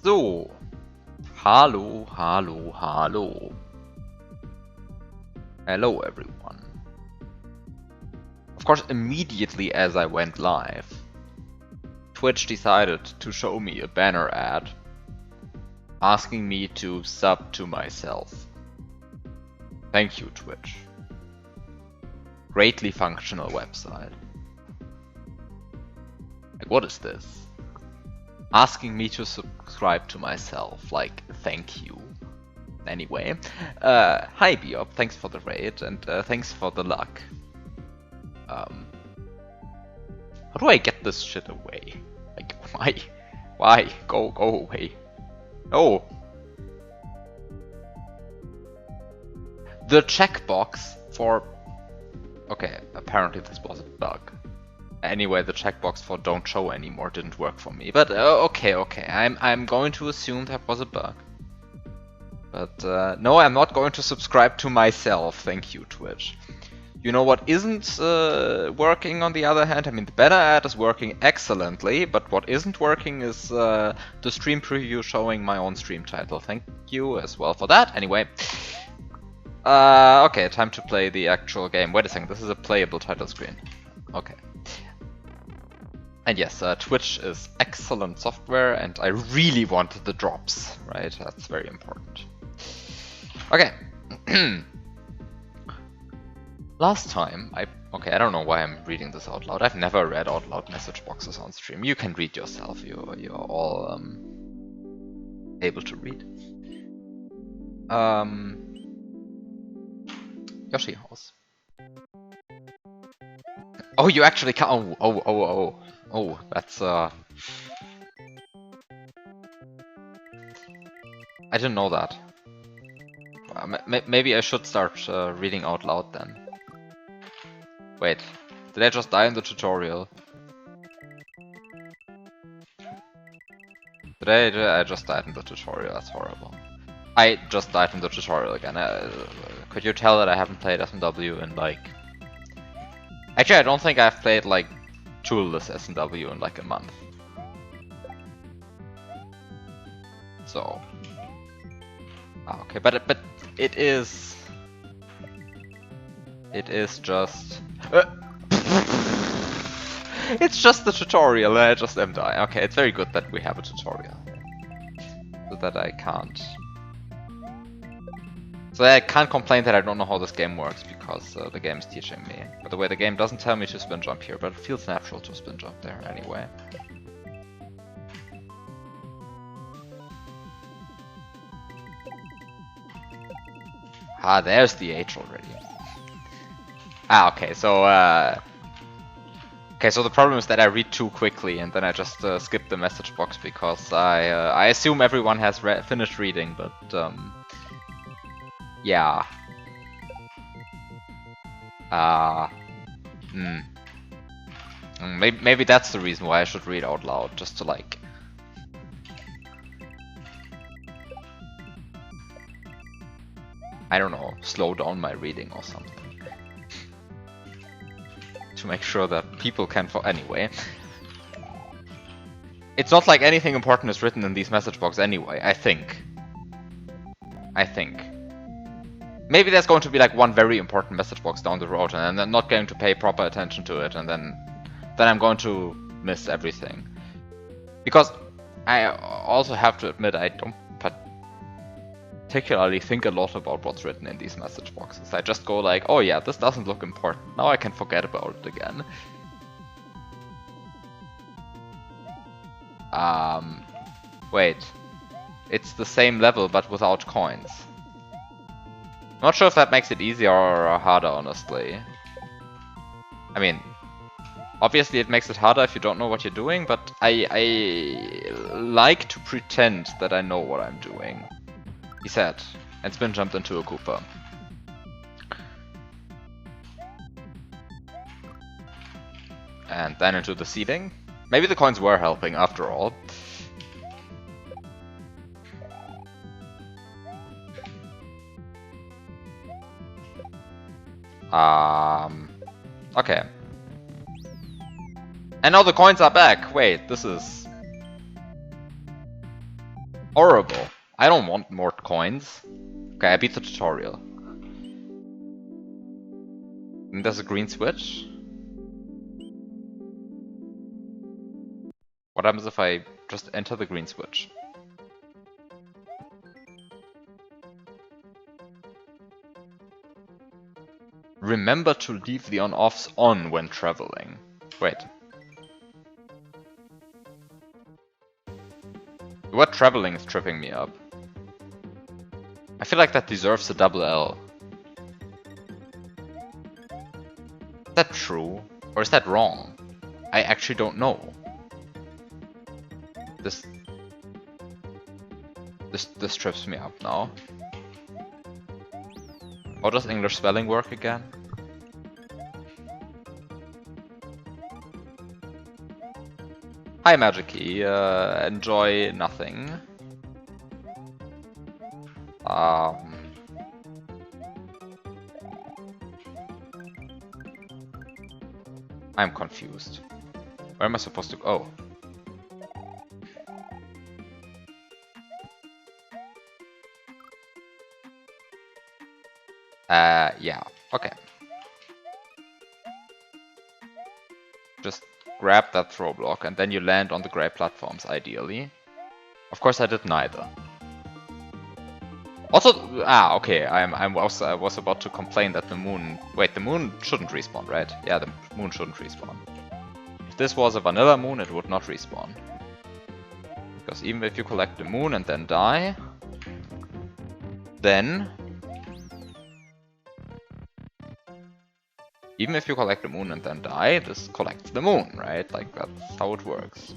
So, hallo, hallo, hallo. Hello everyone. Of course, immediately as I went live, Twitch decided to show me a banner ad asking me to sub to myself. Thank you, Twitch. Greatly functional website. Like, what is this? Asking me to subscribe to myself, like, thank you. Anyway, hi Biop, thanks for the raid, and thanks for the luck. How do I get this shit away? Like, why? Why? Go away. Oh! The checkbox for... Okay, apparently this was a bug. Anyway, the checkbox for don't show anymore didn't work for me. But okay. I'm going to assume that was a bug. But no, I'm not going to subscribe to myself. Thank you, Twitch. You know what isn't working on the other hand? I mean, the banner ad is working excellently, but what isn't working is the stream preview showing my own stream title. Thank you as well for that. Anyway. Okay, time to play the actual game. Wait a second, this is a playable title screen. Okay. And yes, Twitch is excellent software, and I really wanted the drops, right? That's very important. Okay. Last time, I don't know why I'm reading this out loud. I've never read out loud message boxes on stream. You can read yourself. You're all able to read. Yoshi House. Oh, you actually can. Oh, that's I didn't know that. Maybe I should start reading out loud then. Wait, did I just die in the tutorial? I just died in the tutorial? That's horrible. I just died in the tutorial again. Could you tell that I haven't played SMW in like... Actually, I don't think I've played like toolless SMW in like a month. So... okay, but it is... It is just... It's just the tutorial, I just am dying. Okay, it's very good that we have a tutorial. So that I can't... So I can't complain that I don't know how this game works, because the game is teaching me. By the way, the game doesn't tell me to spin jump here, but it feels natural to spin jump there anyway. Ah, there's the H already. Ah, okay, so okay, so the problem is that I read too quickly, and then I just skip the message box because I assume everyone has finished reading, but yeah. Maybe that's the reason why I should read out loud, just to like... I don't know, slow down my reading or something. To make sure that people can... Anyway. It's not like anything important is written in these message boxes anyway, I think. Maybe there's going to be like one very important message box down the road, and I'm not going to pay proper attention to it, and then I'm going to miss everything. Because I also have to admit I don't particularly think a lot about what's written in these message boxes. I just go like, oh yeah, this doesn't look important. Now I can forget about it again. Wait. It's the same level but without coins. Not sure if that makes it easier or harder, honestly. I mean, obviously it makes it harder if you don't know what you're doing, but I like to pretend that I know what I'm doing. He said, and spin jumped into a Koopa. And then into the ceiling. Maybe the coins were helping after all. Okay. And now the coins are back. Wait, this is... Horrible. I don't want more coins. Okay, I beat the tutorial. And there's a green switch. What happens if I just enter the green switch? Remember to leave the on-offs on when traveling. Wait. The word traveling is tripping me up. I feel like that deserves a double L. Is that true? Or is that wrong? I actually don't know. This trips me up now. How does English spelling work again? Hi Magicy, enjoy nothing. I'm confused. Where am I supposed to go? Yeah, okay. Just grab that throw block and then you land on the gray platforms, ideally. Of course I did neither. Also, okay, I was about to complain that the moon... Wait, the moon shouldn't respawn, right? Yeah, the moon shouldn't respawn. If this was a vanilla moon, it would not respawn. Because even if you collect the moon and then die, then... Even if you collect the moon and then die, this collects the moon, right? Like, that's how it works.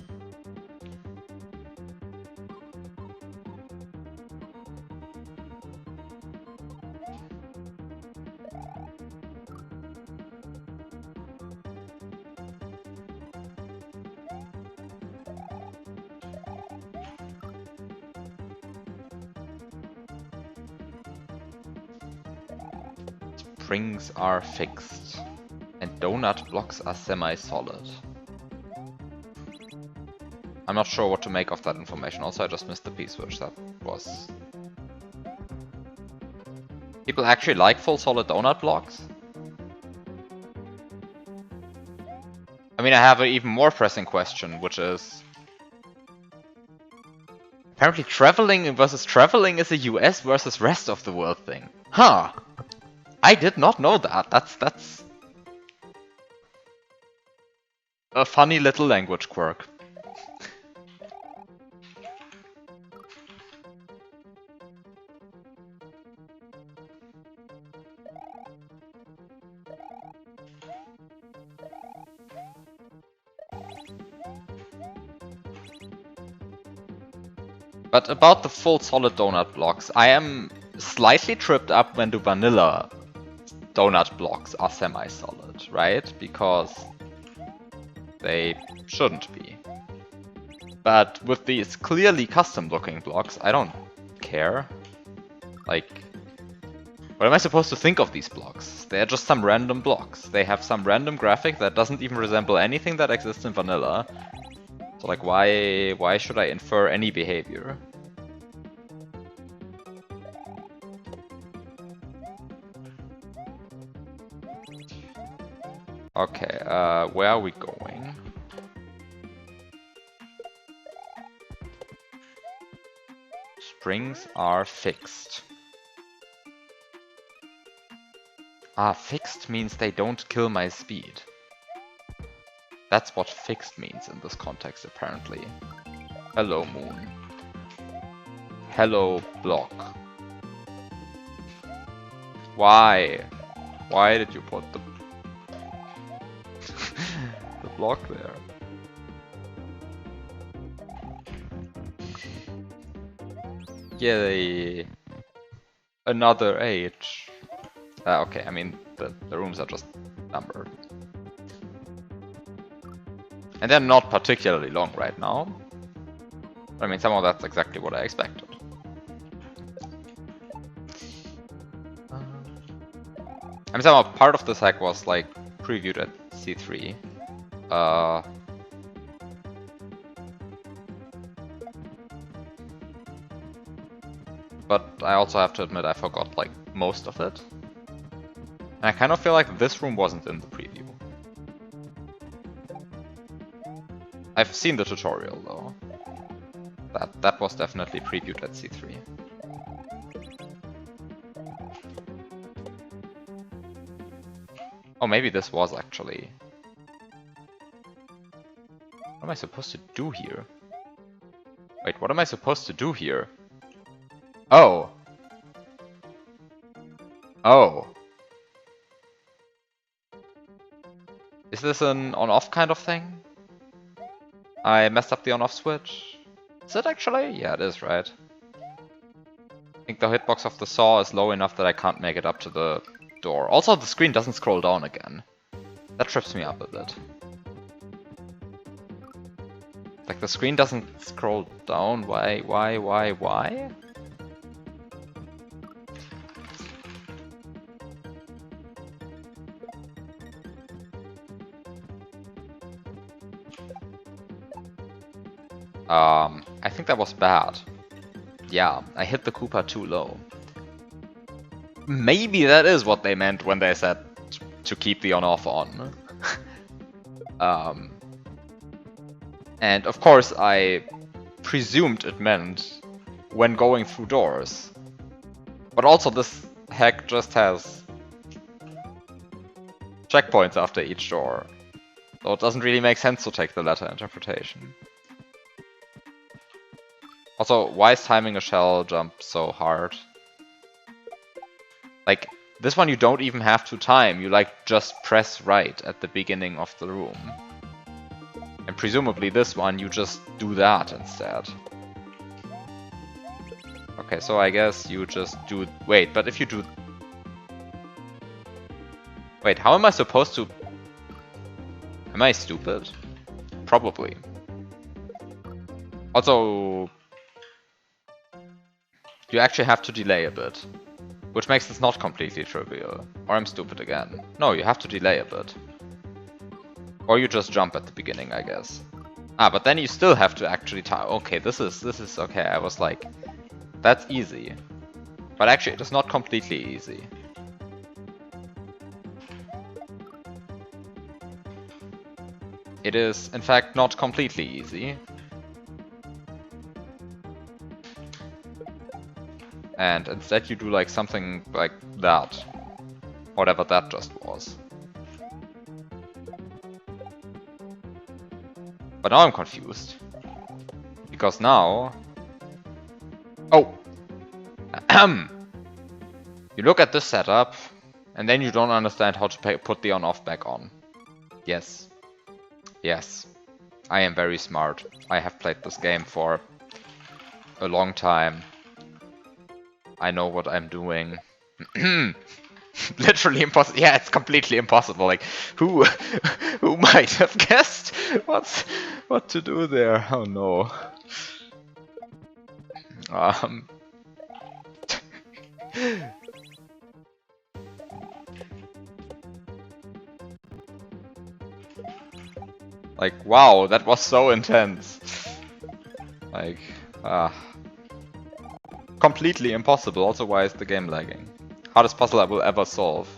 Springs are fixed, and donut blocks are semi-solid. I'm not sure what to make of that information. Also, I just missed the P-switch. That was... People actually like full solid donut blocks? I mean, I have an even more pressing question, which is... Apparently traveling versus traveling is a US versus rest of the world thing. Huh! I did not know that. That's a funny little language quirk. But about the full solid donut blocks, I am slightly tripped up when the vanilla donut blocks are semi-solid, right? Because they shouldn't be. But with these clearly custom-looking blocks, I don't care. Like, what am I supposed to think of these blocks? They're just some random blocks. They have some random graphic that doesn't even resemble anything that exists in vanilla. So like, why should I infer any behavior? Okay, where are we going? Springs are fixed. Ah, fixed means they don't kill my speed. That's what fixed means in this context, apparently. Hello, moon. Hello, block. Why? Why did you put the the block there? Yay! Another age. Okay, I mean, the rooms are just numbered. And they're not particularly long right now. I mean, somehow that's exactly what I expected. I mean, somehow part of this hack was, like, previewed at C3. but I also have to admit I forgot like most of it. And I kind of feel like this room wasn't in the preview. I've seen the tutorial though. That was definitely previewed at C3. Oh, maybe this was actually... What am I supposed to do here? Wait, what am I supposed to do here? Oh! Oh! Is this an on-off kind of thing? I messed up the on-off switch. Is it actually? Yeah, it is, right? I think the hitbox of the saw is low enough that I can't make it up to the door. Also, the screen doesn't scroll down again. That trips me up a bit. Like, the screen doesn't scroll down. Why? I think that was bad. Yeah, I hit the Koopa too low. Maybe that is what they meant when they said to keep the on-off on. And of course I presumed it meant when going through doors. But also this hack just has checkpoints after each door. So it doesn't really make sense to take the latter interpretation. Also, why is timing a shell jump so hard? Like, this one you don't even have to time, you like just press right at the beginning of the room. And presumably this one you just do that instead. Okay, so I guess you just do... Wait, but if you do... Wait, how am I supposed to... Am I stupid? Probably. Also... You actually have to delay a bit. Which makes this not completely trivial. Or I'm stupid again. No, you have to delay a bit. Or you just jump at the beginning, I guess. Ah, but then you still have to actually time. Okay, this is okay. I was like, that's easy. But actually, it is not completely easy. It is, in fact, not completely easy. And instead you do like something like that. Whatever that just was. But now I'm confused. Because now... Oh! You look at this setup, and then you don't understand how to put the on-off back on. Yes. Yes. I am very smart. I have played this game for a long time. I know what I'm doing. Literally impossible. Yeah, it's completely impossible. Like, who might have guessed what to do there? Oh no. Like, wow, that was so intense. Like, completely impossible. Also, why is the game lagging? Hardest puzzle I will ever solve.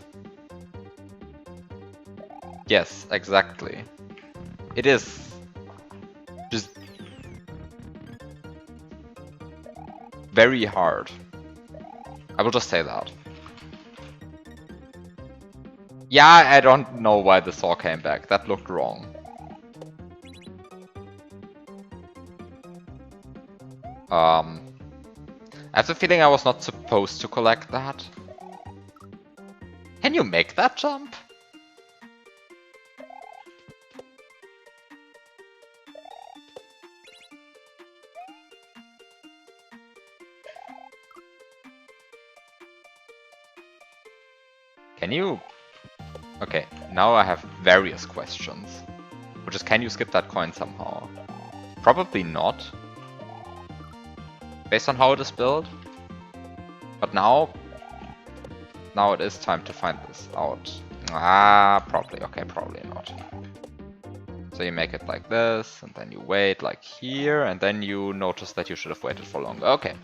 Yes, exactly. It is just very hard. I will just say that. Yeah, I don't know why the saw came back. That looked wrong. I have the feeling I was not supposed to collect that. Can you make that jump? Can you? Okay, now I have various questions. Which is, can you skip that coin somehow? Probably not. Based on how it is built. But now it is time to find this out. Ah, probably. Okay, probably not. So you make it like this, and then you wait like here, and then you notice that you should have waited for longer. Okay.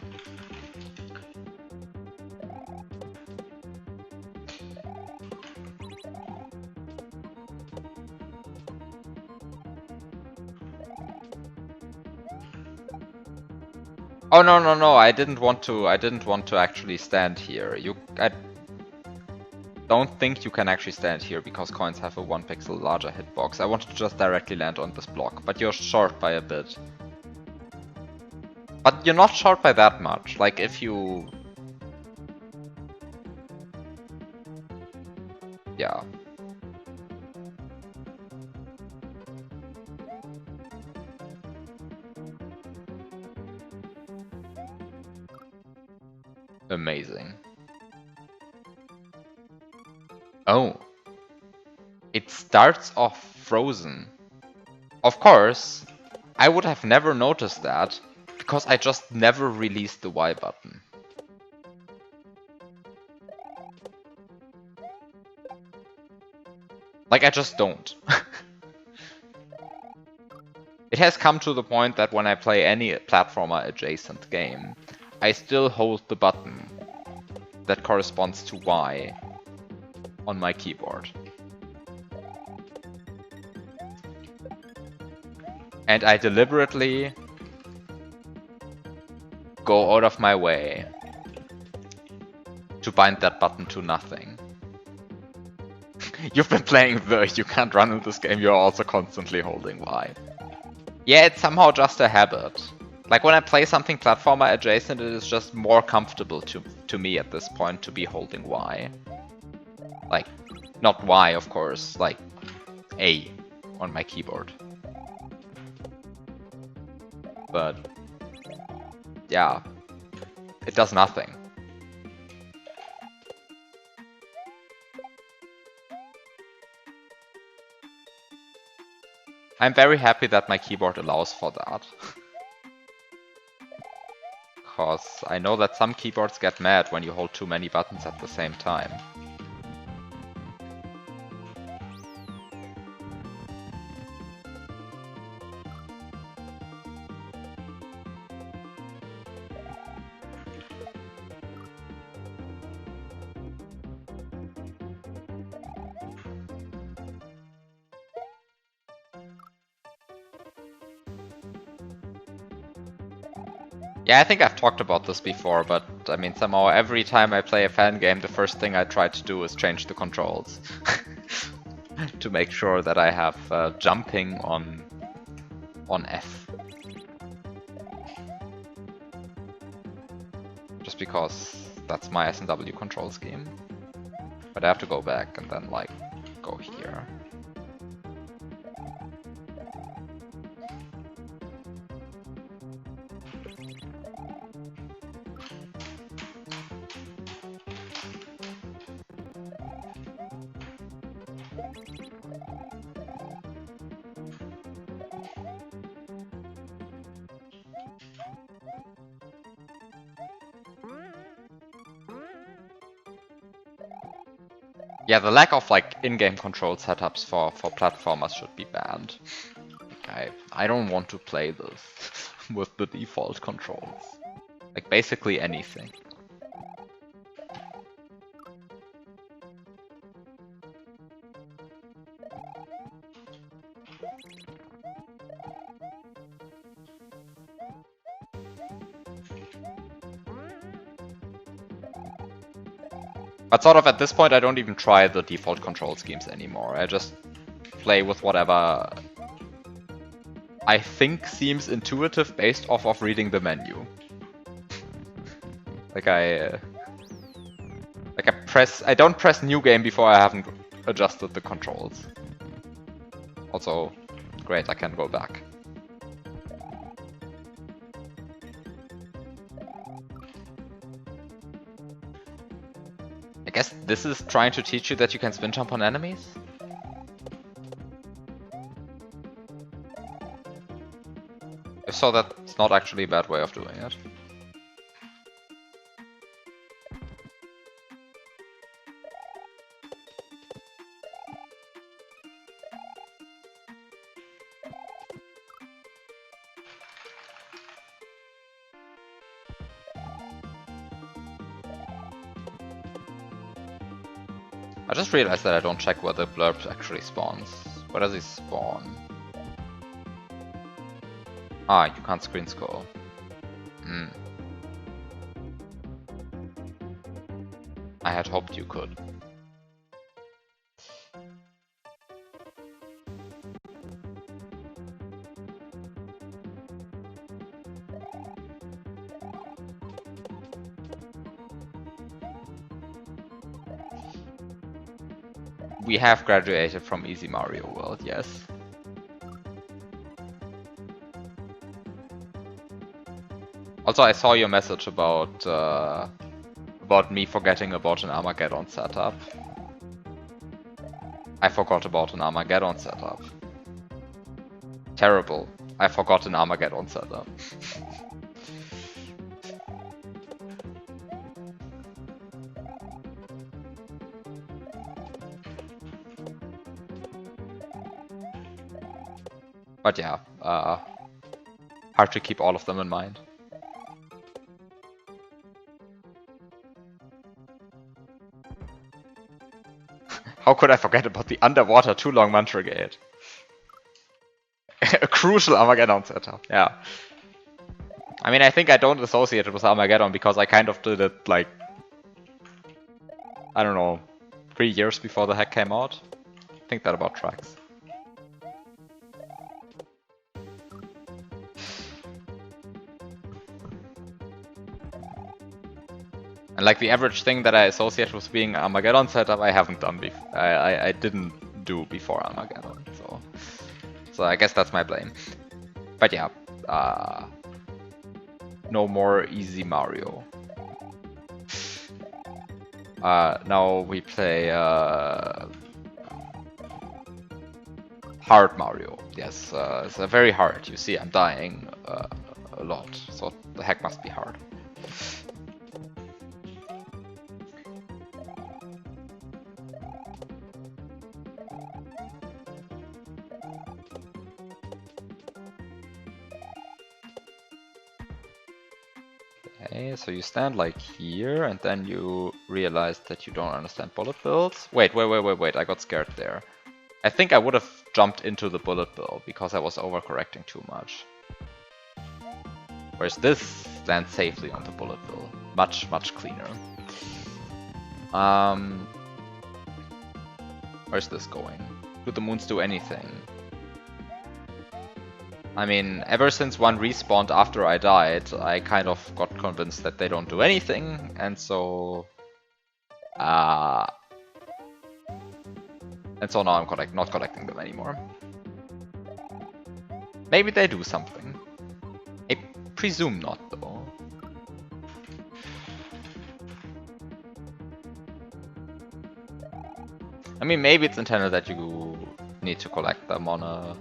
Oh no no no! I didn't want to actually stand here. I don't think you can actually stand here because coins have a 1 pixel larger hitbox. I wanted to just directly land on this block, but you're short by a bit. But you're not short by that much. Like if you... Yeah. Amazing. Oh. It starts off frozen. Of course, I would have never noticed that because I just never released the Y button. Like, I just don't. It has come to the point that when I play any platformer adjacent game, I still hold the button that corresponds to Y on my keyboard. And I deliberately go out of my way to bind that button to nothing. You've been playing you can't run in this game, you're also constantly holding Y. Yeah, it's somehow just a habit. Like when I play something platformer adjacent, it is just more comfortable to me at this point to be holding Y. Like, not Y of course, like A on my keyboard. But yeah, it does nothing. I'm very happy that my keyboard allows for that. Because I know that some keyboards get mad when you hold too many buttons at the same time. Yeah, I think I've talked about this before, but I mean, somehow every time I play a fan game, the first thing I try to do is change the controls. To make sure that I have jumping on F. Just because that's my S&W control scheme. But I have to go back and then, like, go here. Yeah, the lack of like in-game control setups for platformers should be banned. Like, I don't want to play this with the default controls. Like basically anything. But sort of at this point I don't even try the default control schemes anymore. I just play with whatever I think seems intuitive based off of reading the menu. I don't press new game before I haven't adjusted the controls. Also, great, I can go back. I guess this is trying to teach you that you can spin jump on enemies? If so, that's not actually a bad way of doing it. I just realized that I don't check where the blurb actually spawns. Where does he spawn? Ah, you can't screen scroll. Hmm. I had hoped you could. We have graduated from Easy Mario World, yes. Also, I saw your message about me forgetting about an Armageddon setup. I forgot about an Armageddon setup. Terrible. I forgot an Armageddon setup. But yeah, hard to keep all of them in mind. How could I forget about the underwater too long mantra gate? A crucial Armageddon setup, yeah. I mean, I think I don't associate it with Armageddon because I kind of did it like, I don't know, 3 years before the hack came out. I think that about tracks. And like the average thing that I associate with being Armageddon setup, I haven't done before. I didn't do before Armageddon, so I guess that's my blame. But yeah, no more easy Mario. Now we play hard Mario. Yes, it's very hard. You see, I'm dying a lot, so the hack must be hard. Okay, so you stand like here, and then you realize that you don't understand bullet bills. Wait, I got scared there. I think I would have jumped into the bullet bill because I was overcorrecting too much. Whereas this stands safely on the bullet bill. Much, much cleaner. Where's this going? Do the moons do anything? I mean, ever since one respawned after I died, I kind of got convinced that they don't do anything, and so... now I'm not collecting them anymore. Maybe they do something. I presume not, though. I mean, maybe it's intended that you need to collect them on a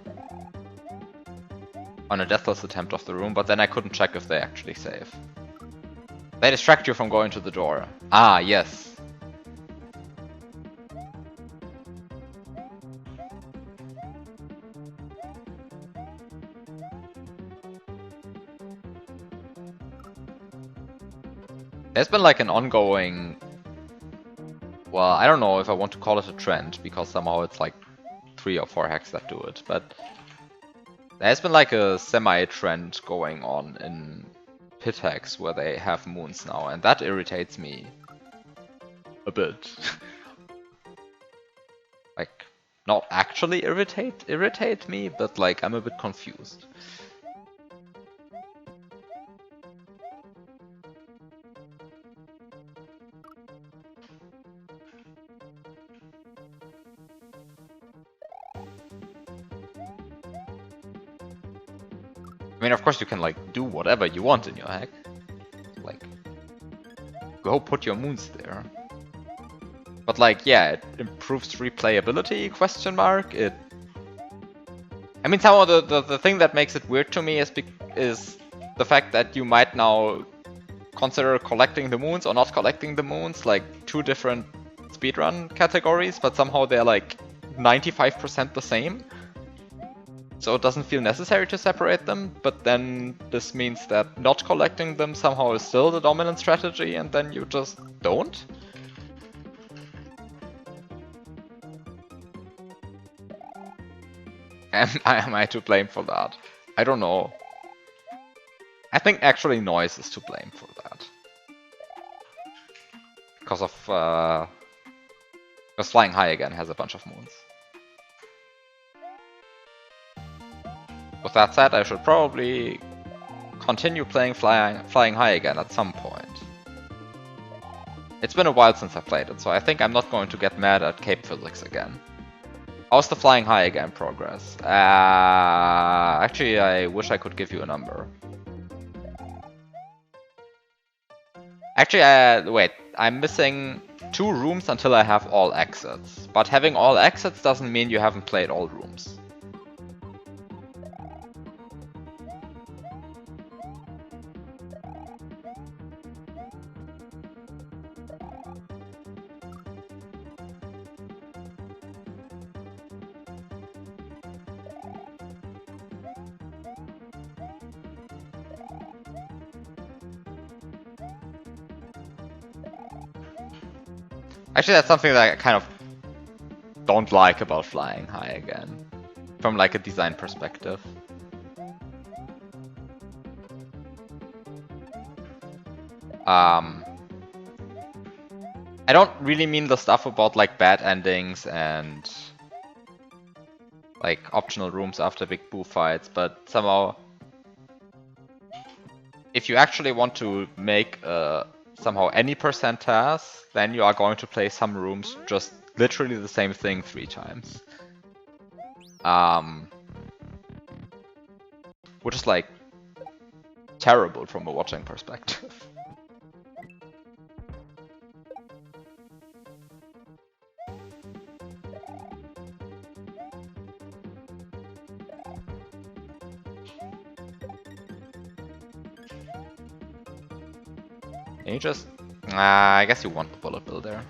deathless attempt of the room, but then I couldn't check if they actually save. They distract you from going to the door. Ah, yes. There's been like an ongoing... Well, I don't know if I want to call it a trend, because somehow it's like 3 or 4 hacks that do it, but... There's been like a semi-trend going on in pit hacks where they have moons now, and that irritates me a bit. Like, not actually irritate me, but like I'm a bit confused. I mean, of course you can like do whatever you want in your hack. Like, go put your moons there. But like, yeah, it improves replayability, question mark. I mean, somehow the thing that makes it weird to me is the fact that you might now consider collecting the moons or not collecting the moons, like 2 different speedrun categories, but somehow they're like 95% the same. So it doesn't feel necessary to separate them, but then this means that not collecting them somehow is still the dominant strategy, and then you just don't? Am I to blame for that? I don't know. I think actually noise is to blame for that. Because of because flying high again has a bunch of moons. With that said, I should probably continue playing flying high again at some point. It's been a while since I played it, so I think I'm not going to get mad at Cape Physics again. How's the flying high again progress? Actually, I wish I could give you a number. Actually, wait, I'm missing 2 rooms until I have all exits. But having all exits doesn't mean you haven't played all rooms. Actually, that's something that I kind of don't like about flying high again, from like a design perspective. I don't really mean the stuff about like bad endings and like optional rooms after big boo fights, but somehow if you actually want to make somehow any percent task, then you are going to play some rooms just literally the same thing 3 times. Which is like terrible from a watching perspective. Can you just... I guess you want the bullet bill there.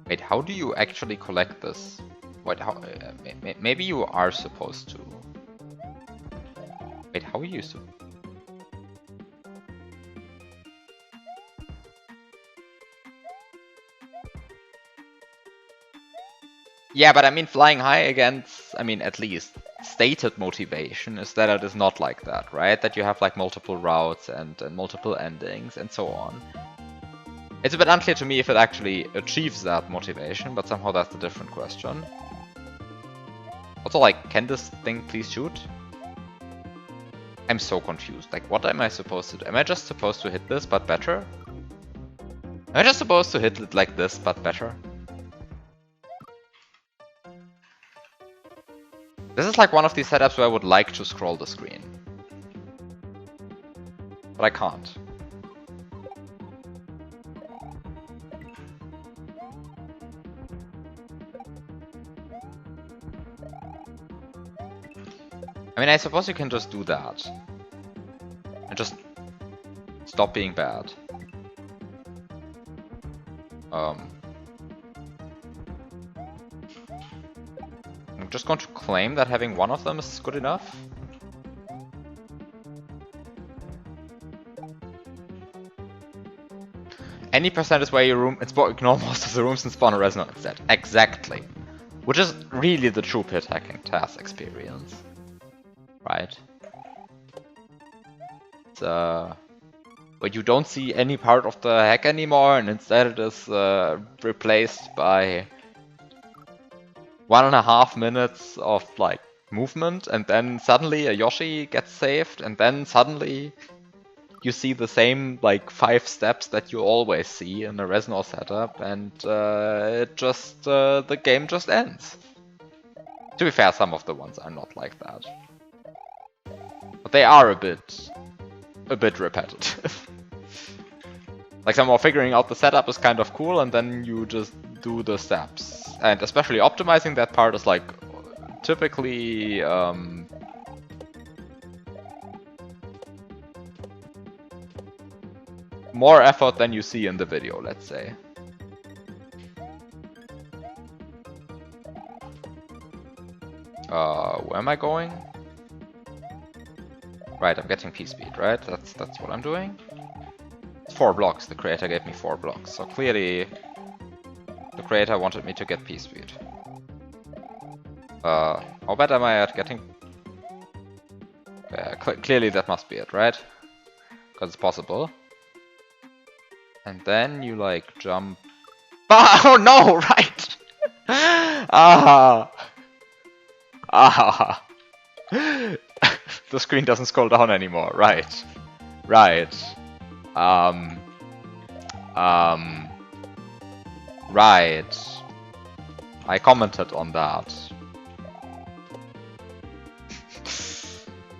Wait, how do you actually collect this? Wait, how? Maybe you are supposed to. Wait, how are you so? Yeah, but I mean, flying high against, I mean, at least stated motivation is that it is not like that, right? That you have like multiple routes and multiple endings and so on. It's a bit unclear to me if it actually achieves that motivation, but somehow that's a different question. Also, like, can this thing please shoot? I'm so confused. Like, what am I supposed to do? Am I just supposed to hit this, but better? Am I just supposed to hit it like this, but better? This is like one of these setups where I would like to scroll the screen. But I can't. I mean, I suppose you can just do that. And just stop being bad. I'm just going to claim that having one of them is good enough. Any percent is where your room ignore most of the rooms and spawn a resonance instead. Exactly. Which is really the true pit hacking task experience. Right? It's where you don't see any part of the hack anymore, and instead it is replaced by 1.5 minutes of like movement, and then suddenly a Yoshi gets saved, and then suddenly you see the same like 5 steps that you always see in a Resnor setup, and the game just ends. To be fair, some of the ones are not like that, but they are a bit repetitive. Like somehow figuring out the setup is kind of cool, and then you just do the steps. And especially optimizing that part is like typically more effort than you see in the video, let's say. Where am I going? Right, I'm getting P-speed, right? That's what I'm doing. It's 4 blocks. The creator gave me 4 blocks, so clearly the creator wanted me to get P-speed. How bad am I at getting? Clearly that must be it, right? Because it's possible. And then you like jump. Oh no! Right. Ah. Ah. The screen doesn't scroll down anymore. Right. Right. Right. I commented on that.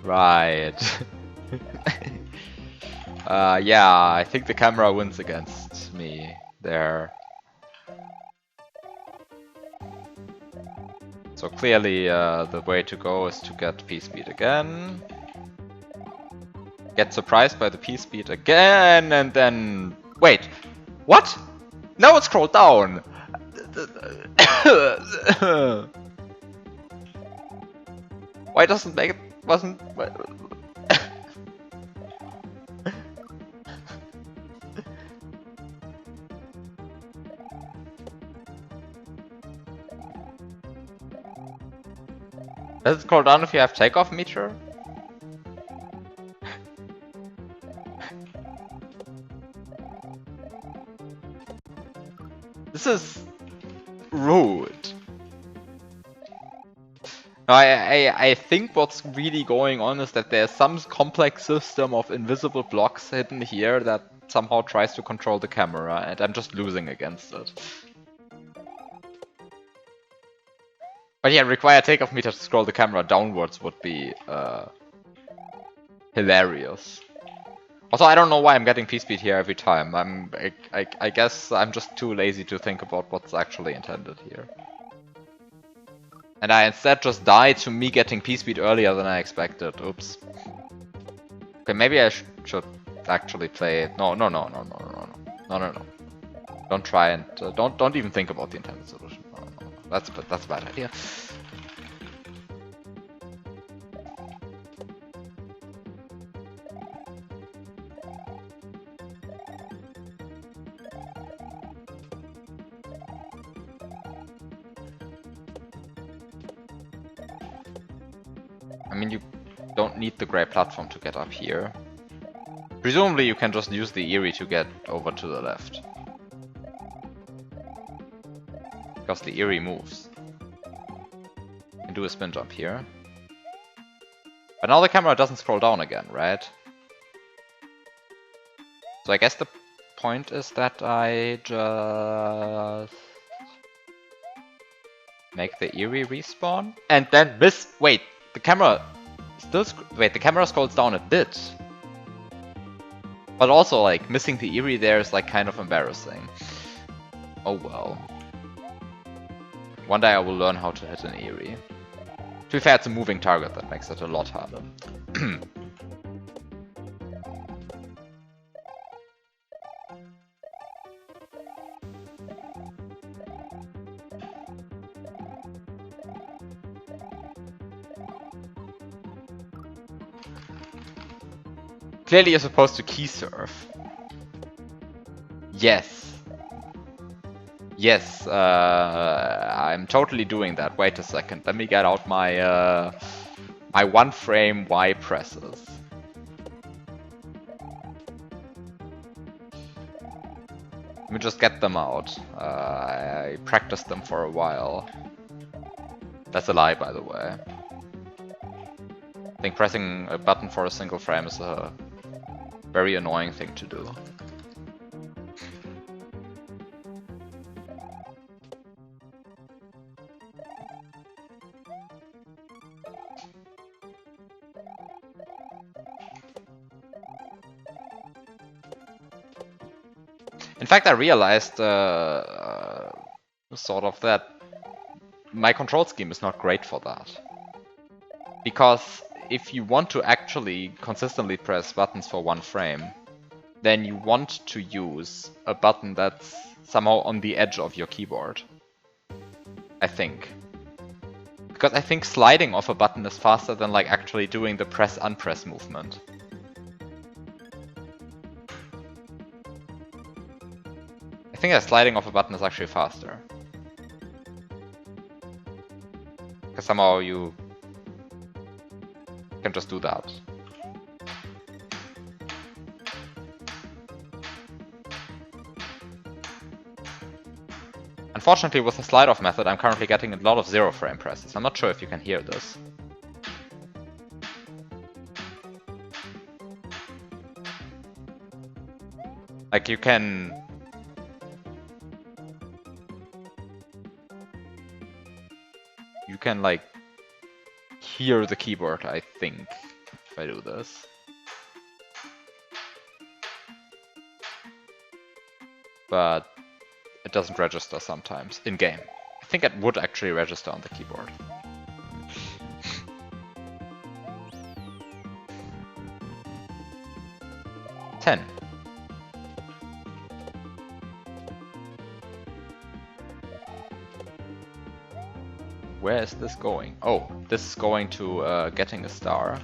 Right. Yeah, I think the camera wins against me there. So clearly the way to go is to get P-speed again. Get surprised by the P-speed again, and then... Wait! What? No, it scrolled down! Why doesn't make it... wasn't... Does it scroll down if you have takeoff meter? This is rude. No, I think what's really going on is that there's some complex system of invisible blocks hidden here that somehow tries to control the camera, and I'm just losing against it. But yeah, require takeoff meter to scroll the camera downwards would be hilarious. Also, I don't know why I'm getting P-speed here every time. I guess I'm just too lazy to think about what's actually intended here. And I instead just died to me getting P-speed earlier than I expected. Oops. Okay, maybe I should actually play it. No. Don't try and don't even think about the intended solution. No. That's a bad idea. I mean, you don't need the gray platform to get up here. Presumably you can just use the Eerie to get over to the left. Because the Eerie moves. You can do a spin jump here. But now the camera doesn't scroll down again, right? So I guess the point is that I just... make the Eerie respawn? And then miss... Wait, the camera... still... Wait, the camera scrolls down a bit. But also, like, missing the Eerie there is, like, kind of embarrassing. Oh well. One day I will learn how to hit an Eerie. To be fair, it's a moving target that makes it a lot harder. Clearly you're supposed to key surf. Yes. Yes, I'm totally doing that. Wait a second, let me get out my my one frame Y presses. Let me just get them out. I practiced them for a while. That's a lie, by the way. I think pressing a button for a single frame is a very annoying thing to do. In fact, I realized sort of that my control scheme is not great for that. Because if you want to actually consistently press buttons for one frame, then you want to use a button that's somehow on the edge of your keyboard. I think. Because I think sliding off a button is faster than like actually doing the press-unpress movement. I think that sliding off a button is actually faster. Because somehow you can just do that. Unfortunately, with the slide-off method, I'm currently getting a lot of 0 frame presses. I'm not sure if you can hear this. Like, you can... You can, like, hear the keyboard, I think, if I do this. But it doesn't register sometimes, in-game. I think it would actually register on the keyboard. Ten. Where is this going? Oh, this is going to getting a star.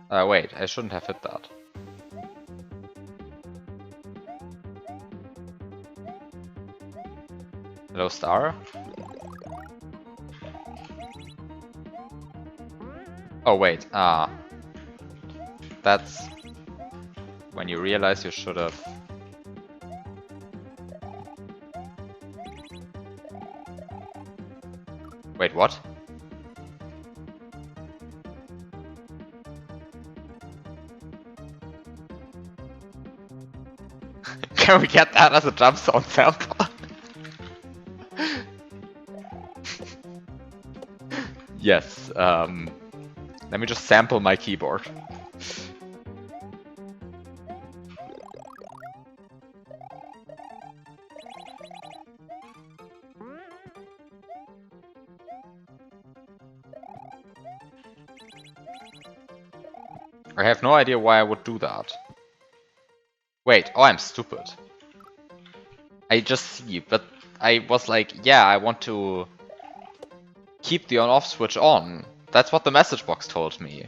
Wait, I shouldn't have hit that. Hello, star? Oh, wait, that's when you realize you should have... Wait, what? Can we get that as a jump zone sample? Yes, let me just sample my keyboard. I have no idea why I would do that. Wait, oh, I'm stupid. I just see, but I was like, yeah, I want to keep the on-off switch on. That's what the message box told me.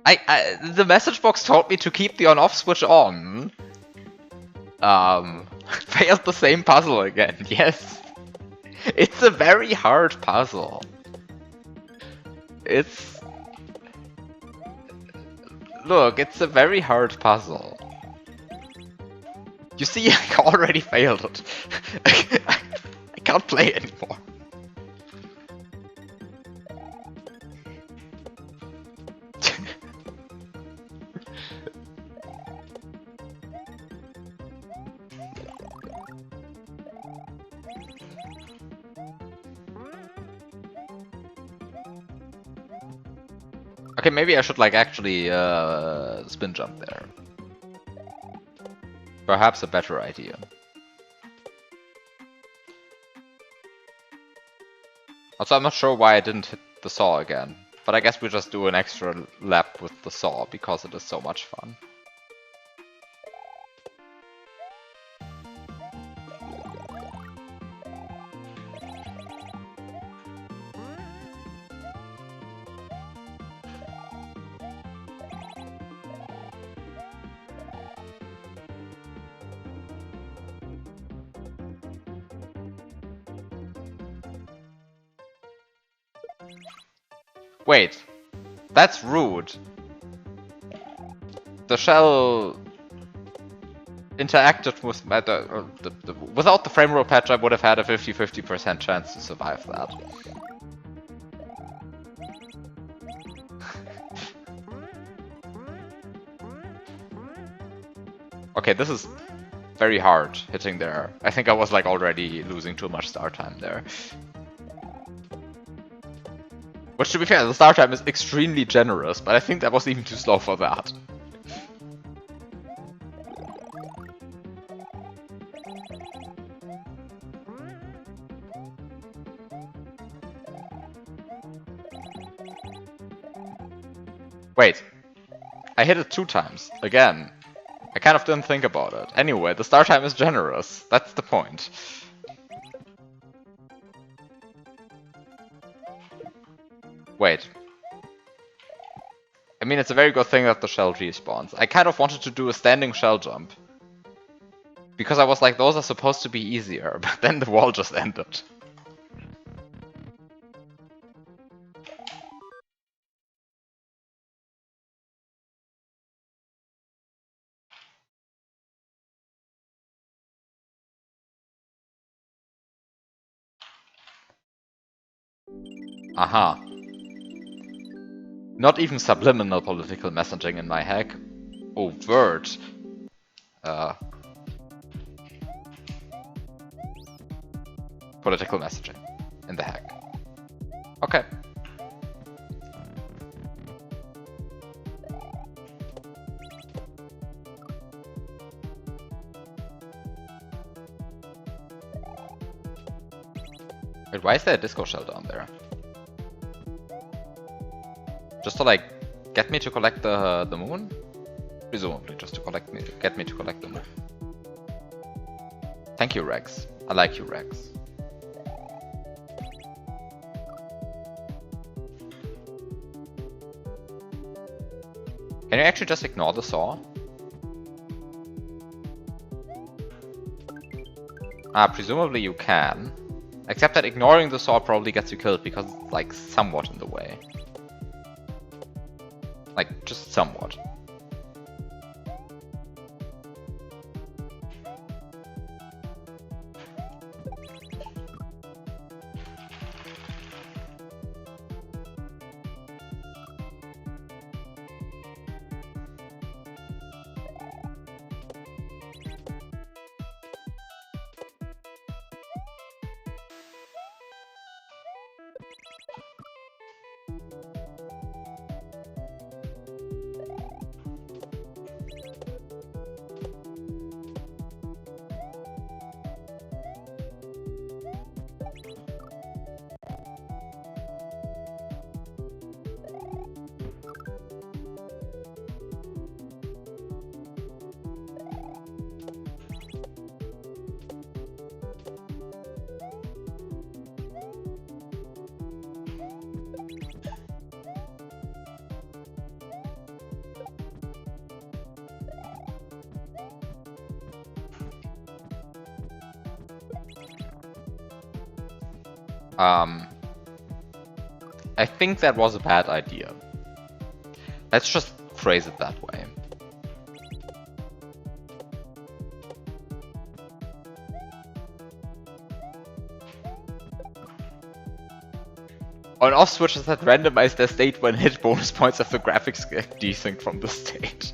The message box told me to keep the on-off switch on. Failed the same puzzle again, yes. It's a very hard puzzle. Look, it's a very hard puzzle. You see, I already failed it. I can't play anymore. Okay, maybe I should like actually spin jump there. Perhaps a better idea. Also, I'm not sure why I didn't hit the saw again, but I guess we just do an extra lap with the saw because it is so much fun. Wait, that's rude. The shell interacted with without the frame rate patch, I would have had a 50-50% chance to survive that. Okay, this is very hard hitting there. I think I was like already losing too much start time there. Which, to be fair, the start time is extremely generous, but I think that was even too slow for that. Wait, I hit it 2 times, again. I kind of didn't think about it. Anyway, the start time is generous, that's the point. Wait. I mean, it's a very good thing that the shell respawns. I kind of wanted to do a standing shell jump. Because I was like, those are supposed to be easier, but then the wall just ended. Aha. Not even subliminal political messaging in my hack. Overt. Political messaging in the hack. Okay. Wait, why is there a disco shell down there? Just to like get me to collect the moon? Presumably just to get me to collect the moon. Thank you, Rex. I like you, Rex. Can you actually just ignore the saw? Presumably you can. Except that ignoring the saw probably gets you killed because it's like somewhat in the way. Like, just somewhat. I think that was a bad idea. Let's just phrase it that way. On off switches that randomize their state when hit, bonus points of the graphics get desynced from the state.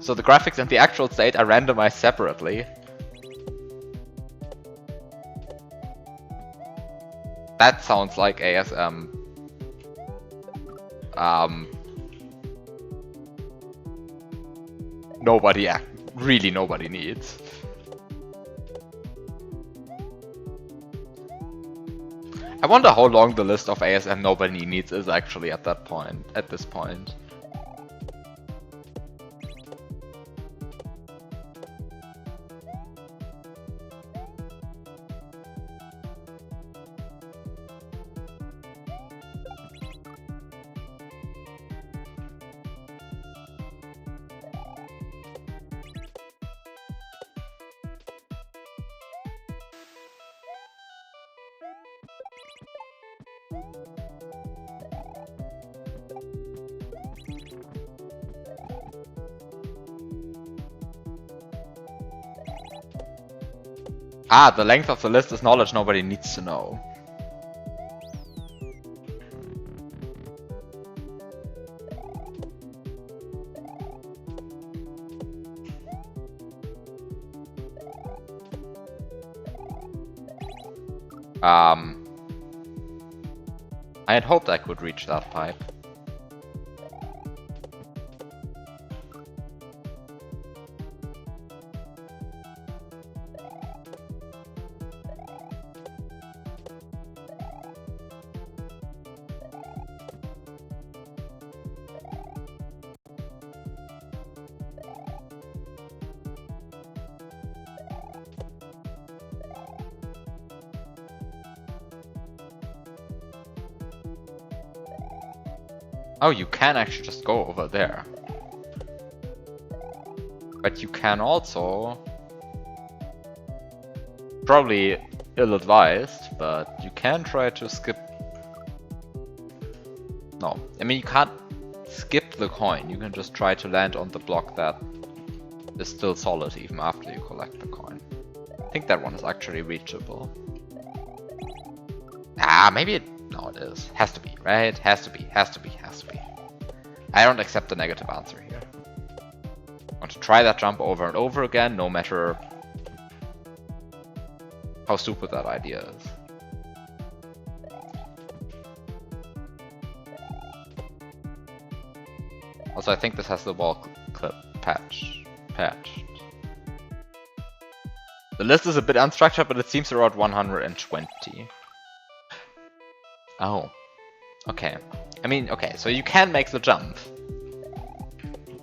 So the graphics and the actual state are randomized separately. That sounds like ASM. Really nobody needs. I wonder how long the list of ASM nobody needs is actually at this point. The length of the list is knowledge nobody needs to know. I had hoped I could reach that pipe. Oh, you can actually just go over there. But you can also... Probably ill-advised, but you can try to skip... No, I mean you can't skip the coin, you can just try to land on the block that is still solid even after you collect the coin. I think that one is actually reachable. Ah, maybe it... No, it is. Has to be, right? Has to be, has to be, has to be. I don't accept the negative answer here. I want to try that jump over and over again, no matter how stupid that idea is. Also, I think this has the wall clip patched. The list is a bit unstructured, but it seems around 120. Oh. Okay. I mean, okay, so you can make the jump.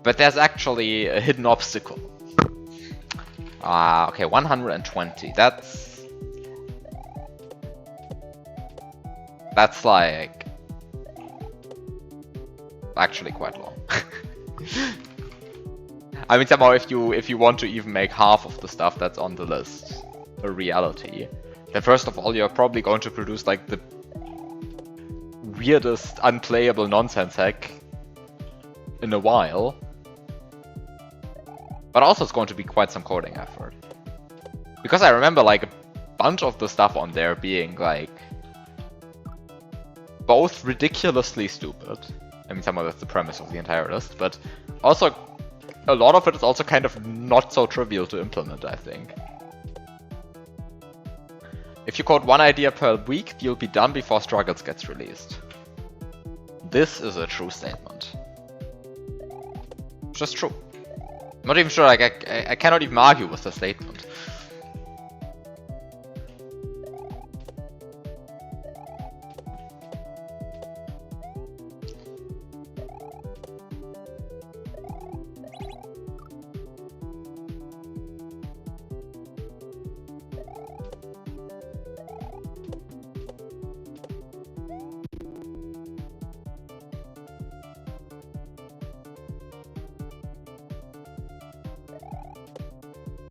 But there's actually a hidden obstacle. Okay, 120. That's like... actually quite long. I mean, somehow if you want to even make half of the stuff that's on the list a reality, then first of all you're probably going to produce like the weirdest unplayable nonsense hack in a while. But also it's going to be quite some coding effort. Because I remember like a bunch of the stuff on there being like both ridiculously stupid. I mean, somehow that's the premise of the entire list, but also a lot of it is also kind of not so trivial to implement, I think. If you code one idea per week, you'll be done before Struggles gets released. This is a true statement. Just true. I'm not even sure, like, I cannot even argue with the statement.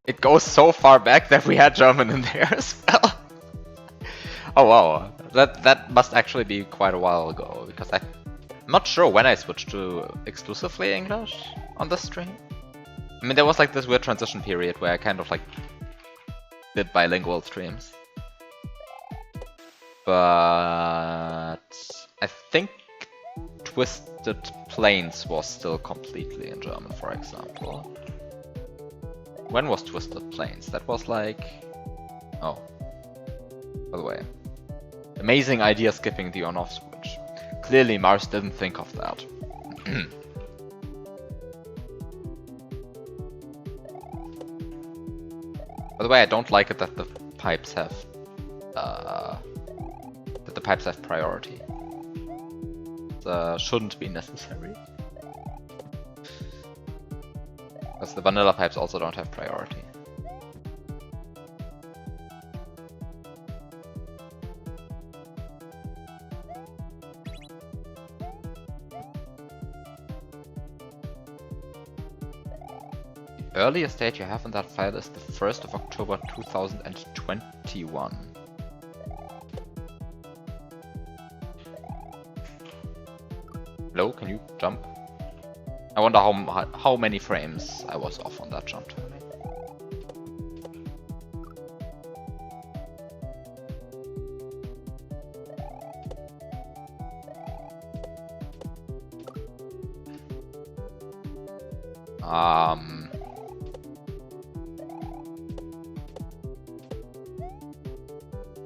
It goes so far back that we had German in there as well. Oh wow, that must actually be quite a while ago, because I'm not sure when I switched to exclusively English on this stream. I mean, there was like this weird transition period where I kind of like did bilingual streams. But I think Twisted Plains was still completely in German, for example. When was Twisted Plains? That was like... Oh. By the way. Amazing idea skipping the on-off switch. Clearly Mars didn't think of that. By the way, I don't like it that the pipes have... priority. It shouldn't be necessary. Because the vanilla pipes also don't have priority. The earliest date you have in that file is the 1st of October 2021. Hello, can you jump? I wonder how many frames I was off on that jump timing.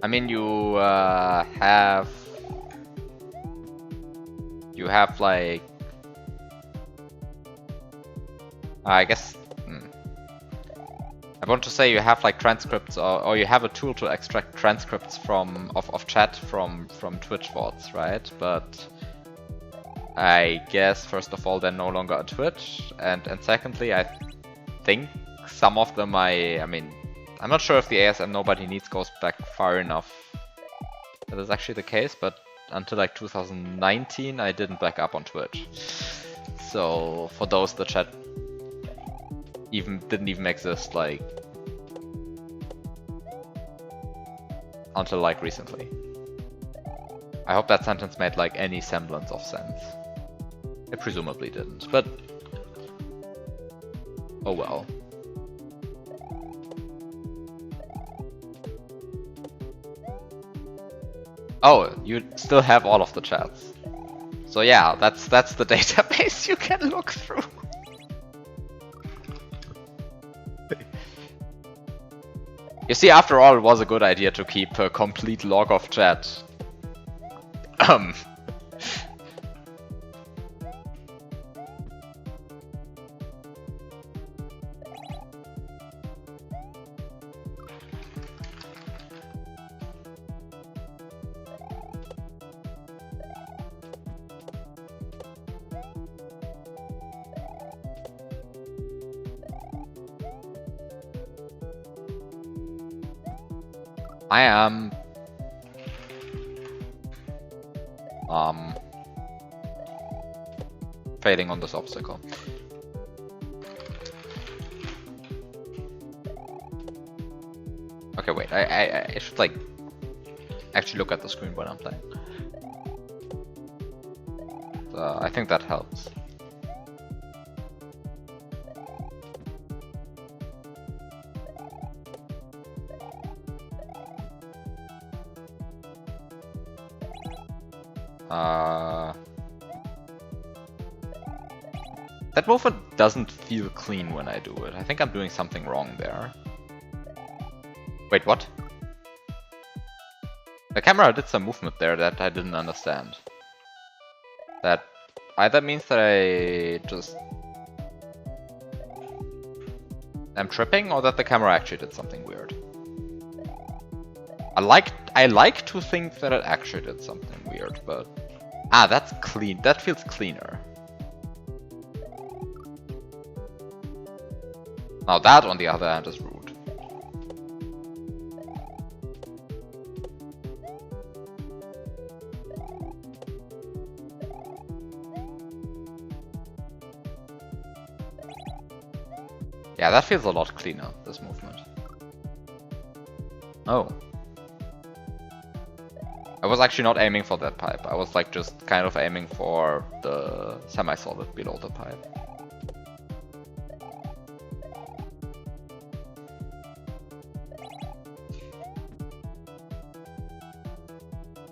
I mean, you have like, I guess, I want to say you have like transcripts, or you have a tool to extract transcripts of chat from Twitch VODs, right? But I guess first of all they're no longer on Twitch, and secondly I think some of them I mean, I'm not sure if the ASM Nobody Needs goes back far enough. That is actually the case, but until like 2019 I didn't back up on Twitch. So for those, the chat didn't even exist like until like recently. I hope that sentence made like any semblance of sense. It presumably didn't, but oh well. Oh, you still have all of the chats. So yeah, that's the database you can look through. You see, after all, it was a good idea to keep a complete log of chat. I am failing on this obstacle. Okay, wait, I should like actually look at the screen when I'm playing. I think that helps. That movement doesn't feel clean when I do it. I think I'm doing something wrong there. Wait, what? The camera did some movement there that I didn't understand. That either means that I just am tripping, or that the camera actually did something weird. I like to think that it actually did something weird, but that's clean. That feels cleaner. Now that, on the other hand, is rude. Yeah, that feels a lot cleaner, this movement. Oh. I was actually not aiming for that pipe. I was like just kind of aiming for the semi-solid below the pipe.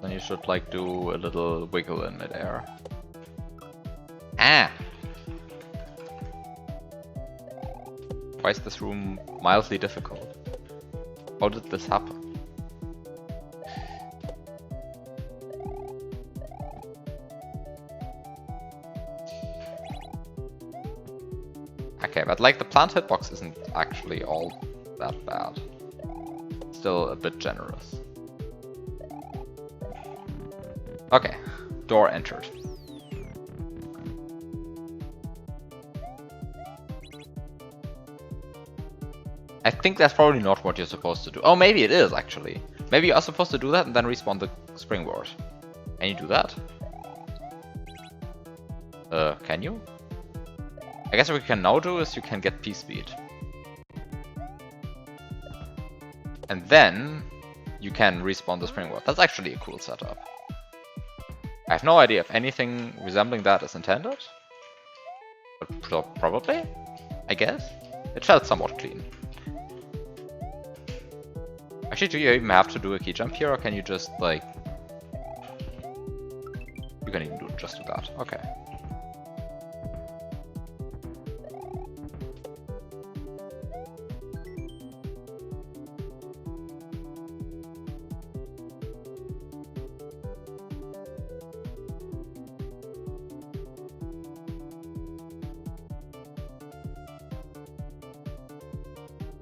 Then you should like do a little wiggle in midair. Ah! Why is this room mildly difficult? How did this happen? Okay, but like the plant hitbox isn't actually all that bad. Still a bit generous. Okay, door entered. I think that's probably not what you're supposed to do. Oh, maybe it is actually. Maybe you are supposed to do that and then respawn the springboard. Can you do that? Can you? I guess what we can now do is you can get P-speed. And then you can respawn the springboard. That's actually a cool setup. I have no idea if anything resembling that is intended. But probably, I guess. It felt somewhat clean. Actually, do you even have to do a key jump here, or can you just like... You can even just do that, okay.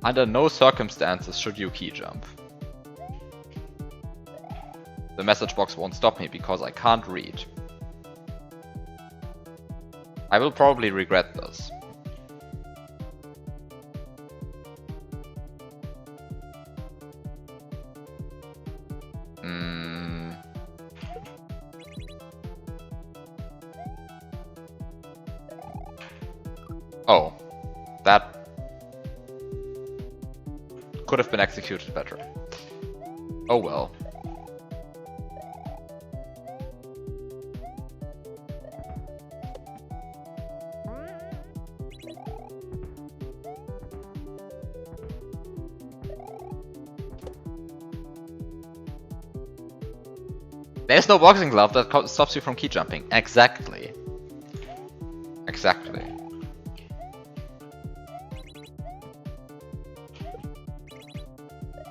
Under no circumstances should you key jump. The message box won't stop me because I can't read. I will probably regret this. Oh, that could have been executed better. Oh well. There's no boxing glove that stops you from key jumping. Exactly. Exactly.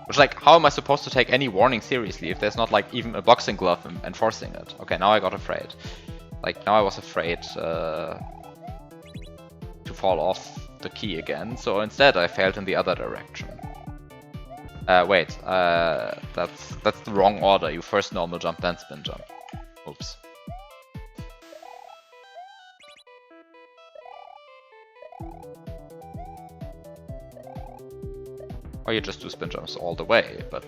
Which, like, how am I supposed to take any warning seriously if there's not, like, even a boxing glove enforcing it? Okay, now I got afraid. Like, now I was afraid to fall off the key again, so instead I failed in the other direction. Wait, that's the wrong order. You first normal jump, then spin jump. Oops. Or you just do spin jumps all the way, but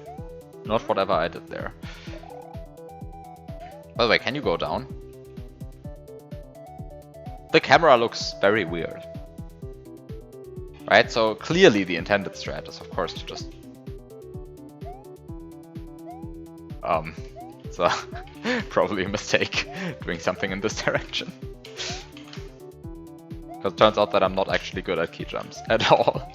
not whatever I did there. By the way, can you go down? The camera looks very weird. Right, so clearly the intended strat is, of course, to just... so probably a mistake doing something in this direction. Because it turns out that I'm not actually good at key jumps at all.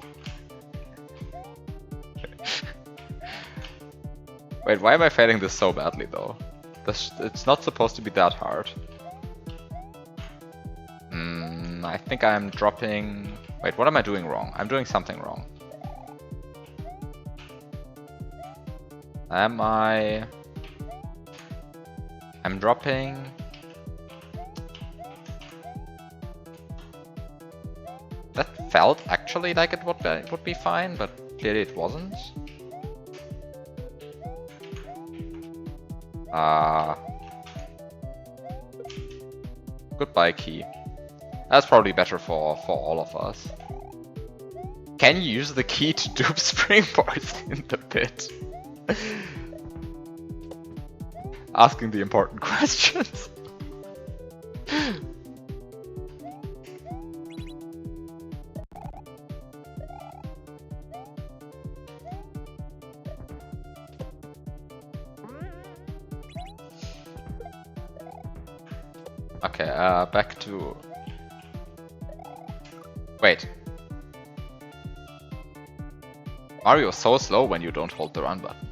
Wait, why am I failing this so badly though? It's not supposed to be that hard. I think I'm dropping... Wait, what am I doing wrong? I'm doing something wrong. Am I... I'm dropping... That felt actually like it would be fine, but clearly it wasn't. Goodbye key. That's probably better for all of us. Can you use the key to dupe springboards in the pit? Asking the important questions. Okay, back to... Wait. Mario is so slow when you don't hold the run button.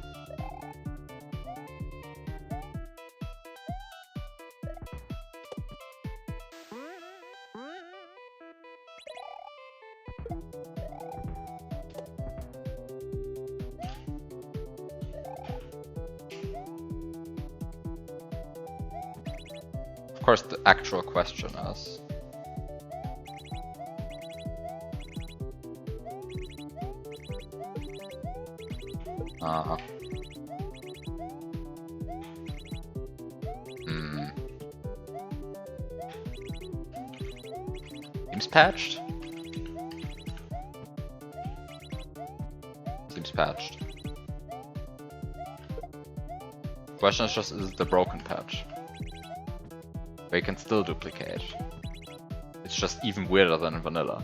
Of course, the actual question is... Seems patched? Seems patched. Question is just, is it the broken patch? Where you can still duplicate. It's just even weirder than in vanilla.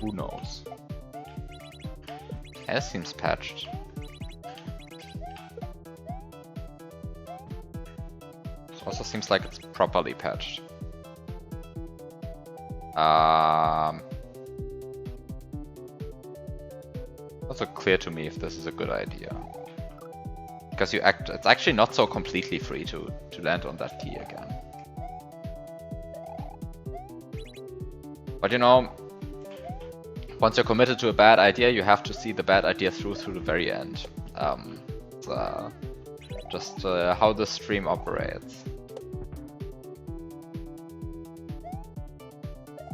Who knows? It seems patched. It also seems like it's properly patched. Also clear to me if this is a good idea. Because it's actually not so completely free to land on that key again. But you know, once you're committed to a bad idea, you have to see the bad idea through the very end. Just how the stream operates.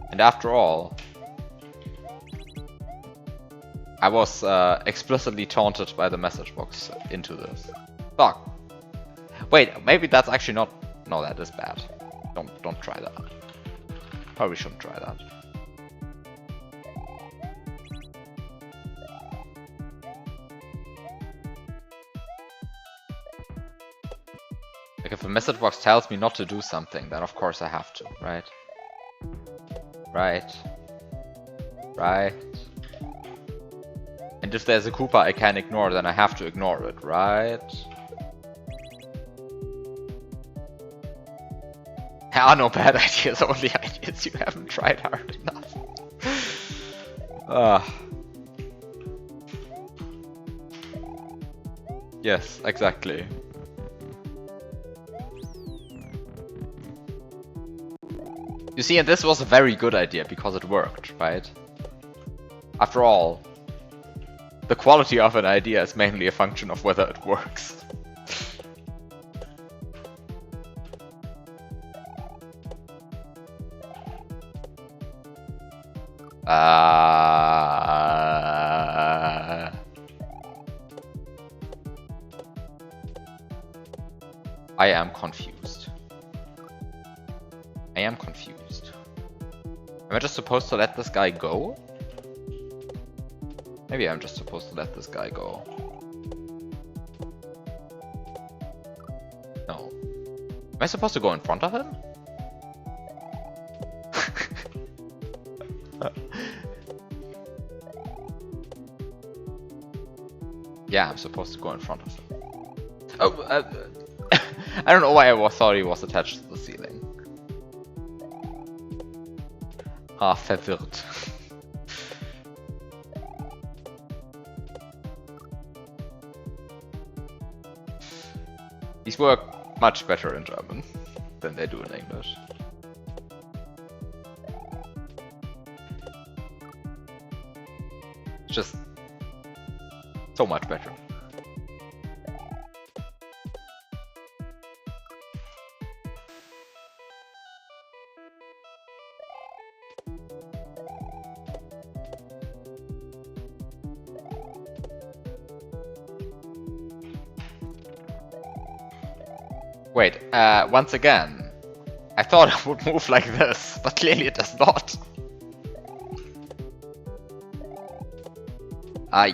And after all, I was explicitly taunted by the message box into this. Fuck. Wait, maybe that's actually not... No, that is bad. Don't try that. Probably shouldn't try that. Like if a message box tells me not to do something, then of course I have to, right? Right. Right. And if there's a Koopa I can ignore, then I have to ignore it, right? There are no bad ideas, only ideas you haven't tried hard enough. Yes, exactly. You see, and this was a very good idea because it worked, right? After all, the quality of an idea is mainly a function of whether it works. I am confused. I am confused. Am I just supposed to let this guy go? Maybe I'm just supposed to let this guy go. No. Am I supposed to go in front of him? Yeah, I'm supposed to go in front of him. Oh, I don't know why I thought he was attached to the ceiling. Verwirrt. These work much better in German than they do in English. Just so much better. Wait, once again, I thought it would move like this, but clearly it does not.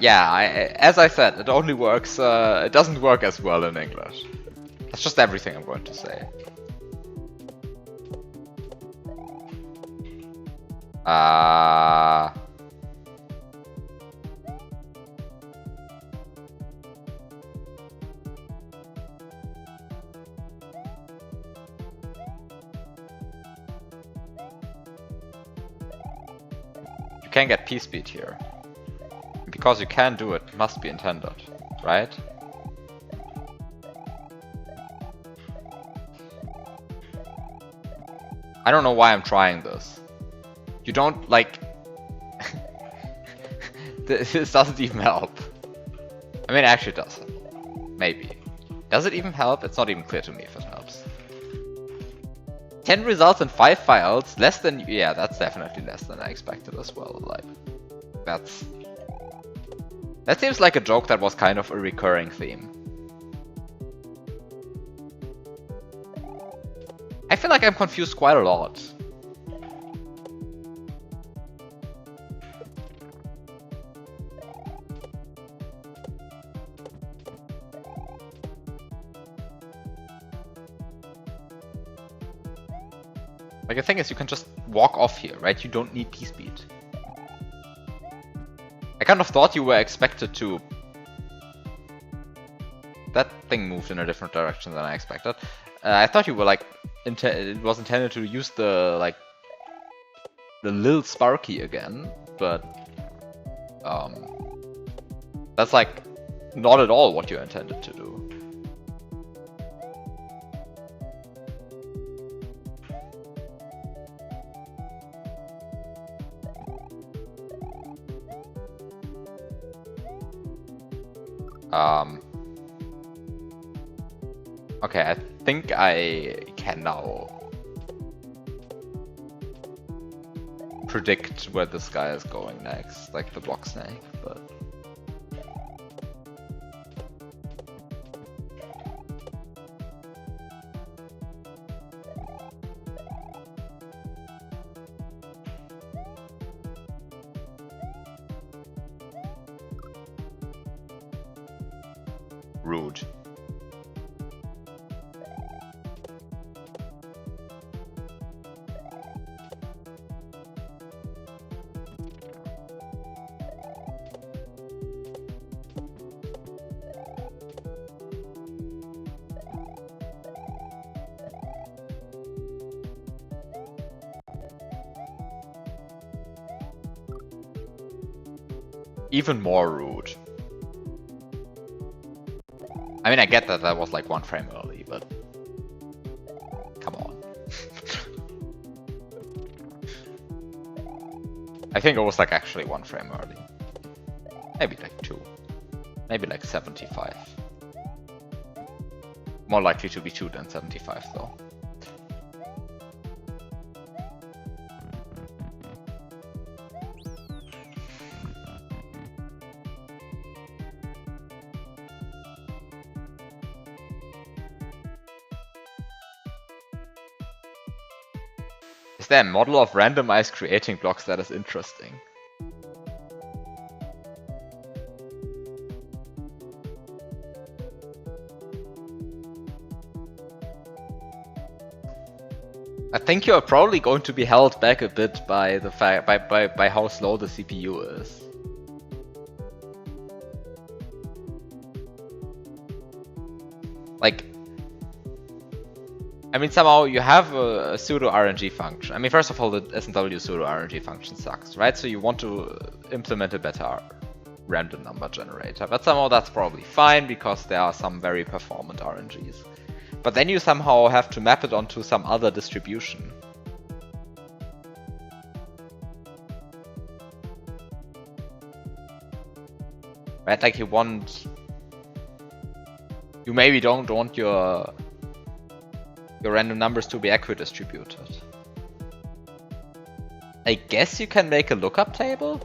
Yeah, as I said, it only works, it doesn't work as well in English. That's just everything I'm going to say. You can get P-speed here. Because you can do it, must be intended, right? I don't know why I'm trying this. You don't, like... This doesn't even help. I mean, actually it does. Maybe. Does it even help? It's not even clear to me if it helps. 10 results in 5 files, less than... Yeah, that's definitely less than I expected as well. Like, that's... That seems like a joke that was kind of a recurring theme. I feel like I'm confused quite a lot. Like, the thing is, you can just walk off here, right? You don't need P-speed. I kind of thought you were expected to... That thing moved in a different direction than I expected. I thought you were like... It was intended to use the, like... The Lil Sparky again, but... That's like... Not at all what you intended to do. Okay, I think I can now predict where this guy is going next, like the block snake, but... Rude. even more rude. I mean, I get that that was like 1 frame early, but come on. I think it was like actually 1 frame early. Maybe like 2. Maybe like 75. More likely to be 2 than 75 though. Is there a model of randomized creating blocks that is interesting? I think you're probably going to be held back a bit by the fact by how slow the CPU is. Like, I mean, somehow you have a pseudo RNG function. I mean, first of all, the SNW pseudo RNG function sucks, right? So you want to implement a better random number generator, but somehow that's probably fine because there are some very performant RNGs. But then you somehow have to map it onto some other distribution. Right, like you maybe don't want your random numbers to be equidistributed. I guess you can make a lookup table,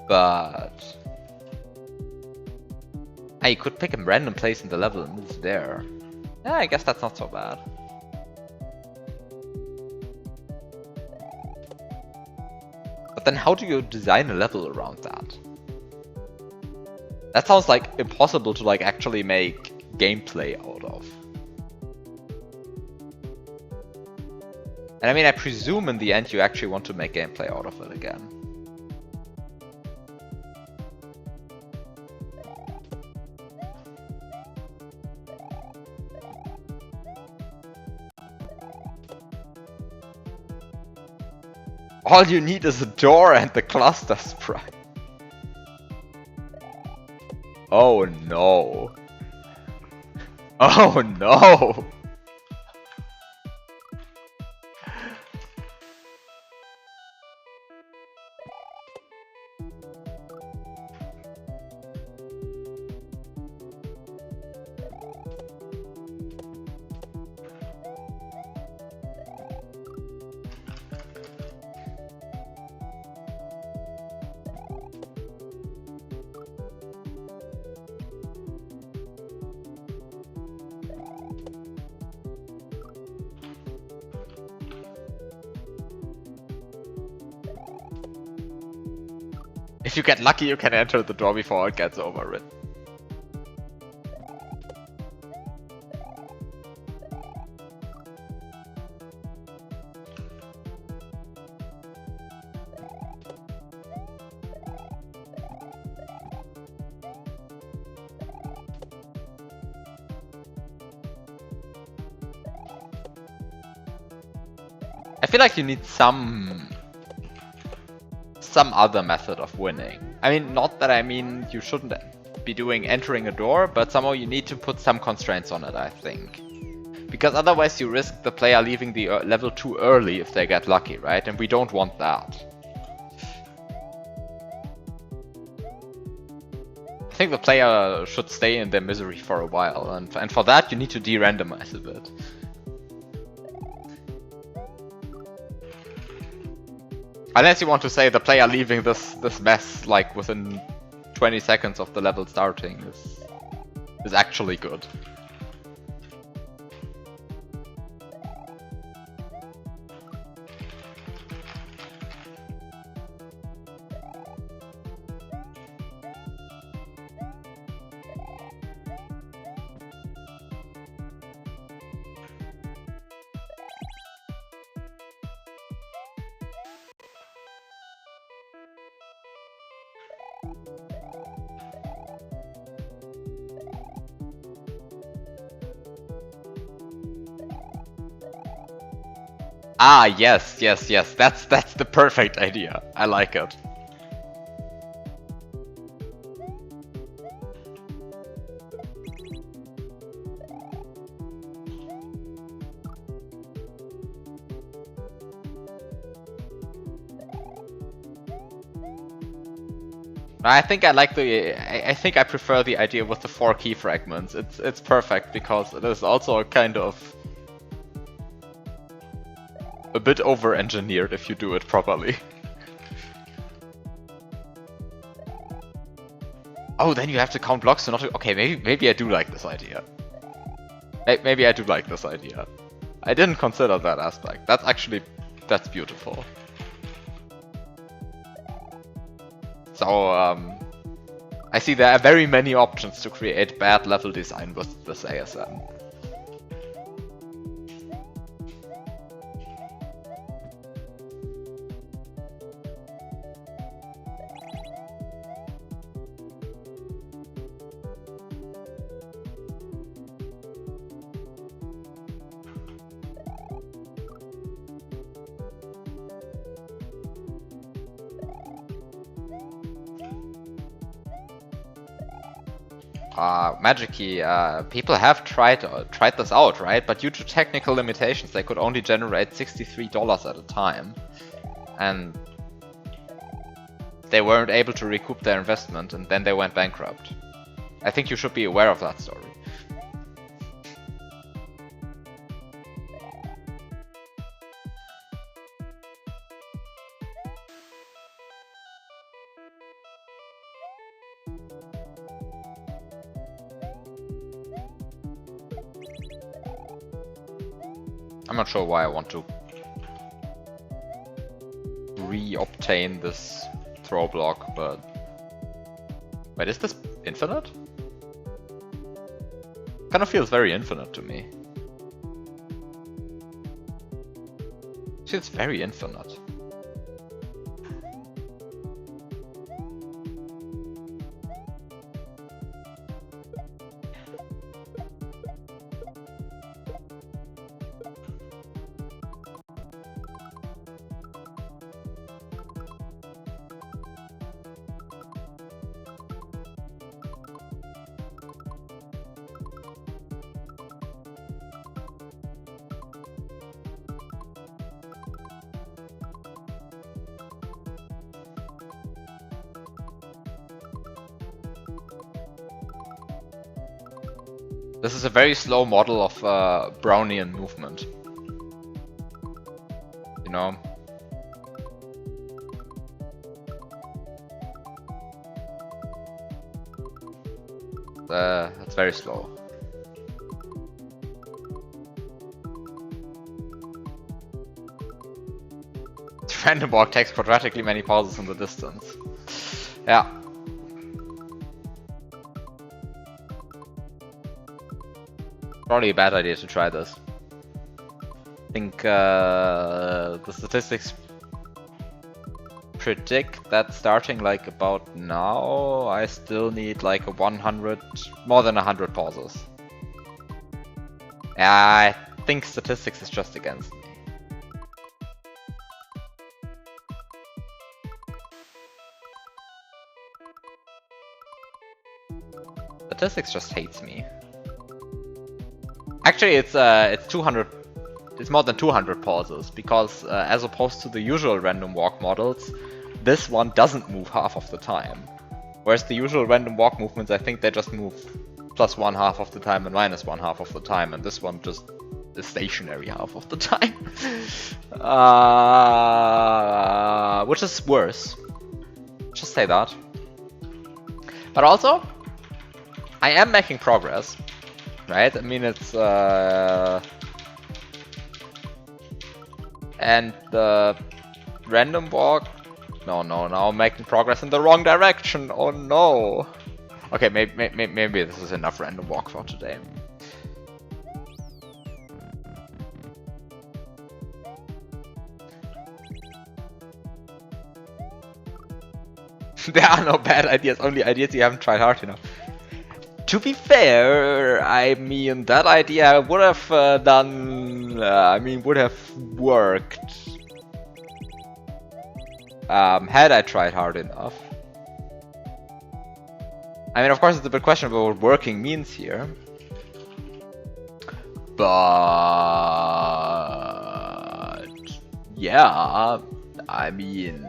but you could pick a random place in the level and move there. Yeah, I guess that's not so bad. But then how do you design a level around that? That sounds like impossible to like actually make gameplay out of. And I mean, I presume in the end you actually want to make gameplay out of it again. All you need is a door and the cluster sprite. Oh no. Oh no. If you get lucky, you can enter the door before it gets overwritten. I feel like you need some other method of winning. I mean, not that I mean you shouldn't be doing entering a door, but somehow you need to put some constraints on it, I think. Because otherwise you risk the player leaving the level too early if they get lucky, right? And we don't want that. I think the player should stay in their misery for a while, and for that you need to de-randomize a bit. Unless you want to say the player leaving this mess like within 20 seconds of the level starting is actually good. Ah, yes. That's the perfect idea. I like it. I think I like the. I think I prefer the idea with the 4 key fragments. It's perfect because it is also a kind of a bit over-engineered if you do it properly. Oh, then you have to count blocks to not. Okay, maybe I do like this idea. Maybe I do like this idea. I didn't consider that aspect. That's beautiful. So, I see there are very many options to create bad level design with this ASM. Magic Key, people have tried this out, right? But due to technical limitations, they could only generate $63 at a time. And they weren't able to recoup their investment, and then they went bankrupt. I think you should be aware of that story. I'm not sure why I want to re-obtain this throw block, but... Wait, is this infinite? Kind of feels very infinite to me. Feels very infinite. This is a very slow model of Brownian movement. You know? It's very slow. Random walk takes quadratically many pauses in the distance. Yeah. Probably a bad idea to try this. I think the statistics predict that starting like about now, I still need like a 100, more than 100 pauses. I think statistics is just against me. Statistics just hates me. Actually, it's 200. It's more than 200 pauses because, as opposed to the usual random walk models, this one doesn't move half of the time. Whereas the usual random walk movements, I think they just move plus 1/2 of the time and minus 1/2 of the time, and this one just is stationary half of the time, which is worse. Just say that. But also, I am making progress. Right? I mean, it's and the random walk. No, now I'm making progress in the wrong direction. Oh no. Okay, maybe this is enough random walk for today. There are no bad ideas, only ideas you haven't tried hard enough. To be fair, I mean, that idea would have would have worked had I tried hard enough. I mean, of course, it's a bit questionable what working means here. But yeah, I mean,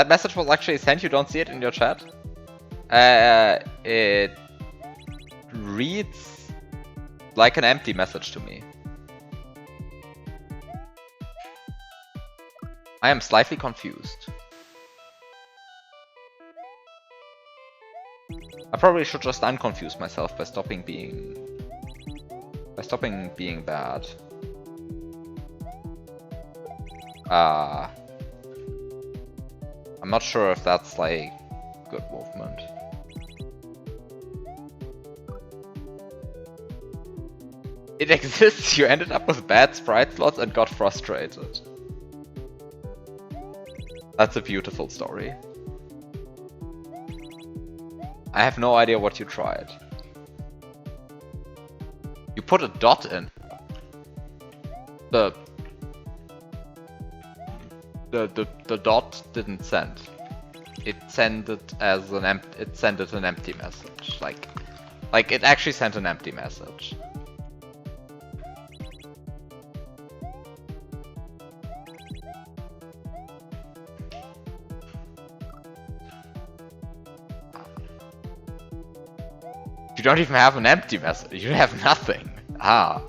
That message was actually sent, you don't see it in your chat? It reads like an empty message to me. I am slightly confused. I probably should just unconfuse myself by stopping being bad. I'm not sure if that's like good movement. It exists, you ended up with bad sprite slots and got frustrated. That's a beautiful story. I have no idea what you tried. You put a dot in. The dot didn't send. It sent it as an empty message. Like it actually sent an empty message. You don't even have an empty message. You have nothing. Ah.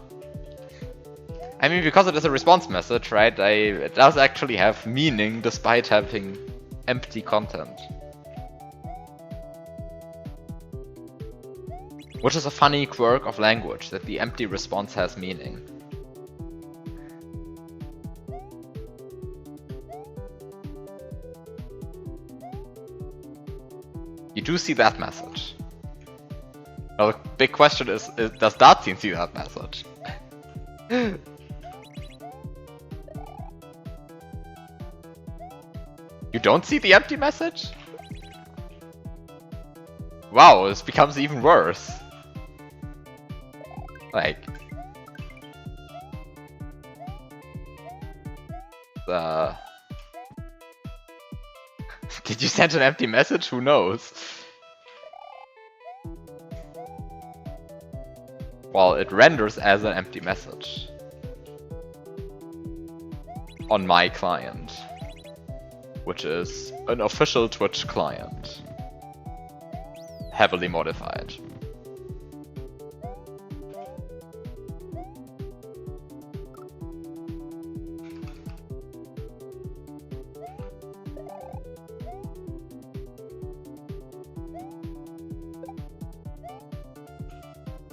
I mean, because it is a response message, right? It does actually have meaning despite having empty content. Which is a funny quirk of language, that the empty response has meaning. You do see that message. Now the big question is does Dartine see that message? You don't see the empty message? Wow, this becomes even worse. Like... Did you send an empty message? Who knows? Well, it renders as an empty message. On my client. Which is an official Twitch client. Heavily modified.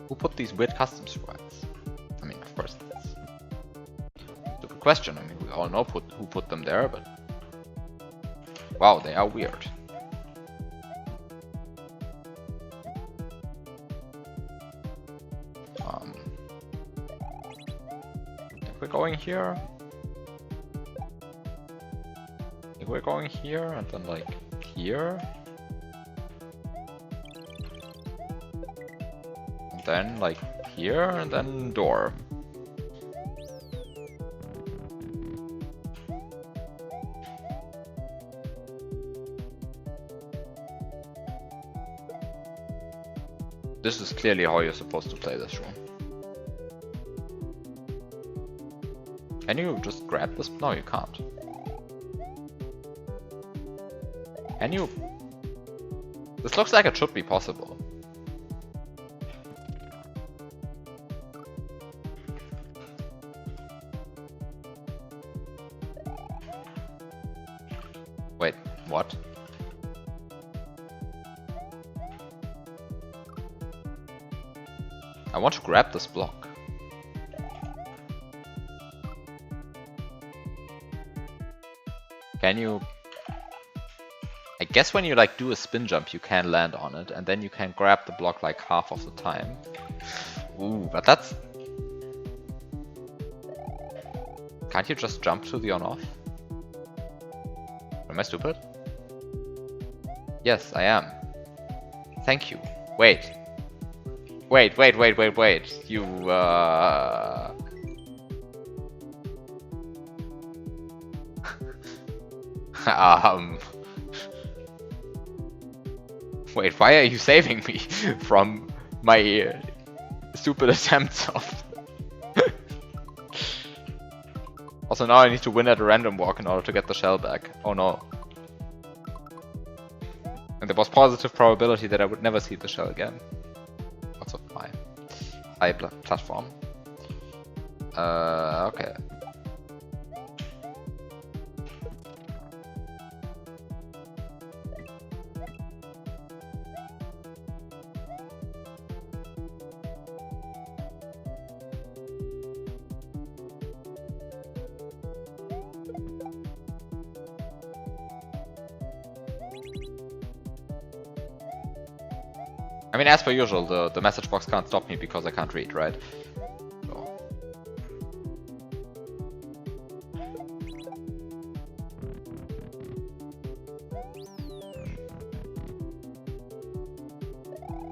Who put these weird custom sprites? I mean, of course, that's a stupid question. I mean, we all know who put them there, but... Wow, they are weird. If we're going here... If we're going here, and then like here... And then like here, and then door. This is clearly how you're supposed to play this room. Can you just grab this? No, you can't. Can you? This looks like it should be possible. Wait, what? I want to grab this block. Can you... I guess when you like do a spin jump you can land on it and then you can grab the block like half of the time. Ooh, but that's... Can't you just jump to the on-off? Am I stupid? Yes, I am. Thank you. Wait. Wait. You, Wait, why are you saving me from my stupid attempts of... Also now I need to win at a random walk in order to get the shell back. Oh no. And there was positive probability that I would never see the shell again. Also my high platform. Okay. I mean, as per usual, the message box can't stop me because I can't read, right? So.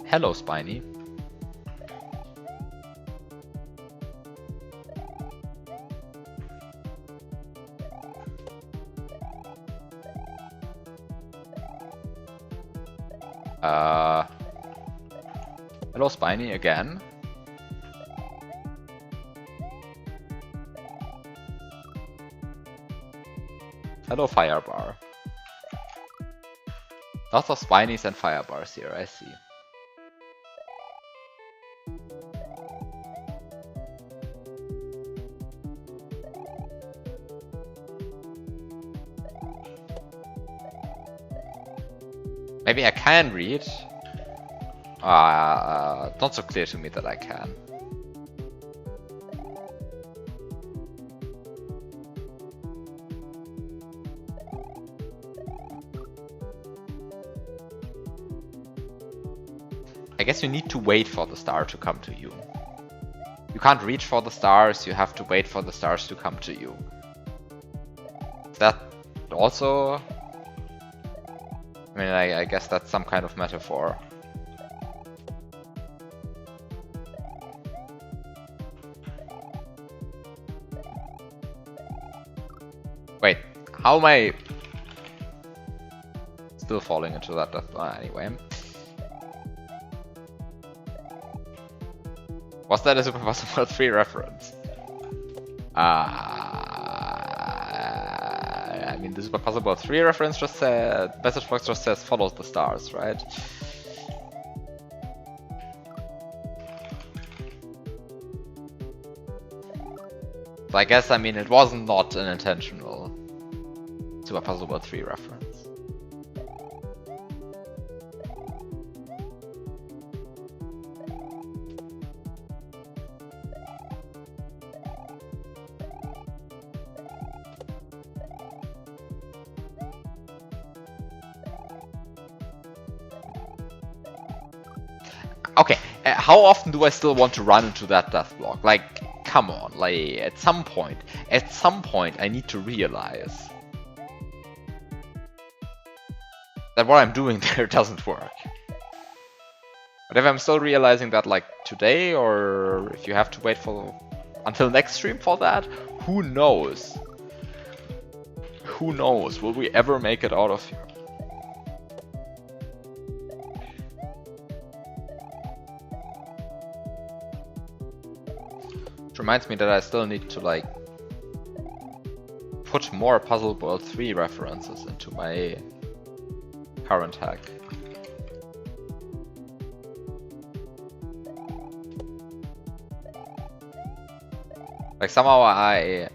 Hello, Spiny. Hello, Spiny, again. Hello, Firebar. Lots of Spinies and Firebars here, I see. Maybe I can read. Not so clear to me that I can. I guess you need to wait for the star to come to you. You can't reach for the stars, you have to wait for the stars to come to you. Is that also... I mean, I guess that's some kind of metaphor. Wait, how am I still falling into that death? Anyway. Was that a Super Possible 3 reference? I mean, the Super Possible 3 reference just said, message box just says follows the stars, right? So I guess, I mean, it was not an intentional Super Possible 3 reference. Okay, how often do I still want to run into that death block? Like, come on, like, at some point I need to realize that what I'm doing there doesn't work. But if I'm still realizing that, like, today, or if you have to wait for until next stream for that, who knows? Who knows? Will we ever make it out of here? Reminds me that I still need to, like, put more Puzzle World 3 references into my current hack. Like, somehow I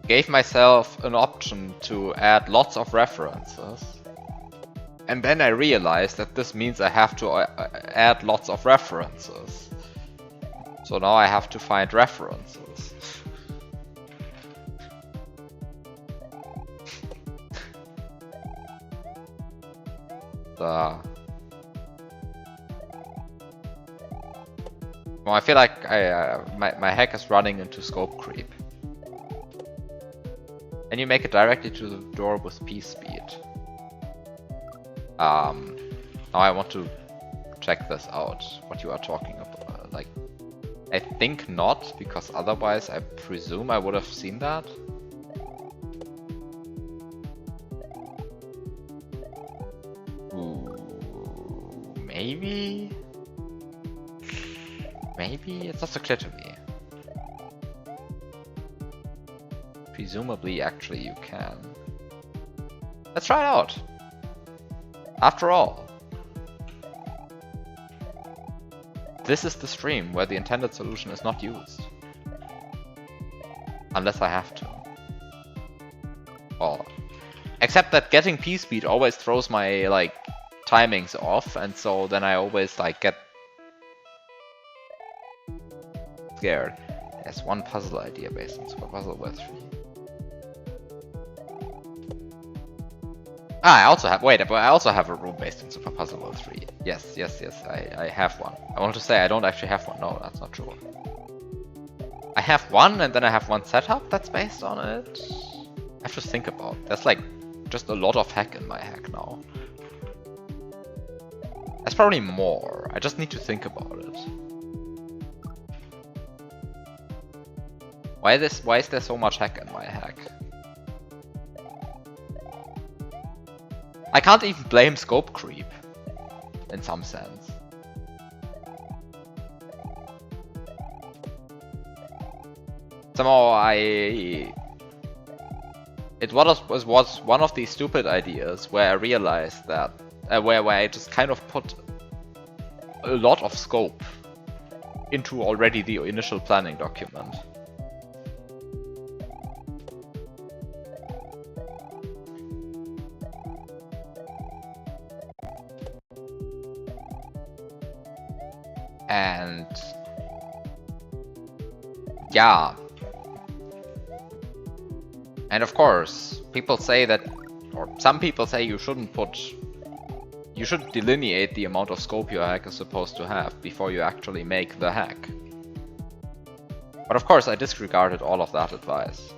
gave myself an option to add lots of references, and then I realized that this means I have to add lots of references. So now I have to find references. Well, I feel like my hack is running into scope creep. And you make it directly to the door with P speed. Now I want to check this out, what you are talking about. Like, I think not, because otherwise I presume I would have seen that. Ooh, maybe? Maybe? It's not so clear to me. Presumably, actually, you can. Let's try it out. After all, this is the stream where the intended solution is not used. Unless I have to. Well, except that getting P-speed always throws my, like, timings off, and so then I always, like, get scared. There's one puzzle idea based on Super Puzzle World 3. Ah, I also have, wait, but I also have a room based on Super Puzzle World 3. Yes, I have one. I want to say I don't actually have one. No, that's not true. I have one, and then I have one setup that's based on it. I have to think about it. There's like just a lot of hack in my hack now. There's probably more. I just need to think about it. Why is there so much hack in my hack? I can't even blame scope creep, in some sense. Somehow it was one of these stupid ideas where I realized that where I just kind of put a lot of scope into already the initial planning document. And yeah. And of course, people say that, or some people say you shouldn't delineate the amount of scope your hack is supposed to have before you actually make the hack. But of course, I disregarded all of that advice.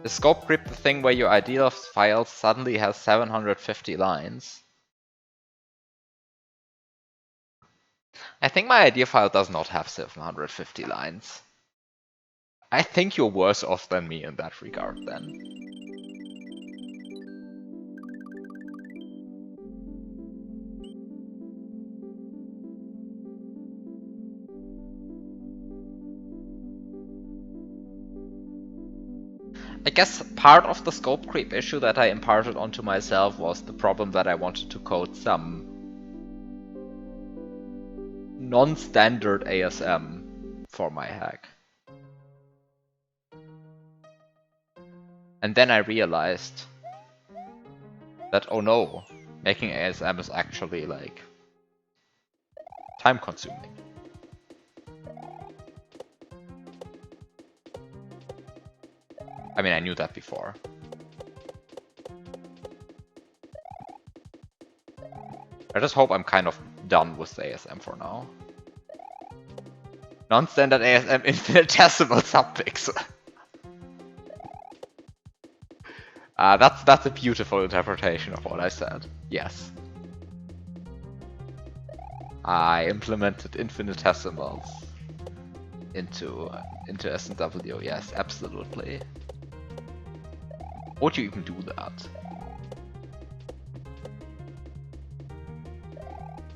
Is scope creep the thing where your ideal file suddenly has 750 lines? I think my idea file does not have 750 lines. I think you're worse off than me in that regard then. I guess part of the scope creep issue that I imparted onto myself was the problem that I wanted to code some non-standard ASM for my hack. And then I realized that, oh no, making ASM is actually, like, time-consuming. I mean, I knew that before. I just hope I'm kind of done with the ASM for now. Non-standard ASM infinitesimal suffix. That's a beautiful interpretation of what I said. Yes. I implemented infinitesimals into SNW. Yes, absolutely. Would you even do that?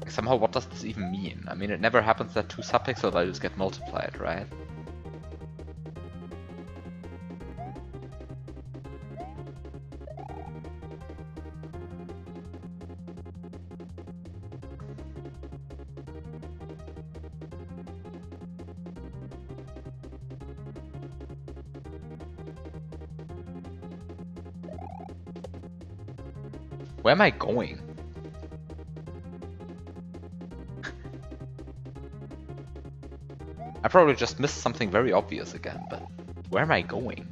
Somehow, what does this even mean? I mean, it never happens that two subpixel values get multiplied, right? Where am I going? I probably just missed something very obvious again, but where am I going?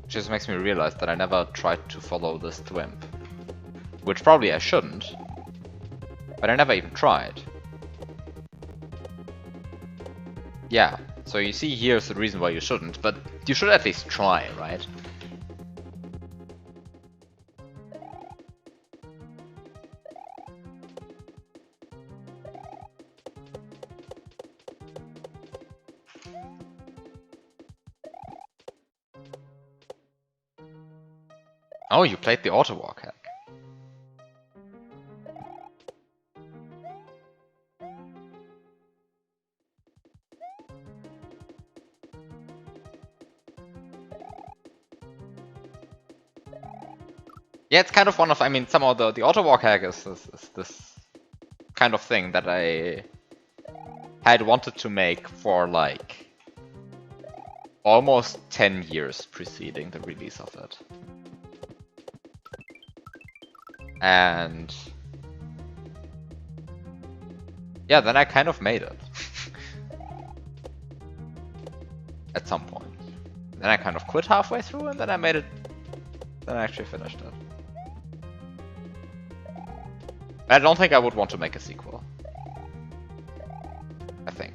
Which just makes me realize that I never tried to follow this thwimp. Which probably I shouldn't, but I never even tried. Yeah, so you see here's the reason why you shouldn't, but you should at least try, right? Oh, you played the auto walk hack. Yeah, it's kind of one of, I mean, somehow the auto walk hack is this kind of thing that I had wanted to make for like almost 10 years preceding the release of it. And yeah, then I kind of made it. At some point. Then I kind of quit halfway through and then I made it. Then I actually finished it. I don't think I would want to make a sequel. I think.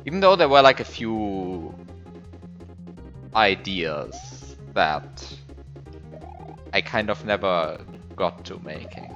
Even though there were like a few ideas that I kind of never got to making.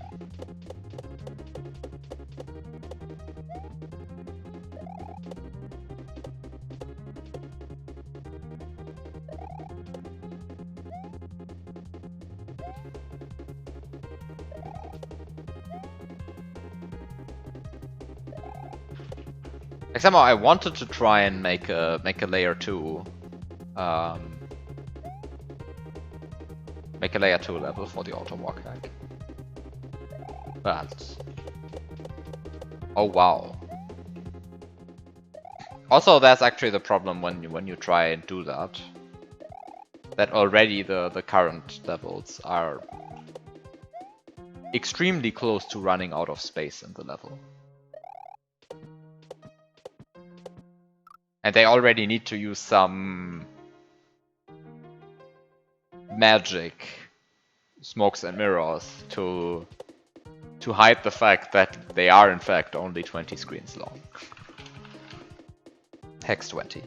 Like somehow I wanted to try and make a layer 2 make a layer 2 level for the auto walk hack. But oh wow. Also there's actually the problem when you try and do that. That already the current levels are extremely close to running out of space in the level. And they already need to use some magic smokes and mirrors to hide the fact that they are in fact only 20 screens long. Hex 20.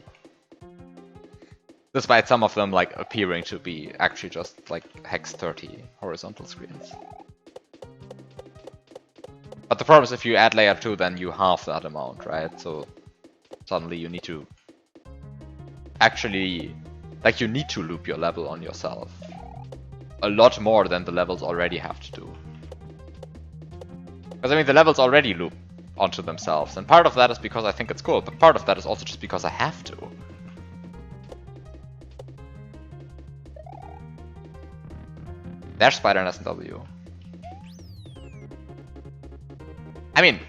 Despite some of them like appearing to be actually just like hex 30 horizontal screens. But the problem is if you add layer 2 then you halve that amount, right? So suddenly you need to actually, like you need to loop your level on yourself. A lot more than the levels already have to do. Because I mean the levels already loop onto themselves, and part of that is because I think it's cool, but part of that is also just because I have to. There's Spider and SW. I mean,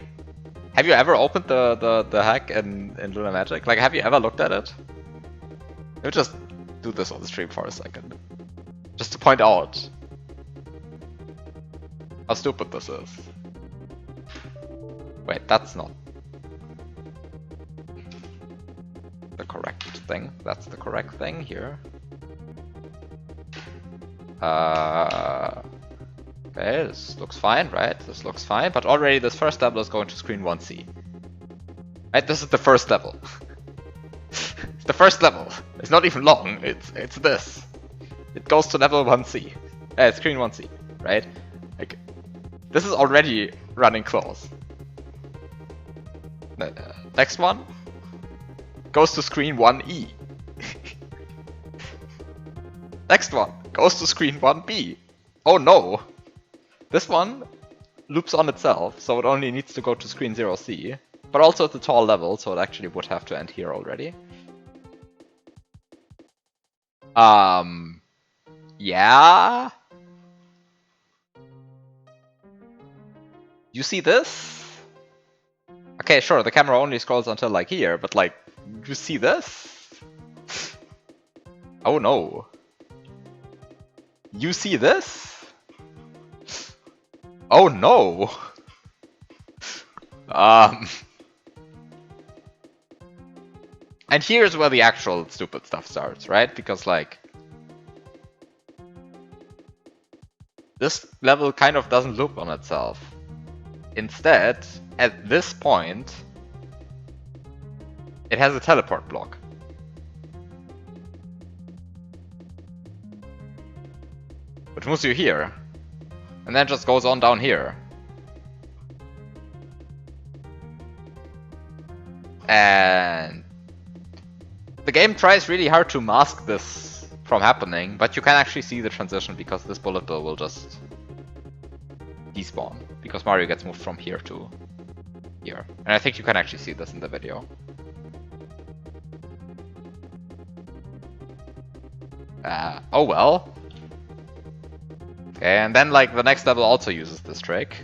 have you ever opened the hack in Luna Magic? Like, have you ever looked at it? Let me just do this on the stream for a second. Just to point out how stupid this is. Wait, that's not the correct thing. That's the correct thing here. Okay, this looks fine, right? This looks fine, but already this first level is going to screen 1C. Right, this is the first level. It's the first level. It's not even long, it's this. It goes to level 1C. Screen 1C, right? Like, this is already running close. Next one goes to screen 1E. Next one goes to screen 1B. Oh no! This one loops on itself, so it only needs to go to screen 0C. But also it's a tall level, so it actually would have to end here already. Yeah? You see this? Okay, sure, the camera only scrolls until like here, but like, you see this? Oh no. You see this? Oh no. And here's where the actual stupid stuff starts, right? Because like, this level kind of doesn't loop on itself. Instead, at this point, it has a teleport block. Which moves you here. And then just goes on down here. And the game tries really hard to mask this from happening, but you can actually see the transition because this bullet bill will just despawn, because Mario gets moved from here to here. And I think you can actually see this in the video. Oh well. Okay, and then like the next level also uses this trick.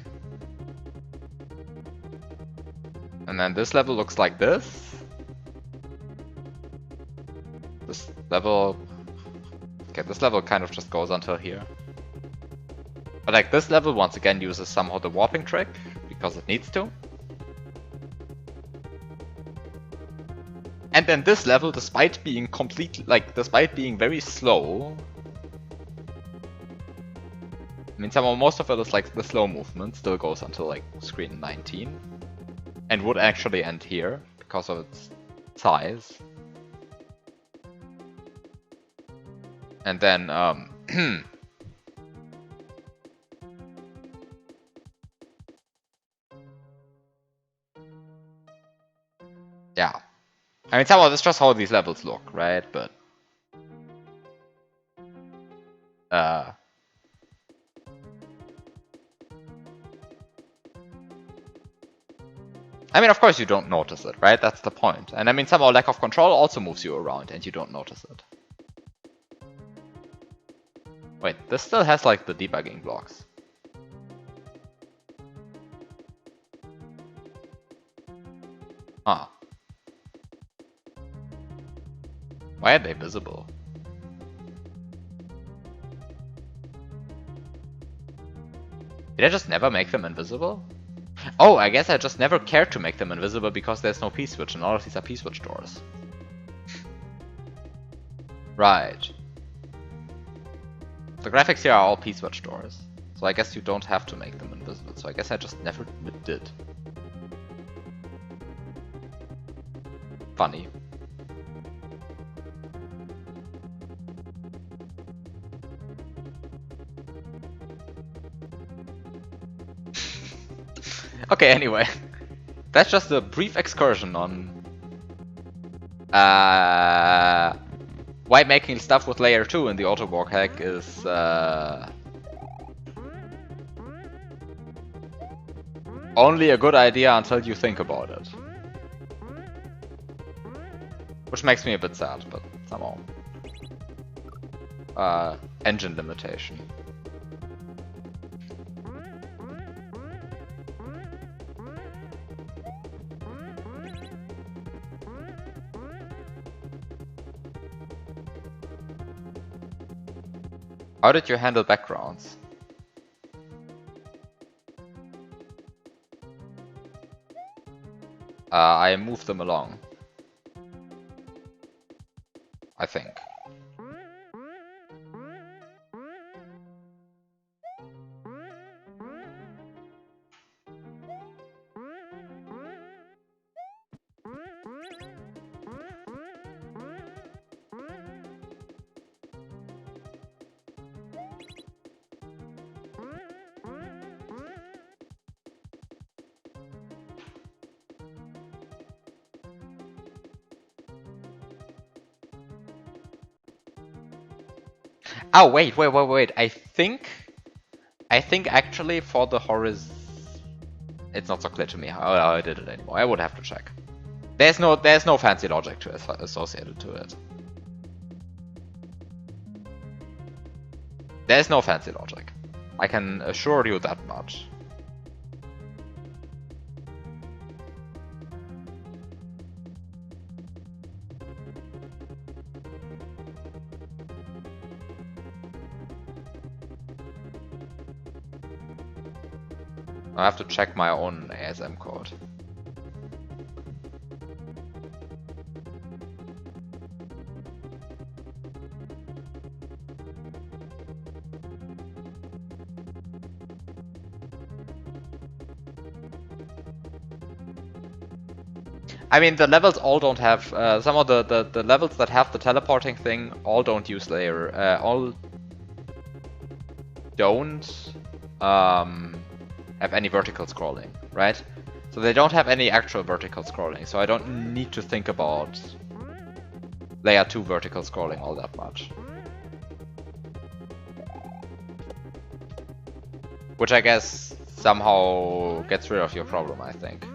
And then this level looks like this. This level... Okay, this level kind of just goes until here. But like this level once again uses somehow the warping trick, because it needs to. And then this level, despite being despite being very slow, I mean, somehow most of it is like the slow movement, still goes until like screen 19. And would actually end here, because of its size. And then, yeah. I mean, somehow that's just how these levels look, right? But, I mean, of course you don't notice it, right? That's the point. And I mean, somehow lack of control also moves you around and you don't notice it. Wait, this still has like the debugging blocks. Huh. Why are they visible? Did I just never make them invisible? Oh, I guess I just never cared to make them invisible because there's no P-switch and all of these are P-switch doors. Right. The graphics here are all P-switch doors. So I guess you don't have to make them invisible. So I guess I just never did. Funny. Okay, anyway. That's just a brief excursion on why making stuff with layer 2 in the Autoborg hack is only a good idea until you think about it. Which makes me a bit sad, but somehow. Engine limitation. How did you handle backgrounds? I moved them along. I think. Oh, wait. I think actually for the horizon, it's not so clear to me how I did it anymore. I would have to check. There's no fancy logic to associated to it. There's no fancy logic. I can assure you that much. I have to check my own ASM code. I mean, the levels all don't have, some of the levels that have the teleporting thing all don't use layer, all don't have any vertical scrolling, right? So they don't have any actual vertical scrolling, so I don't need to think about layer 2 vertical scrolling all that much. Which I guess somehow gets rid of your problem, I think.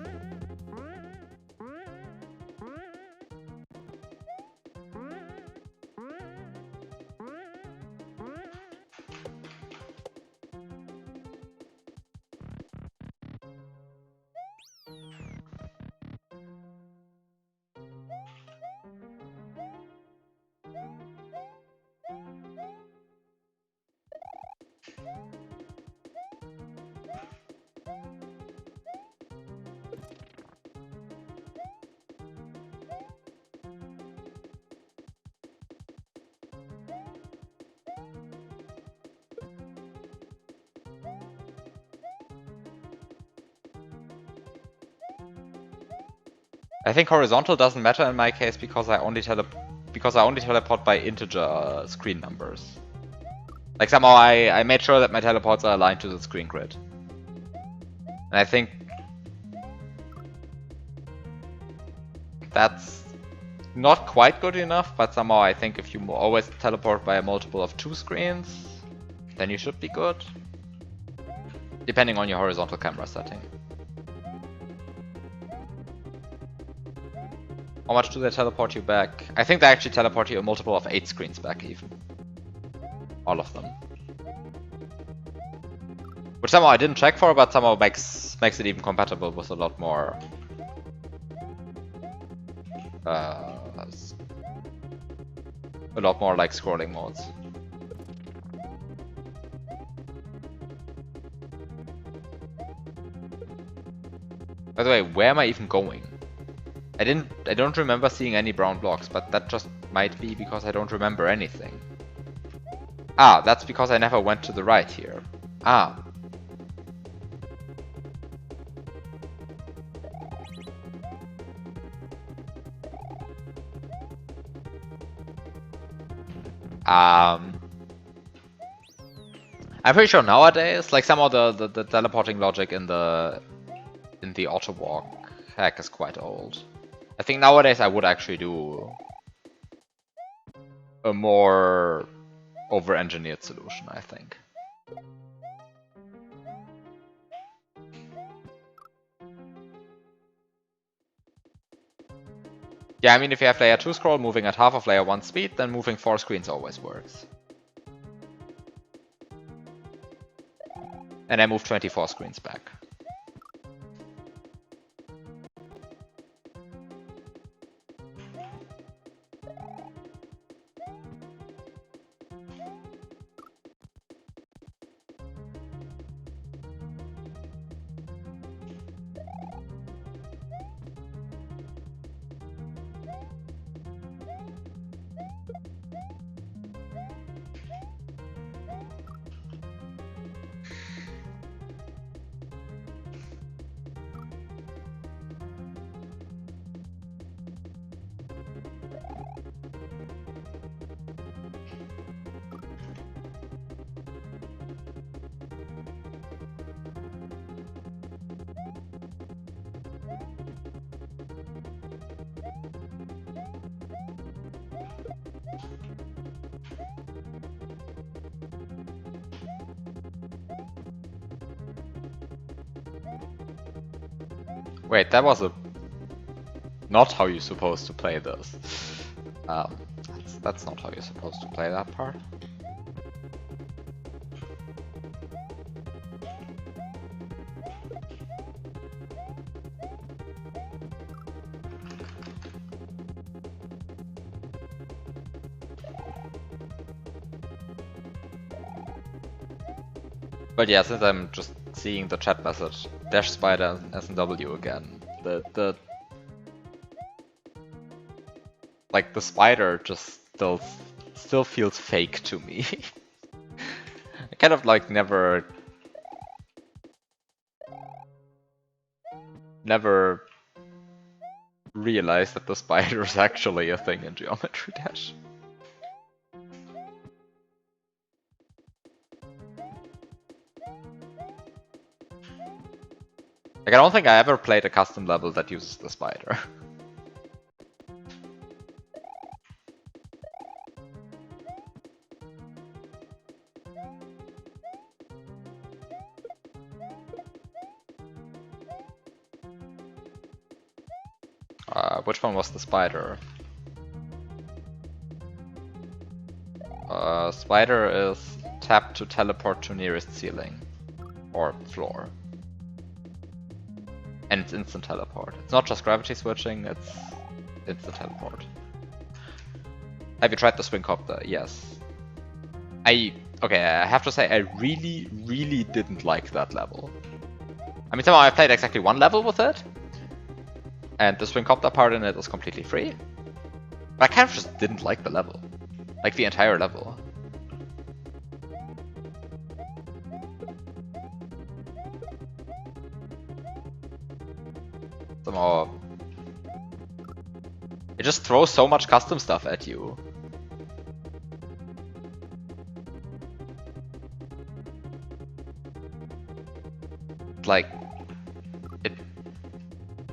I think horizontal doesn't matter in my case because I only teleport by integer screen numbers. Like somehow I made sure that my teleports are aligned to the screen grid. And I think that's not quite good enough, but somehow I think if you always teleport by a multiple of 2 screens, then you should be good. Depending on your horizontal camera setting. How much do they teleport you back? I think they actually teleport you a multiple of 8 screens back even. All of them. Which somehow I didn't check for, but somehow makes it even compatible with a lot more like scrolling modes. By the way, where am I even going? I don't remember seeing any brown blocks, but that just might be because I don't remember anything. Ah, that's because I never went to the right here. Ah. I'm pretty sure nowadays, like somehow the teleporting logic in the auto walk hack is quite old. I think nowadays I would actually do a more over-engineered solution, I think. Yeah, I mean, if you have layer 2 scroll moving at half of layer 1 speed, then moving 4 screens always works. And I move 24 screens back. Wait, that was not how you're supposed to play this. That's not how you're supposed to play that part. But yeah, since I'm just seeing the chat message, dash spider SNW again. The like the spider just still feels fake to me. I kind of like never realized that the spider is actually a thing in Geometry Dash. Like, I don't think I ever played a custom level that uses the spider. Which one was the spider? Spider is tap to teleport to nearest ceiling. Or floor. And it's instant teleport. It's not just gravity switching, it's instant teleport. Have you tried the swing copter? Yes. Okay, I have to say I really didn't like that level. I mean, somehow I played exactly one level with it. And the swing copter part in it is completely free. But I kind of just didn't like the level. Like the entire level. Somehow it just throws so much custom stuff at you. Like, it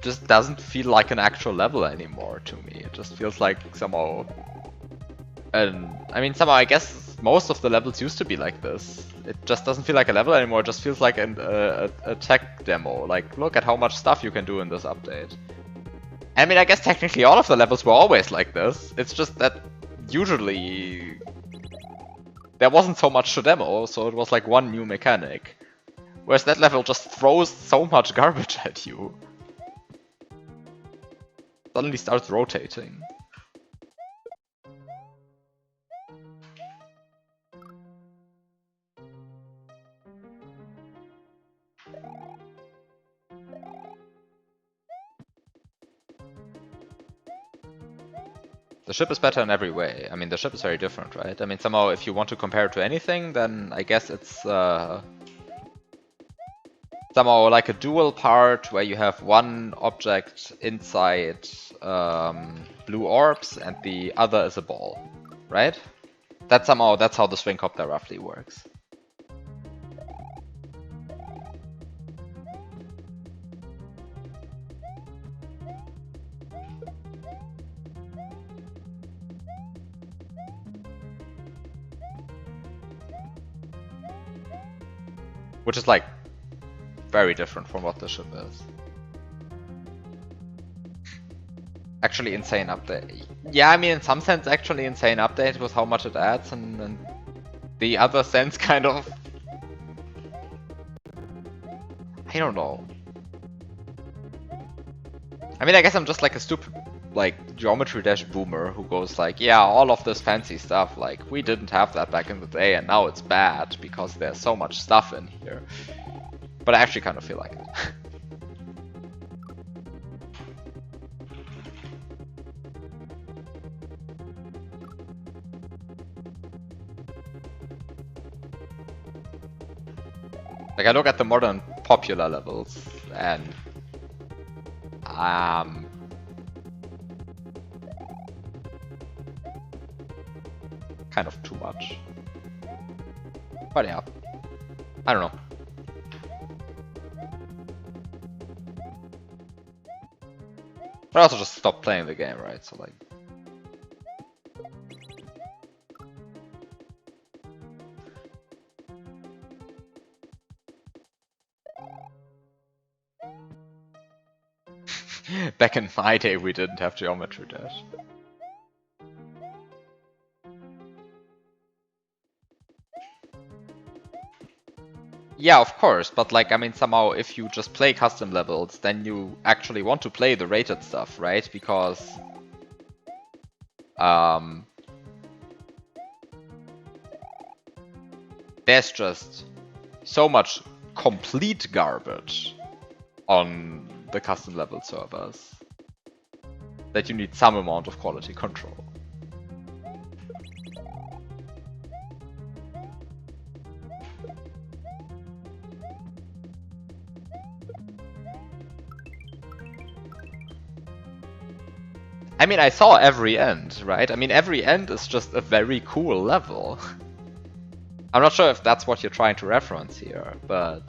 just doesn't feel like an actual level anymore to me. It just feels like somehow... And I mean, somehow I guess most of the levels used to be like this. It just doesn't feel like a level anymore, it just feels like a tech demo. Like, look at how much stuff you can do in this update. I mean, I guess technically all of the levels were always like this. It's just that usually there wasn't so much to demo, so it was like one new mechanic. Whereas that level just throws so much garbage at you. Suddenly starts rotating. The ship is better in every way. I mean, the ship is very different, right? I mean, somehow if you want to compare it to anything, then I guess it's somehow like a dual part where you have one object inside blue orbs and the other is a ball, right? That's how the swing copter roughly works. Which is like very different from what the ship is. Actually insane update. Yeah, I mean in some sense actually insane update with how much it adds, and the other sense kind of... I don't know. I mean, I guess I'm just like a stupid, like, Geometry Dash boomer who goes like, yeah, all of this fancy stuff, like, we didn't have that back in the day and now it's bad because there's so much stuff in here. But I actually kind of feel like it. Like, I look at the modern popular levels and kind of too much. But yeah, I don't know. But I also just stopped playing the game, right? So like... Back in my day, we didn't have Geometry Dash. Yeah, of course, but like, I mean, somehow if you just play custom levels, then you actually want to play the rated stuff, right? Because there's just so much complete garbage on the custom level servers that you need some amount of quality control. I mean, I saw every end, right? I mean, every end is just a very cool level. I'm not sure if that's what you're trying to reference here, but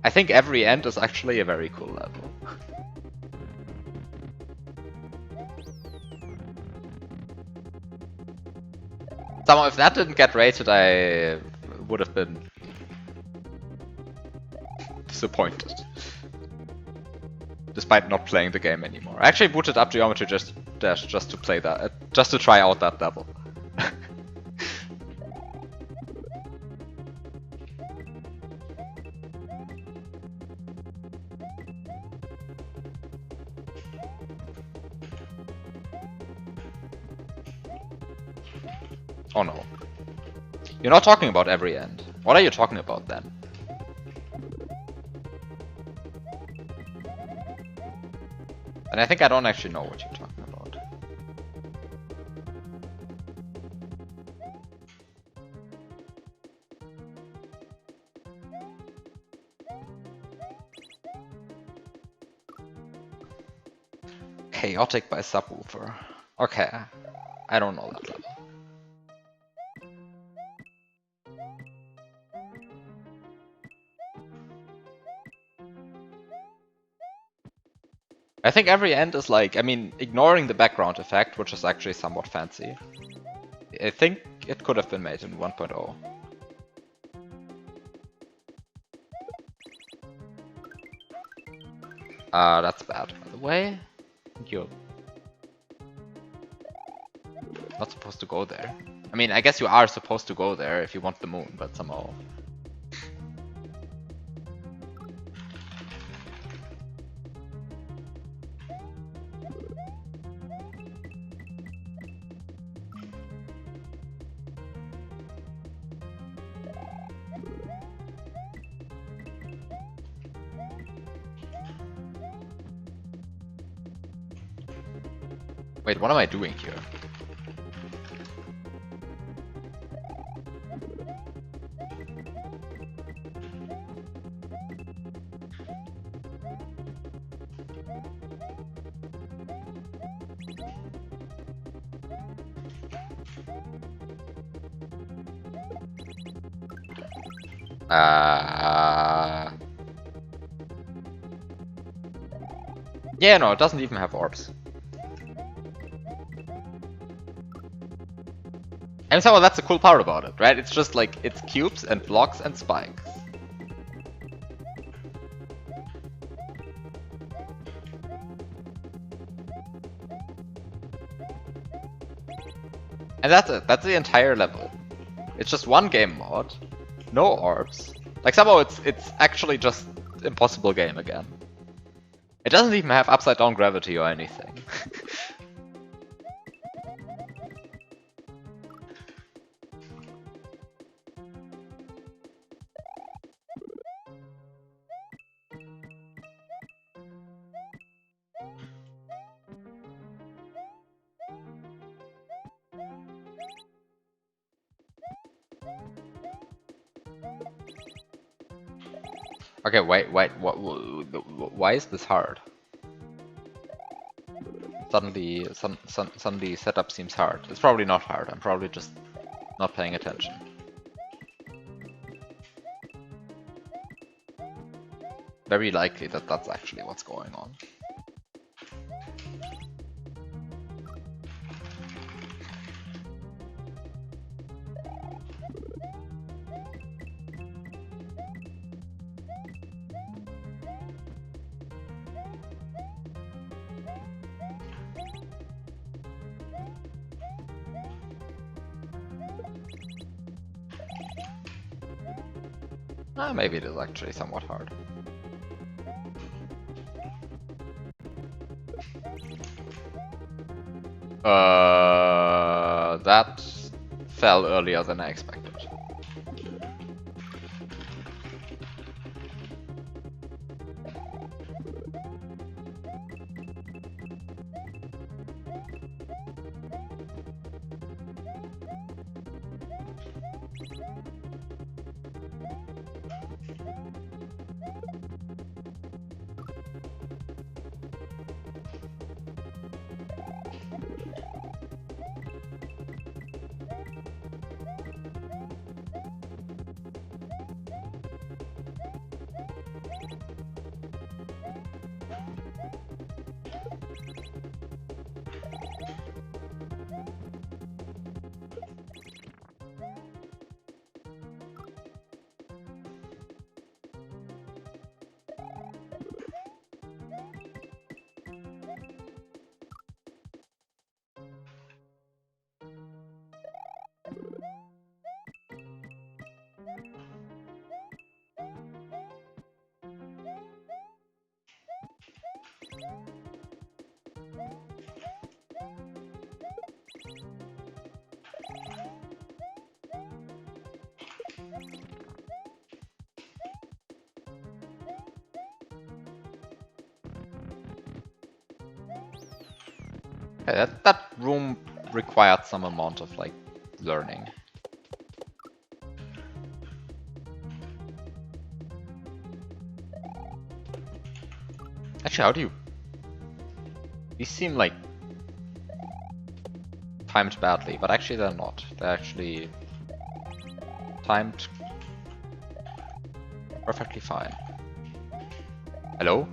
I think every end is actually a very cool level. Somehow, if that didn't get rated, I would have been disappointed. despite not playing the game anymore. I actually booted up Geometry Dash just to play that, just to try out that level. Oh no. You're not talking about every end. What are you talking about then? And I think I don't actually know what you're talking about. Chaotic by subwoofer. Okay, I don't know that level. I think every end is like, I mean, ignoring the background effect, which is actually somewhat fancy. I think it could have been made in 1.0. That's bad, by the way. You're not supposed to go there. I mean, I guess you are supposed to go there if you want the moon, but somehow... Wait, what am I doing here? Yeah, no, it doesn't even have orbs. And somehow that's the cool part about it, right? It's just like, it's cubes and blocks and spikes. And that's it, that's the entire level. It's just one game mod, no orbs. Like somehow it's actually just impossible game again. It doesn't even have upside down gravity or anything. Okay, wait, why is this hard? Suddenly setup seems hard. It's probably not hard, I'm probably just not paying attention. Very likely that that's actually what's going on. Maybe it is actually somewhat hard. That fell earlier than I expected. Okay, that room required some amount of like learning. Actually, how do you... These seem like timed badly, but actually they're not. They're actually timed perfectly fine. Hello?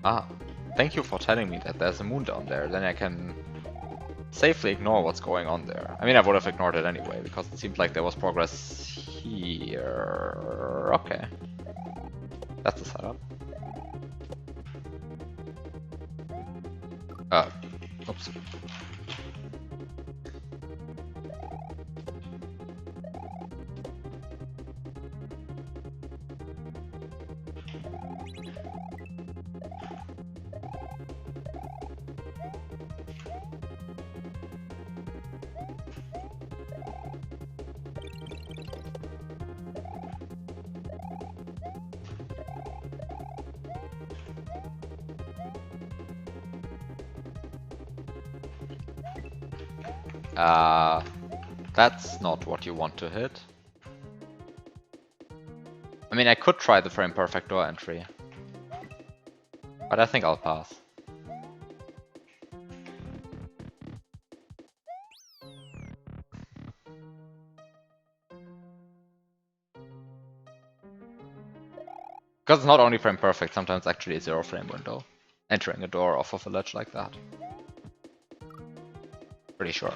Ah, thank you for telling me that there's a moon down there. Then I can safely ignore what's going on there. I mean, I would have ignored it anyway, because it seemed like there was progress here. Okay. That's the setup. Oops. That's not what you want to hit. I mean, I could try the frame perfect door entry, but I think I'll pass. Because it's not only frame perfect, sometimes actually a 0 frame window. Entering a door off of a ledge like that. Pretty sure.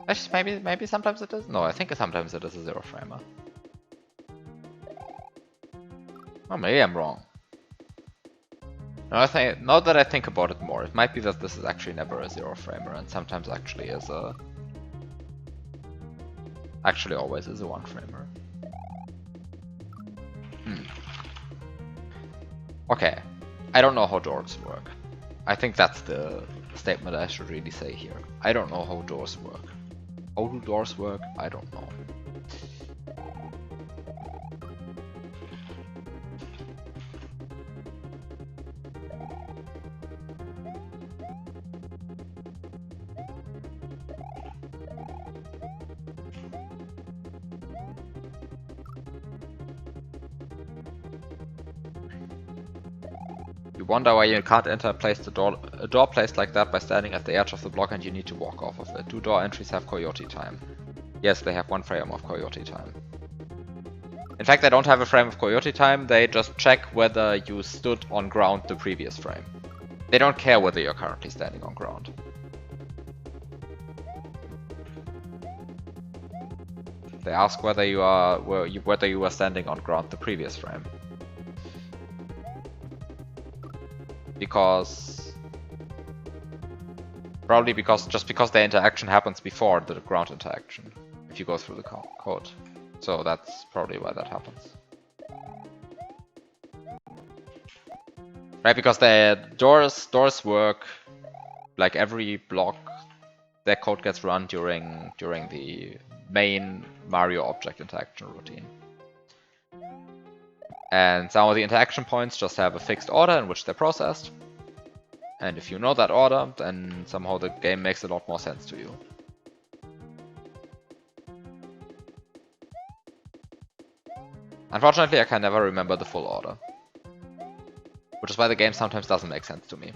Actually, maybe sometimes it is. No, I think sometimes it is a 0 framer. Oh, maybe I'm wrong. No, now that I think about it more, it might be that this is actually never a 0 framer, and sometimes actually is a... Actually always is a 1 framer. Okay, I don't know how doors work. I think that's the statement I should really say here. I don't know how doors work. How do doors work? I don't know. You wonder why you can't enter a door placed like that by standing at the edge of the block and you need to walk off of it. Do door entries have coyote time? Yes, they have 1 frame of coyote time. In fact, they don't have a frame of coyote time, they just check whether you stood on ground the previous frame. They don't care whether you're currently standing on ground. They ask whether you were standing on ground the previous frame. Probably because the interaction happens before the ground interaction, if you go through the code. So that's probably why that happens. Right, because the doors work like every block. Their code gets run during the main Mario object interaction routine. And some of the interaction points just have a fixed order in which they're processed. And if you know that order, then somehow the game makes a lot more sense to you. Unfortunately, I can never remember the full order. Which is why the game sometimes doesn't make sense to me.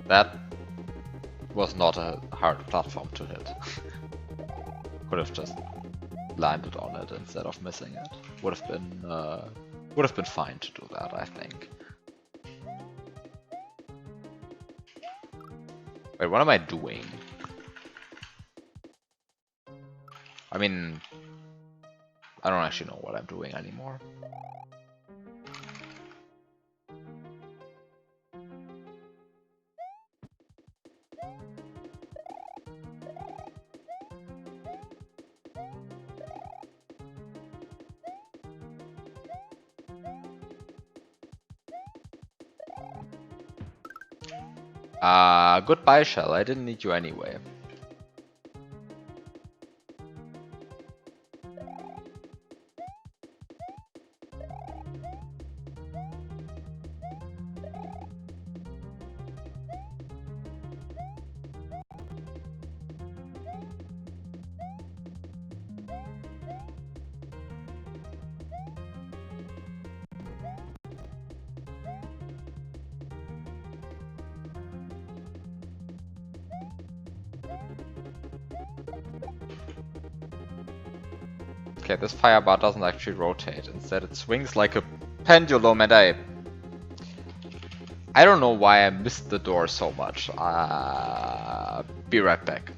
That was not a hard platform to hit. Could have just landed on it instead of missing it. Would have been fine to do that, I think. Wait, what am I doing? I mean, I don't actually know what I'm doing anymore. Goodbye, Shell. I didn't need you anyway. Okay, this fire bar doesn't actually rotate. Instead, it swings like a pendulum, and I don't know why I missed the door so much. Be right back.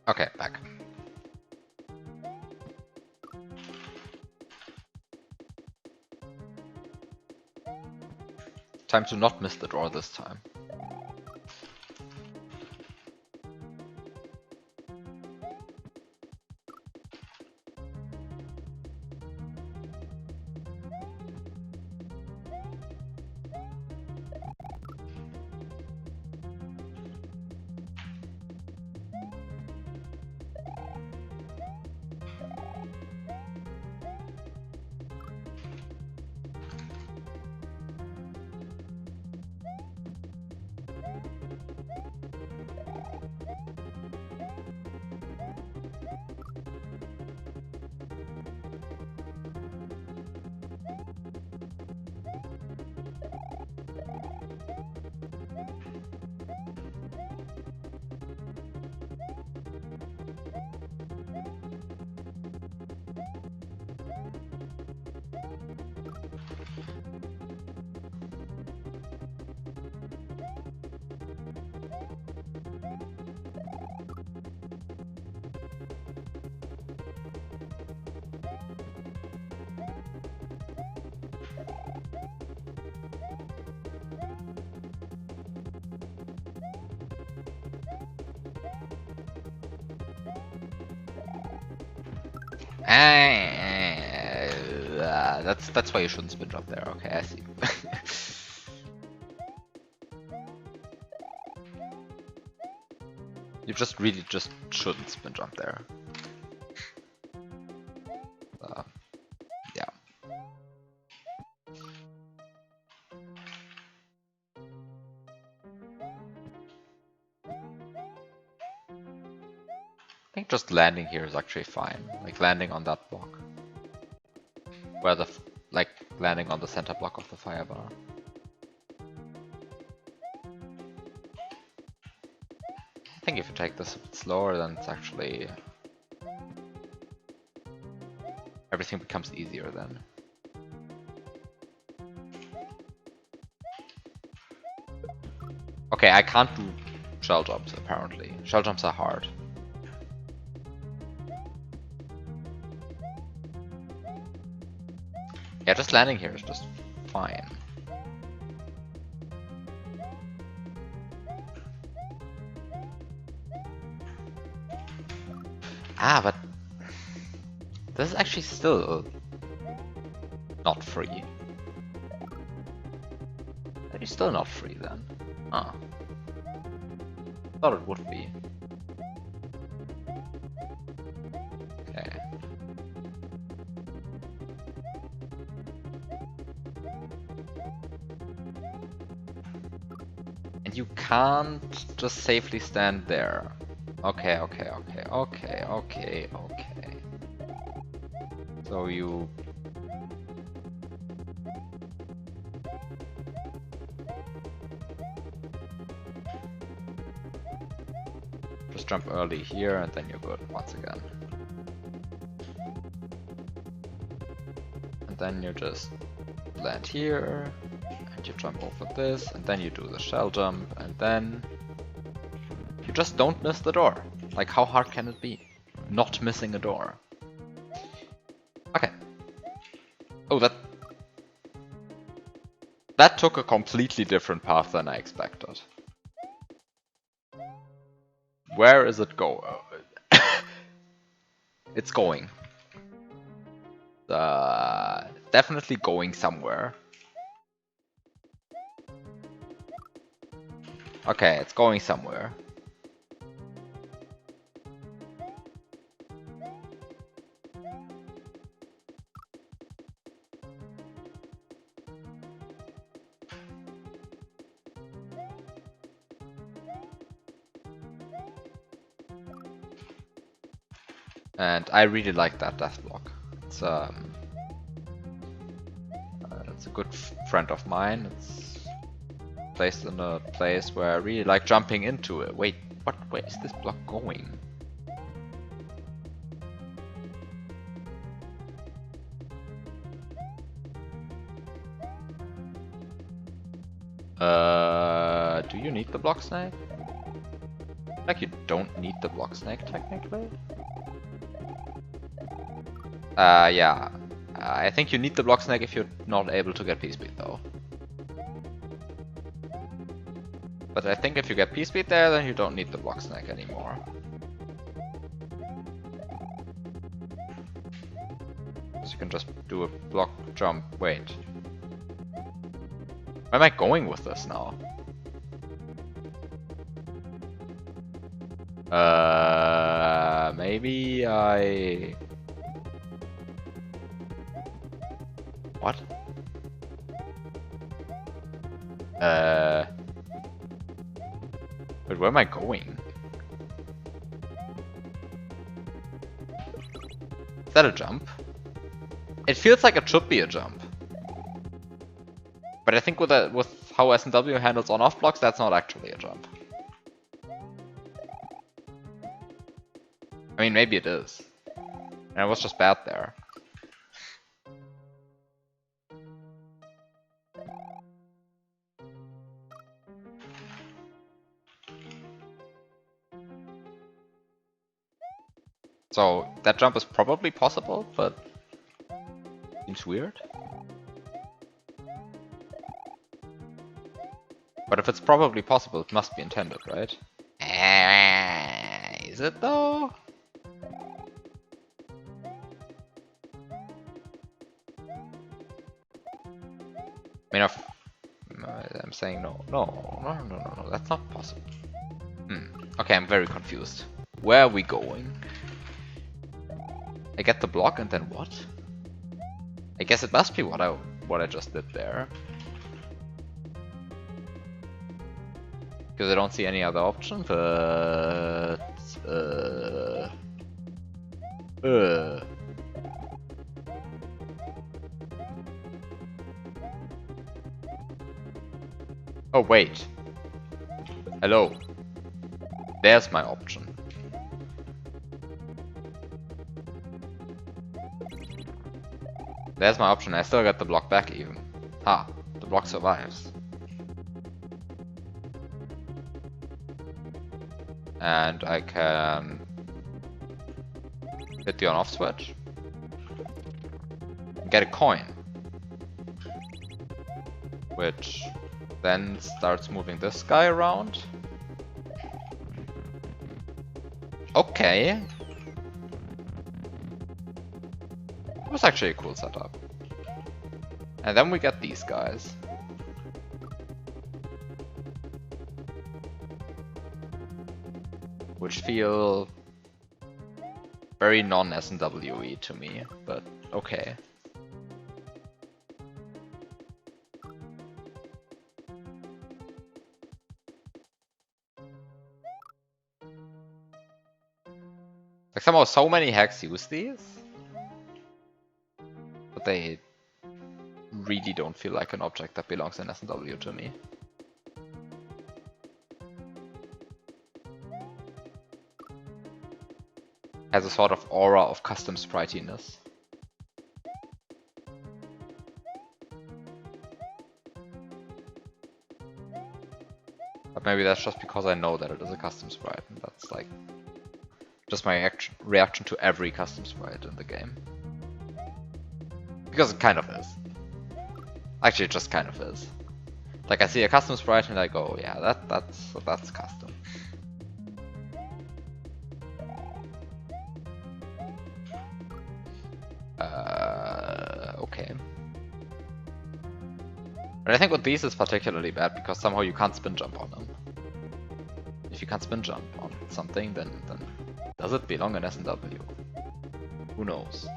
Okay, back. Time to not miss the door this time. That's why you shouldn't spin jump there. Okay, I see. You really just shouldn't spin jump there. Yeah. I think just landing here is actually fine. Like landing on that block. Where like landing on the center block of the fire bar. I think if you take this a bit slower, then it's actually... everything becomes easier then. Okay, I can't do shell jumps apparently. Shell jumps are hard. Yeah, just landing here is just fine. Ah, but this is actually still not free. It's still not free then. Ah. Thought it would be. Okay. And you can't just safely stand there. Okay. So you... just jump early here and then you're good once again. And then you just land here, and you jump over this, and then you do the shell jump, and then you just don't miss the door. Like, how hard can it be? Not missing a door. Okay. Oh, that took a completely different path than I expected. Where is it go? It's going. Definitely going somewhere. Okay, it's going somewhere. And I really like that death block. It's a good friend of mine. It's placed in a place where I really like jumping into it. Wait, what? Where is this block going? Do you need the block snake? Like, you don't need the block snake technically? Yeah. I think you need the block snake if you're not able to get P-speed though. But I think if you get P-speed there, then you don't need the block snake anymore. So you can just do a block jump. Wait. Where am I going with this now? Maybe I... What? But where am I going? Is that a jump? It feels like it should be a jump. But I think with how SNW handles on-off blocks, that's not actually a jump. I mean, maybe it is. And I was just bad there. So, that jump is probably possible, but seems weird. But if it's probably possible, it must be intended, right? Is it though? I mean, I'm saying no, that's not possible. Okay, I'm very confused. Where are we going? I get the block and then what? I guess it must be what I just did there. Because I don't see any other option, but... Oh, wait. Hello. There's my option. There's my option. I still get the block back even. Ah, the block survives. And I can hit the on-off switch. Get a coin. Which then starts moving this guy around. Okay. It was actually a cool setup. And then we get these guys. Which feel very non-SNWE to me, but okay. Like somehow so many hacks use these, but they really don't feel like an object that belongs in SNW to me. Has a sort of aura of custom spritiness. But maybe that's just because I know that it is a custom sprite, and that's like just my reaction to every custom sprite in the game. Because it kind of is. Actually, it just kind of is. Like I see a custom sprite and I go, yeah, that's custom. Okay. But I think with these is particularly bad because somehow you can't spin jump on them. If you can't spin jump on something, then does it belong in SNW? Who knows?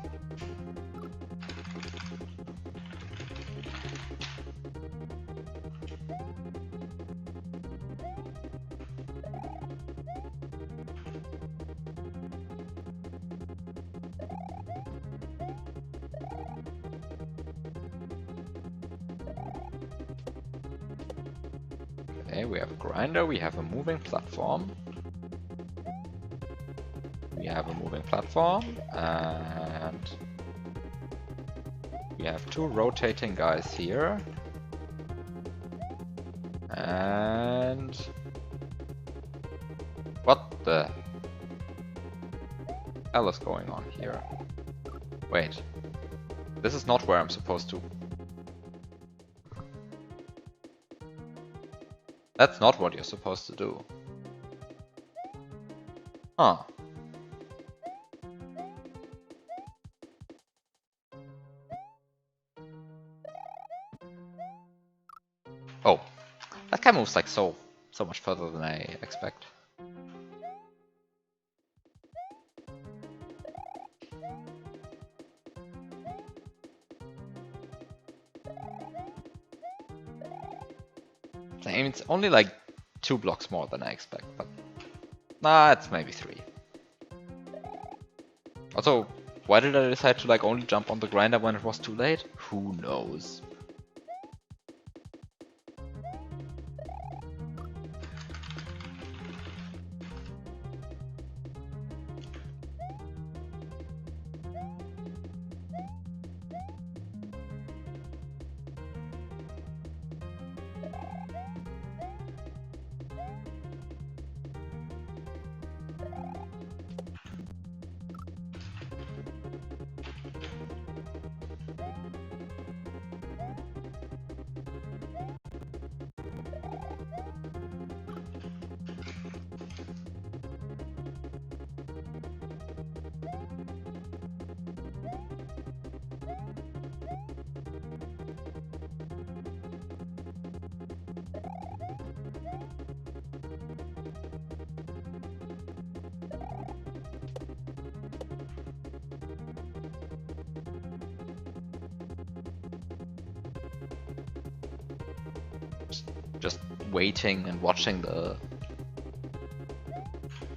Okay, we have a grinder, we have a moving platform. We have a moving platform, and we have two rotating guys here. And what the hell is going on here? Wait, this is not where I'm supposed to. That's not what you're supposed to do. Huh. Oh, that guy moves like so much further than I expect. I mean, it's only like 2 blocks more than I expect, but nah, it's maybe 3. Also, why did I decide to like only jump on the grinder when it was too late? Who knows? Just waiting and watching the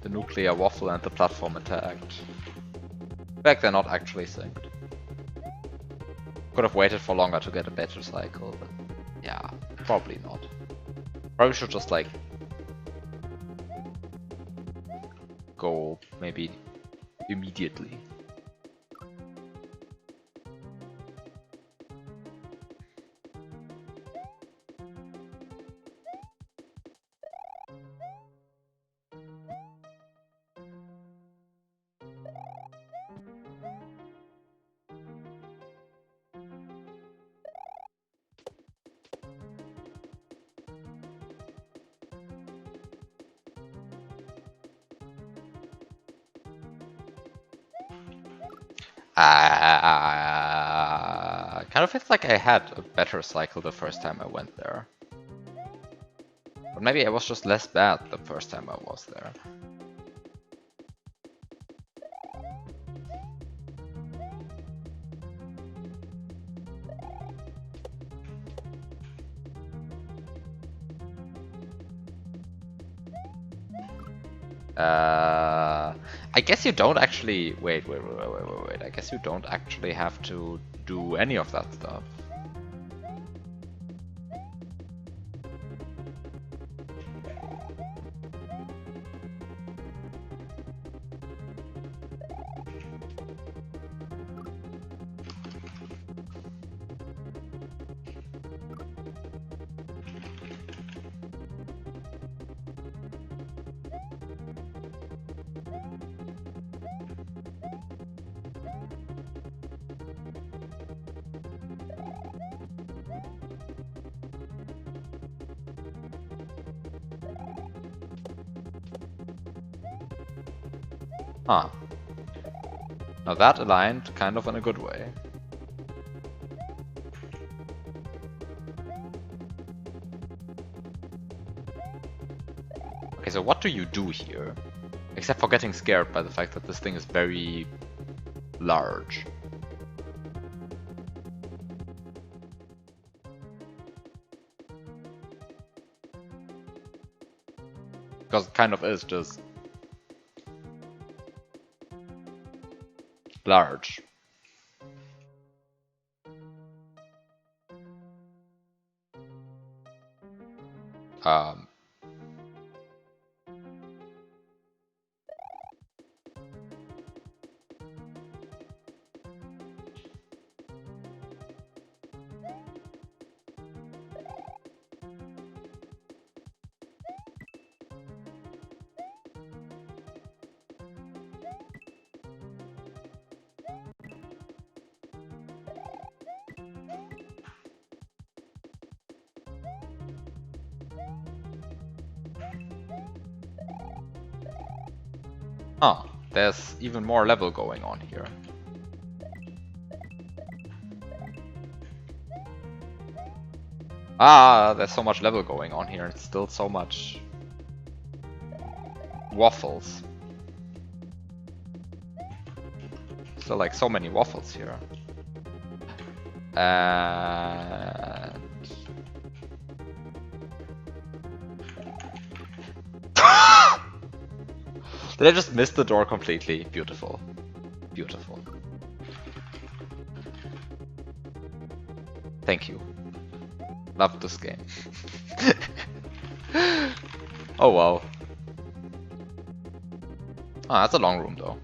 nuclear waffle and the platform interact. In fact, they're not actually synced. Could have waited for longer to get a better cycle, but yeah, probably not. Probably should just like go maybe immediately. Kind of feels like I had a better cycle the first time I went there. But maybe I was just less bad the first time I was there. I guess you don't actually... Wait. I guess you don't actually have to do any of that stuff. Huh. Now that aligned kind of in a good way. Okay, so what do you do here? Except for getting scared by the fact that this thing is very large. Because it kind of is just large. Um, oh, there's even more level going on here. Ah, there's so much level going on here. It's still so much waffles. Still like so many waffles here. And... Did I just miss the door completely? Beautiful. Beautiful. Thank you. Love this game. Oh wow. Ah, that's a long room though.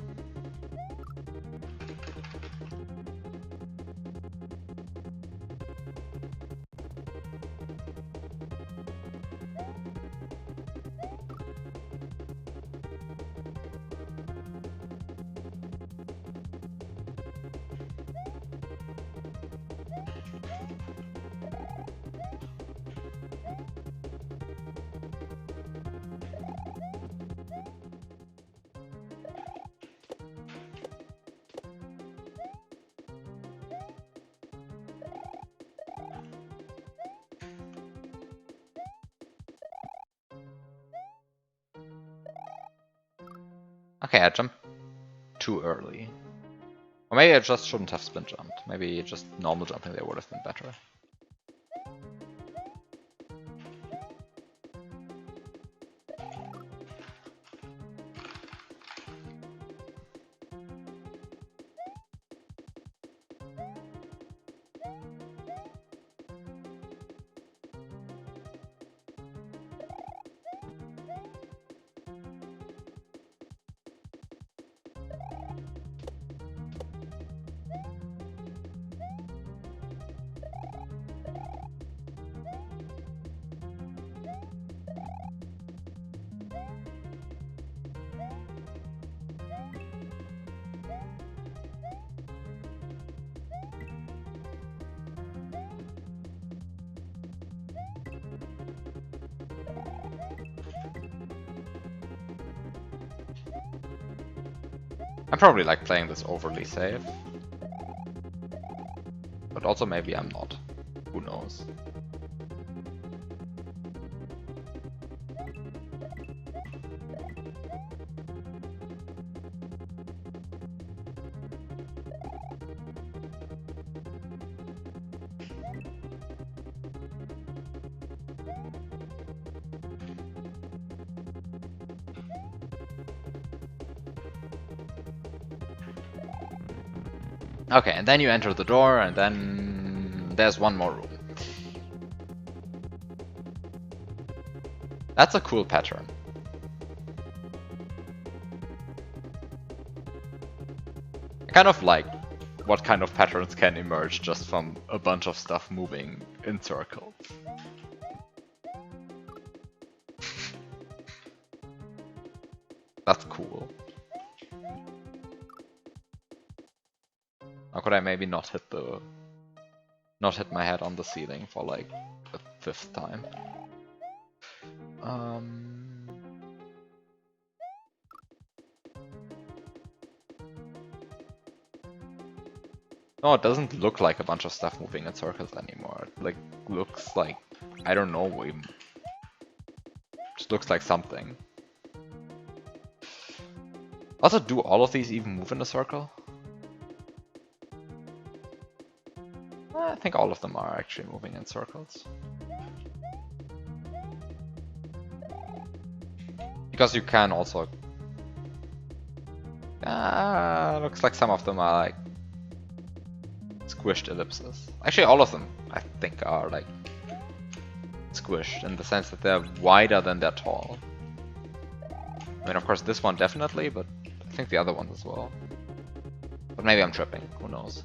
Okay, I jumped too early. Or maybe I just shouldn't have spin jumped. Maybe just normal jumping there would have been better. I'm probably like playing this overly safe. But also maybe I'm not. Who knows? Okay, and then you enter the door, and then there's one more room. That's a cool pattern. I kind of like what kind of patterns can emerge just from a bunch of stuff moving in circles. That's cool. How could I maybe not hit my head on the ceiling for like the 5th time? No, it doesn't look like a bunch of stuff moving in circles anymore. It like looks like, I don't know, it just looks like something. Also, do all of these even move in a circle? I think all of them are actually moving in circles. Because you can also... looks like some of them are like squished ellipses. Actually, all of them, I think, are like squished in the sense that they're wider than they're tall. I mean, of course, this one definitely, but I think the other ones as well. But maybe I'm tripping, who knows.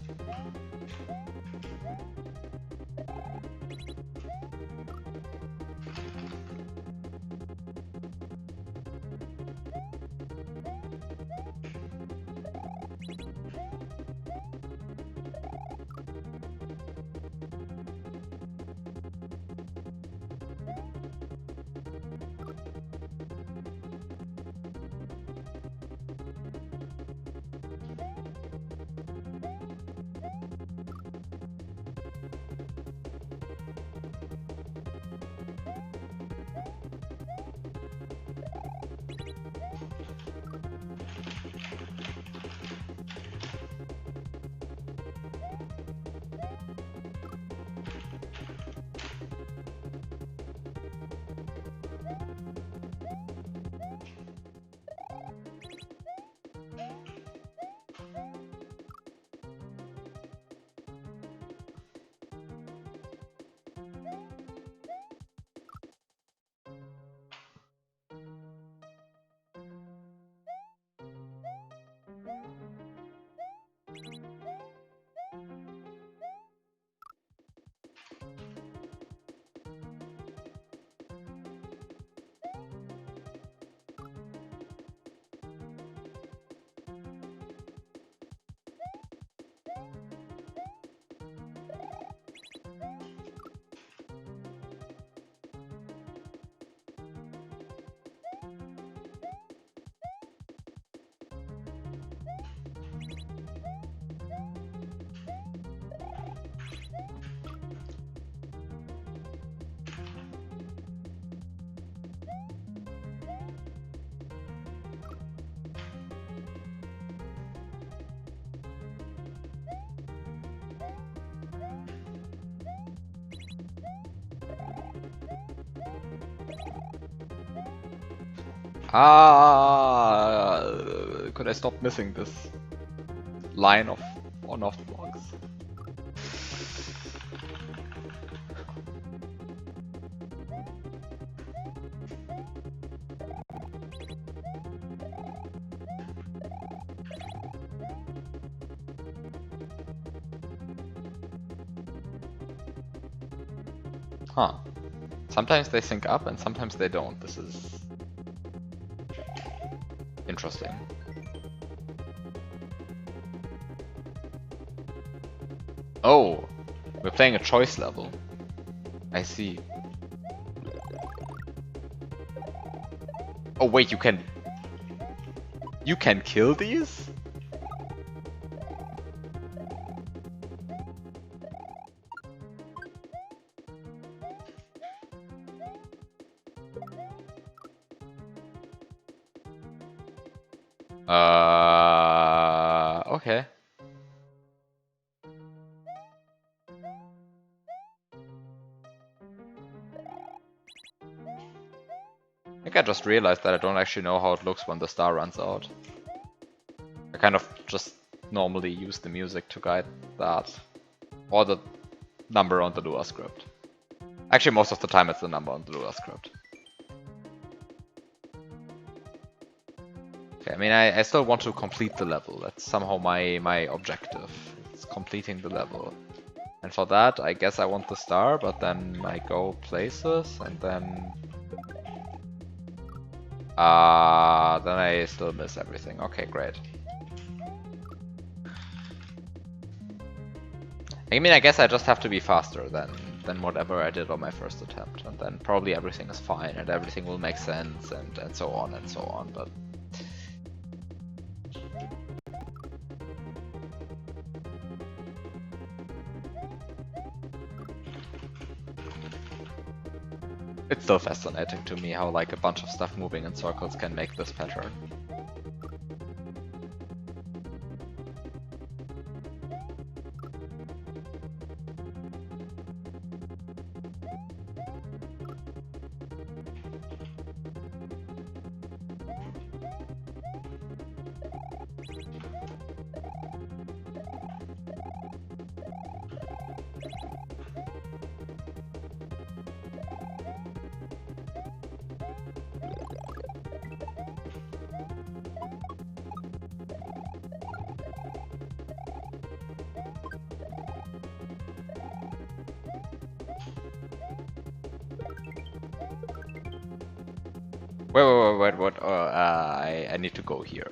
Could I stop missing this line of on-off blocks? Huh. Sometimes they sync up and sometimes they don't. This is interesting. Oh, we're playing a choice level. I see. Oh wait, you can kill these? Okay. I think I just realized that I don't actually know how it looks when the star runs out. I kind of just normally use the music to guide that. Or the number on the Lua script. Actually, most of the time it's the number on the Lua script. Okay, I mean, I still want to complete the level. That's somehow my objective. It's completing the level. And for that, I guess I want the star, but then I go places, and then I still miss everything. Okay, great. I mean, I guess I just have to be faster than whatever I did on my first attempt, and then probably everything is fine, and everything will make sense, and so on and so on, but... It's still fascinating to me how like a bunch of stuff moving in circles can make this pattern. Wait, what? I need to go here.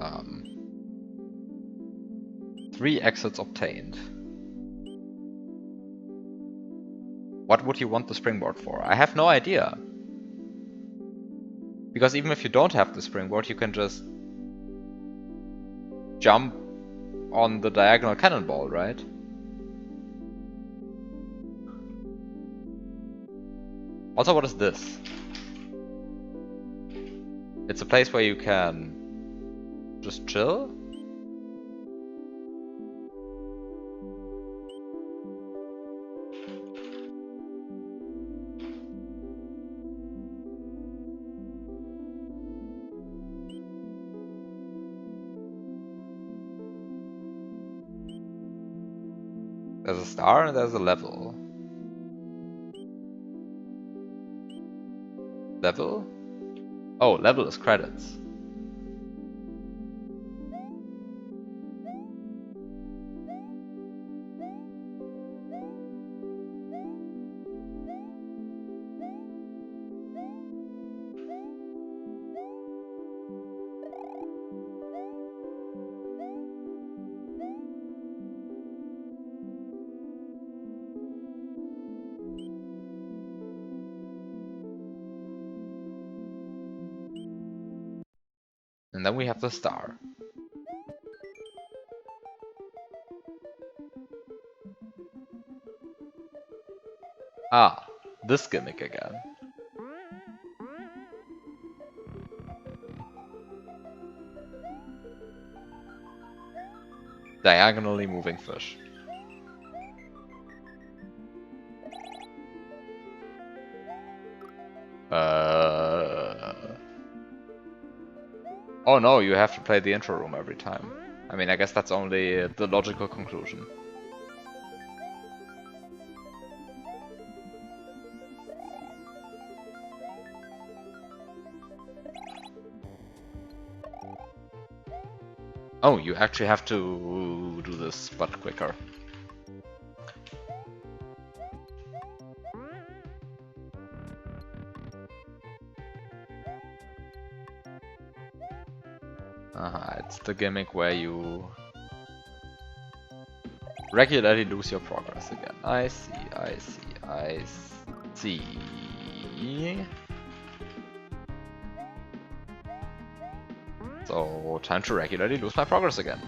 Um, 3 exits obtained. What would you want the springboard for? I have no idea. Because even if you don't have the springboard, you can just jump on the diagonal cannonball, right? Also, what is this? It's a place where you can just chill? There's a star and there's a level. Level? Oh, level is credits. And then we have the star. Ah, this gimmick again. Diagonally moving fish. Oh no, you have to play the intro room every time. I mean, I guess that's only the logical conclusion. Oh, you actually have to do this, but quicker. It's the gimmick where you Regularly lose your progress again. I see, I see, I see. So, time to regularly lose my progress again.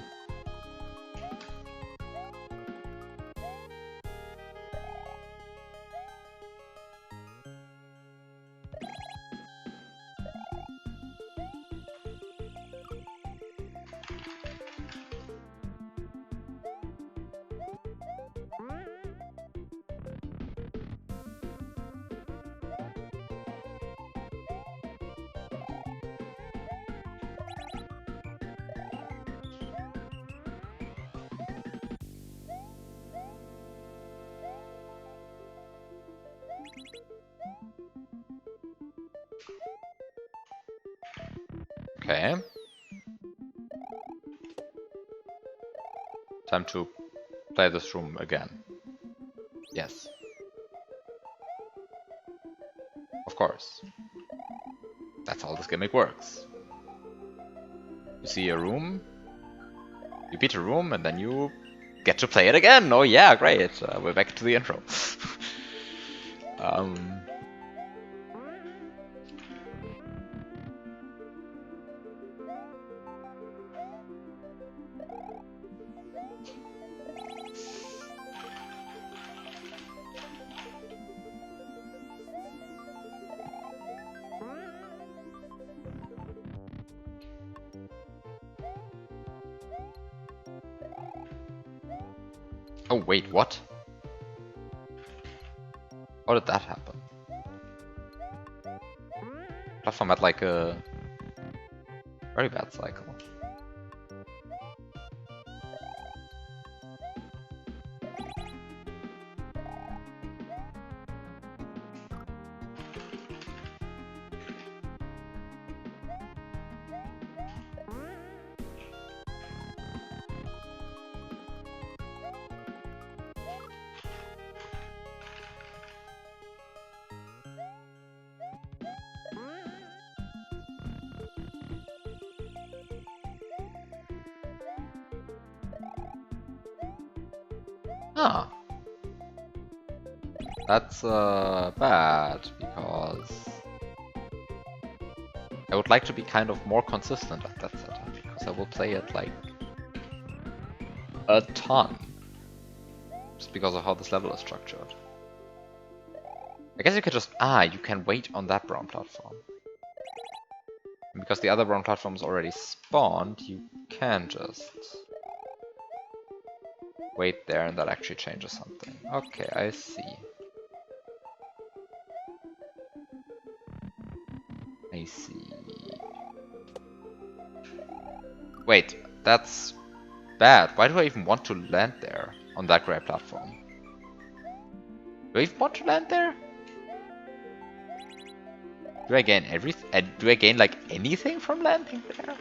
Okay. Time to play this room again. Yes. Of course. That's how this gimmick works. You see a room, you beat a room, and then you get to play it again! Oh yeah, great! We're back to the intro. Oh wait, what? How did that happen? Platform had like a very bad cycle. Ah. That's bad, because I would like to be kind of more consistent at that setup, because I will play it like a ton. Just because of how this level is structured. I guess you could just... you can wait on that brown platform. And because the other brown platform is already spawned, you can just wait there and that actually changes something. Okay, I see. I see. Wait, that's bad. Why do I even want to land there on that gray platform? Do I even want to land there? Do I gain everything? Do I gain like anything from landing there?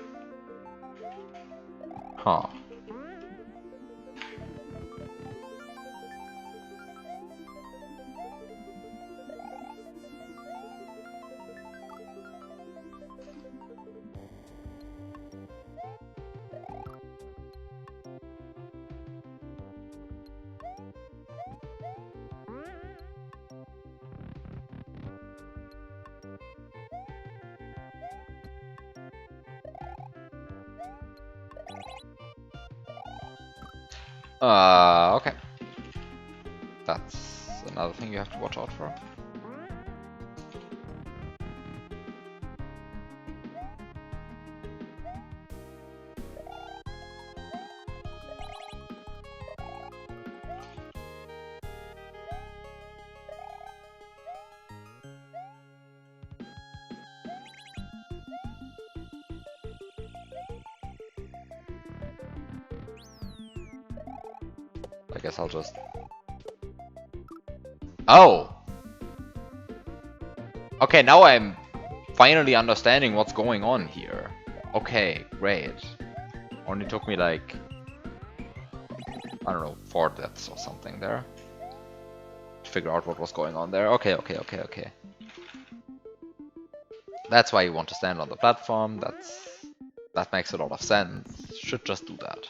Huh. Okay. That's another thing you have to watch out for. I guess I'll just... Oh! Okay, now I'm finally understanding what's going on here. Okay, great. Only took me like... I don't know, 4 deaths or something there. To figure out what was going on there. Okay. That's why you want to stand on the platform. That makes a lot of sense. Should just do that.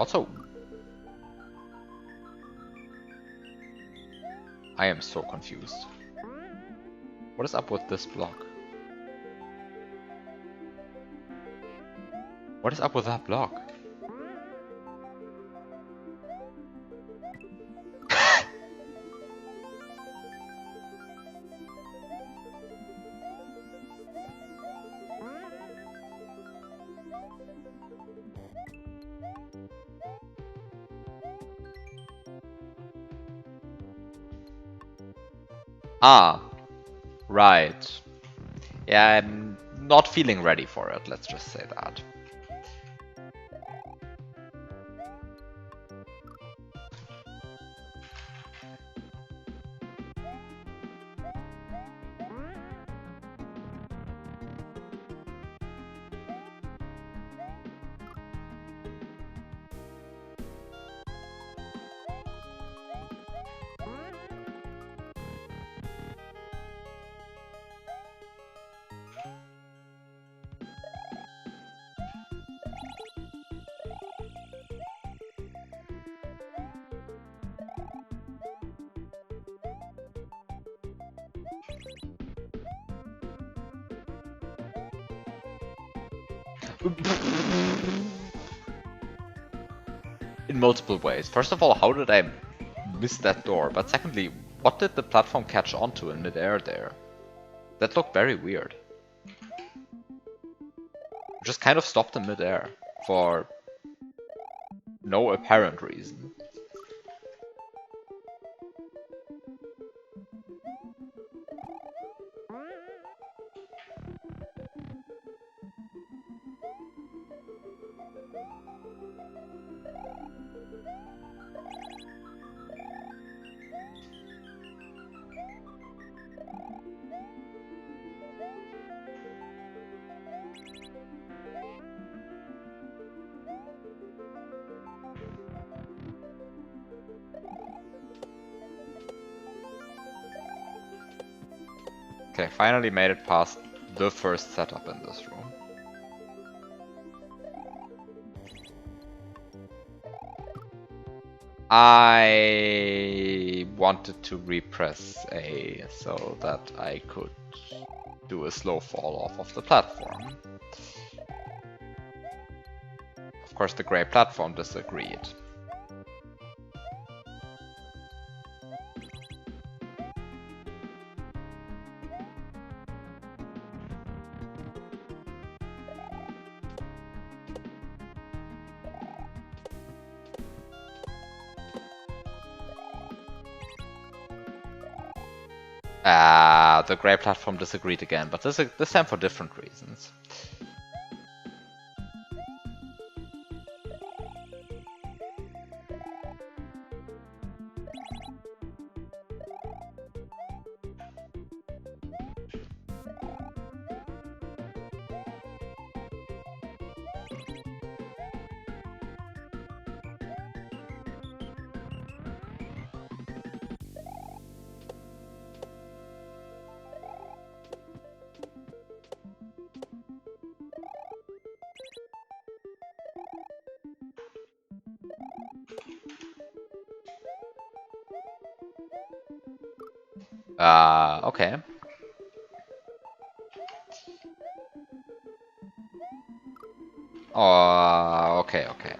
Also, I am so confused. What is up with this block? What is up with that block? Ah, right. Yeah, I'm not feeling ready for it, let's just say that. In multiple ways. First of all, how did I miss that door? But secondly, what did the platform catch onto in midair there? That looked very weird. Just kind of stopped in midair for no apparent reason. Okay, finally made it past the first setup in this room. I wanted to repress A so that I could do a slow fall off of the platform. Of course, the gray platform disagreed. The gray platform disagreed again, but this time for different reasons. Okay. Okay, okay.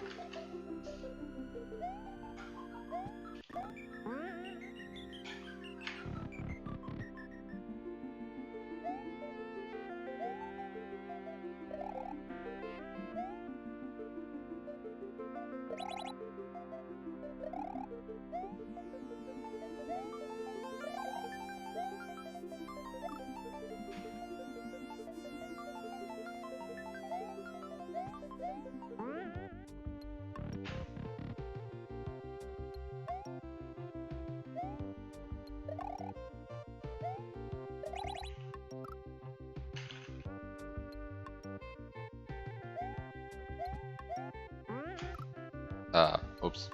Oops.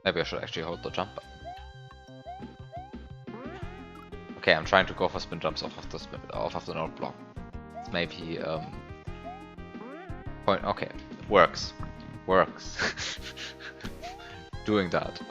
Maybe I should actually hold the jump button. Okay, I'm trying to go for spin jumps off of the node block. It's maybe point. Okay, works. works. Doing that.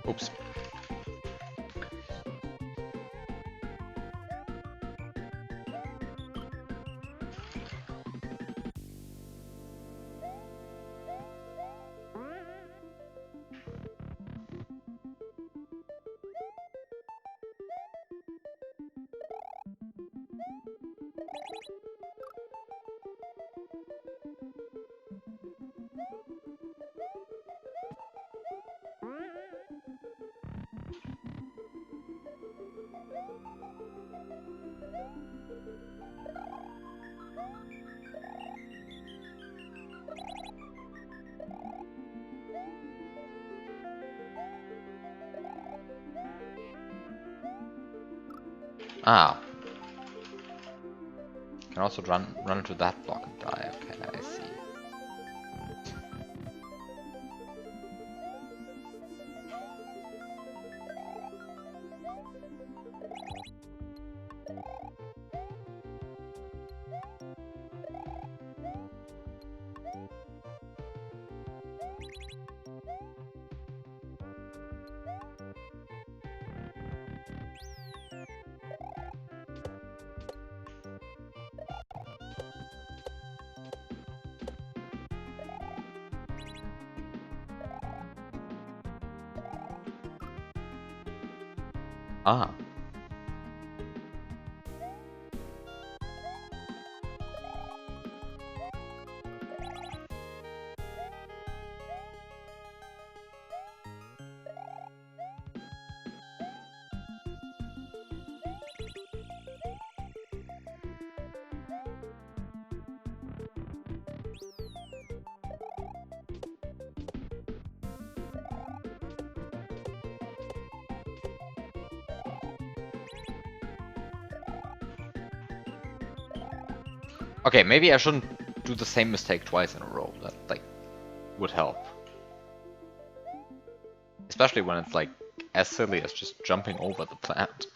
Oops. Ah. Can also run into that block and die. Okay, I see. Ah. Okay, maybe I shouldn't do the same mistake twice in a row. That, like, would help. Especially when it's, like, as silly as just jumping over the plant.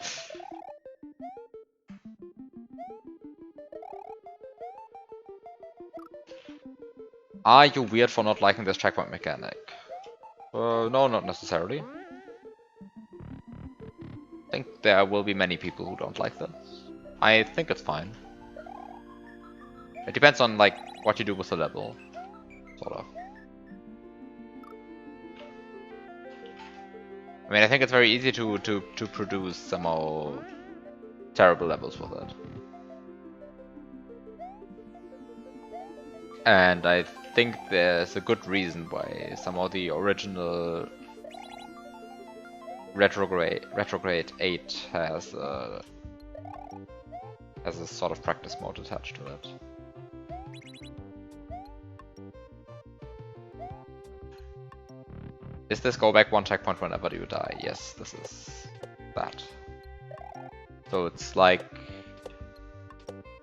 Are you weird for not liking this checkpoint mechanic? No, not necessarily. I think there will be many people who don't like this. I think it's fine. It depends on, like, what you do with the level, sort of. I mean, I think it's very easy to produce somehow terrible levels with it. And I think there's a good reason why somehow the original Retrograde 8 has a sort of practice mode attached to it. Is this go back one checkpoint whenever you die? Yes, this is that. So it's like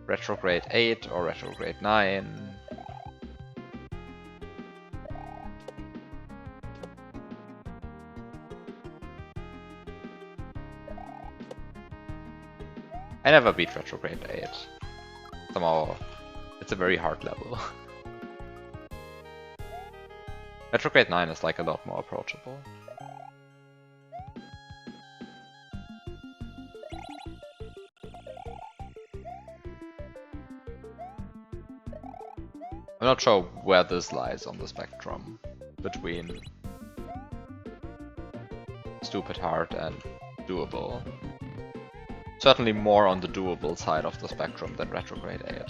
Retrograde 8 or Retrograde 9. I never beat Retrograde 8. Somehow, it's a very hard level. Retrograde 9 is like a lot more approachable. I'm not sure where this lies on the spectrum between stupid hard and doable. Certainly more on the doable side of the spectrum than Retrograde 8.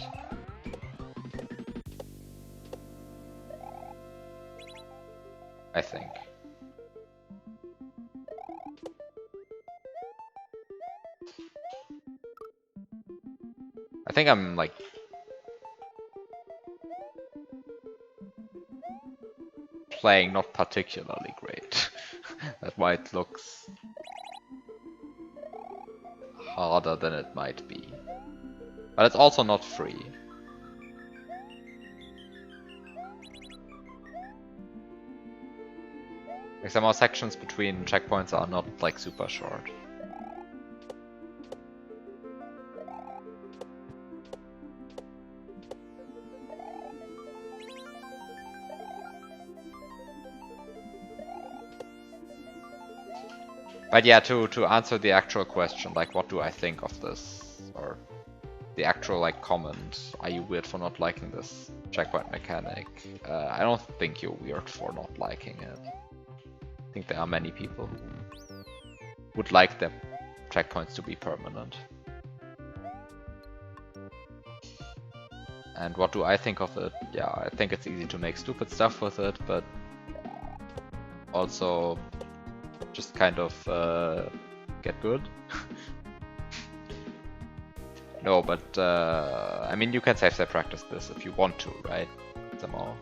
I think. I think I'm like playing not particularly great. That's why it looks harder than it might be. But it's also not free. Like some more sections between checkpoints are not like super short. But yeah, to answer the actual question, like what do I think of this? Or the actual like comment, are you weird for not liking this checkpoint mechanic? I don't think you're weird for not liking it. I think there are many people who would like their checkpoints to be permanent. And what do I think of it? Yeah, I think it's easy to make stupid stuff with it, but also just kind of get good. No, but I mean, you can save state practice this if you want to, right? Somehow.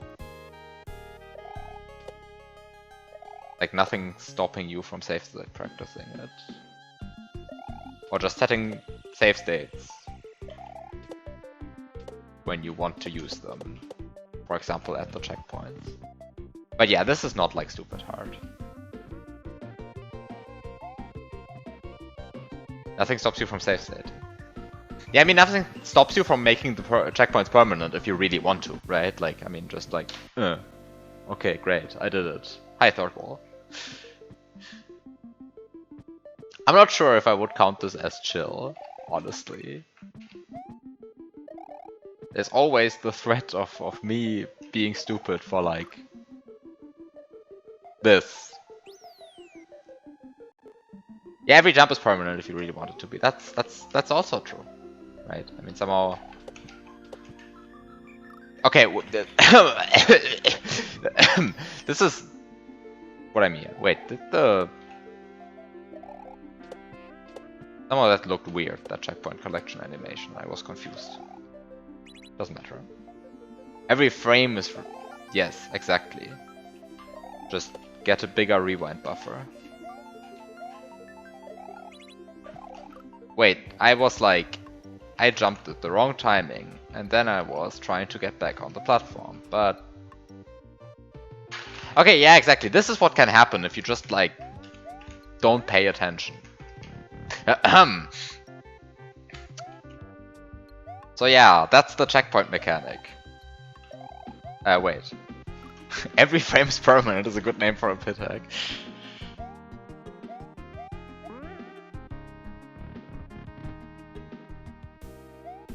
Like nothing stopping you from save state practicing it. Or just setting save states when you want to use them. For example, at the checkpoints. But yeah, this is not like stupid hard. Nothing stops you from save state. Yeah, I mean, nothing stops you from making the checkpoints permanent if you really want to, right? Like, I mean, just like, okay, great, I did it. Hi, third wall. I'm not sure if I would count this as chill, honestly. There's always the threat of me being stupid for like this. Yeah, every jump is permanent if you really want it to be. That's also true, right? I mean, somehow. Okay, this is what I mean. Wait, did the somehow that looked weird, that checkpoint collection animation. I was confused. Doesn't matter. Every frame is... Yes, exactly. Just get a bigger rewind buffer. Wait, I was like... I jumped at the wrong timing, and then I was trying to get back on the platform, but... Okay, yeah, exactly. This is what can happen if you just, like, don't pay attention. So yeah, that's the checkpoint mechanic. Wait. Every frame is permanent is a good name for a pit hack.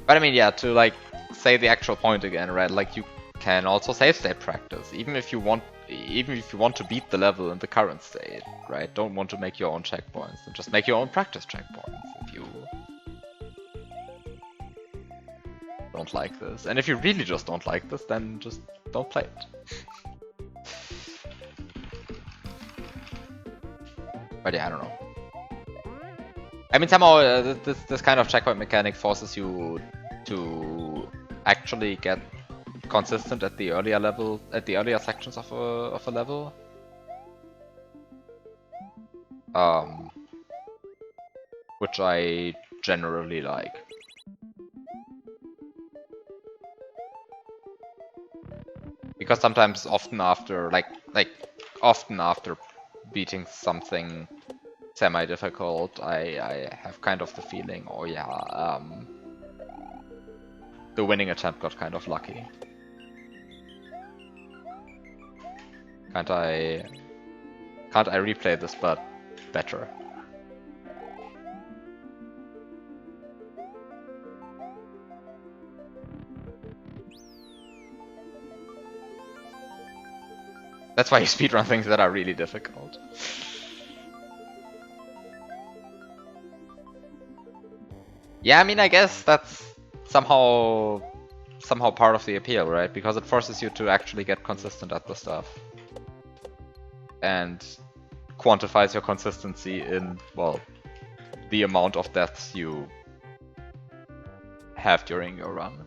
But I mean, yeah, to like say the actual point again, right? Like you can also save state practice, even if you want to beat the level in the current state, right? Don't want to make your own checkpoints, and just make your own practice checkpoints if you don't like this. And if you really just don't like this, then just don't play it. But yeah, I don't know. I mean, somehow this kind of checkpoint mechanic forces you to actually get consistent at the earlier level, at the earlier sections of a level. Which I generally like. Because sometimes, often after beating something semi-difficult, I have kind of the feeling, oh yeah, the winning attempt got kind of lucky. Can't I replay this, but better? That's why you speedrun things that are really difficult. Yeah, I mean, I guess that's somehow part of the appeal, right? Because it forces you to actually get consistent at the stuff. And quantifies your consistency in, well, the amount of deaths you have during your run.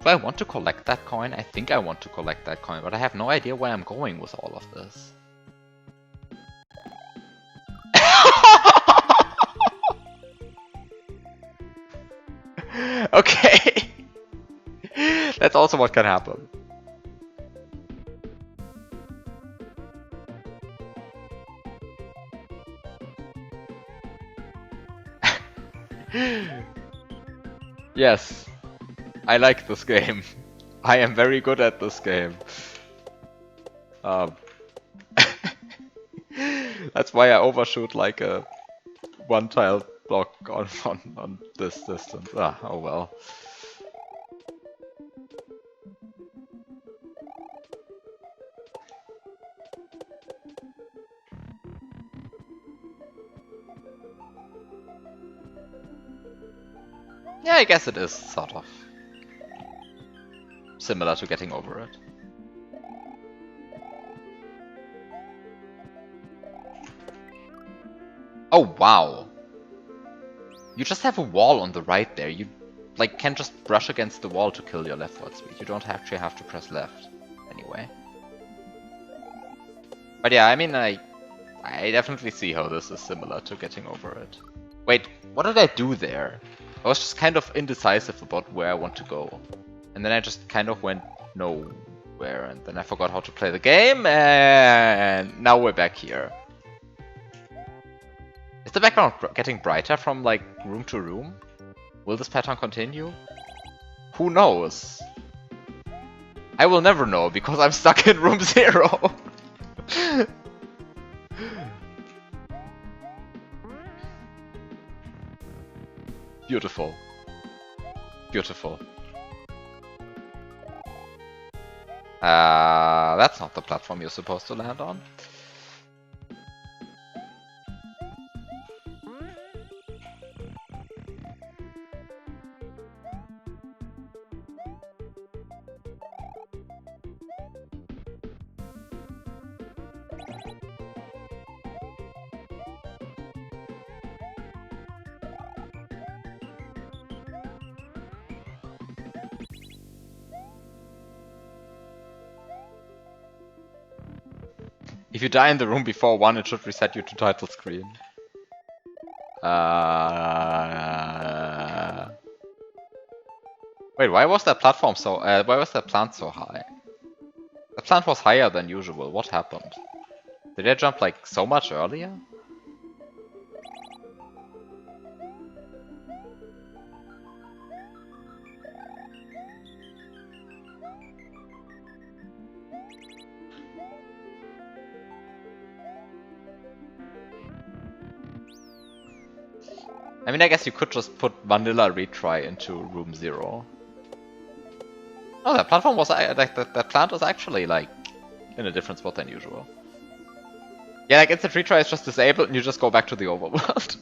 Do I want to collect that coin? I think I want to collect that coin, but I have no idea where I'm going with all of this. Okay. That's also what can happen. Yes, I like this game. I am very good at this game. That's why I overshoot like a one-tile block on this distance. Ah, oh well. Yeah, I guess it is sort of similar to getting over it. Oh wow. You just have a wall on the right there. You like can just brush against the wall to kill your leftward speed. You don't actually have to press left anyway. But yeah, I mean I definitely see how this is similar to getting over it. Wait, what did I do there? I was just kind of indecisive about where I want to go. And then I just kind of went nowhere, and then I forgot how to play the game, and now we're back here. Is the background getting brighter from, like, room to room? Will this pattern continue? Who knows? I will never know, because I'm stuck in room 0. Beautiful. Beautiful. That's not the platform you're supposed to land on. If you die in the room before 1, it should reset you to title screen. Wait, why was that platform so... why was that plant so high? The plant was higher than usual. What happened? Did I jump like so much earlier? I mean, I guess you could just put vanilla retry into room 0. Oh, that platform was like that plant was actually like in a different spot than usual. Yeah, like instant retry is just disabled and you just go back to the overworld.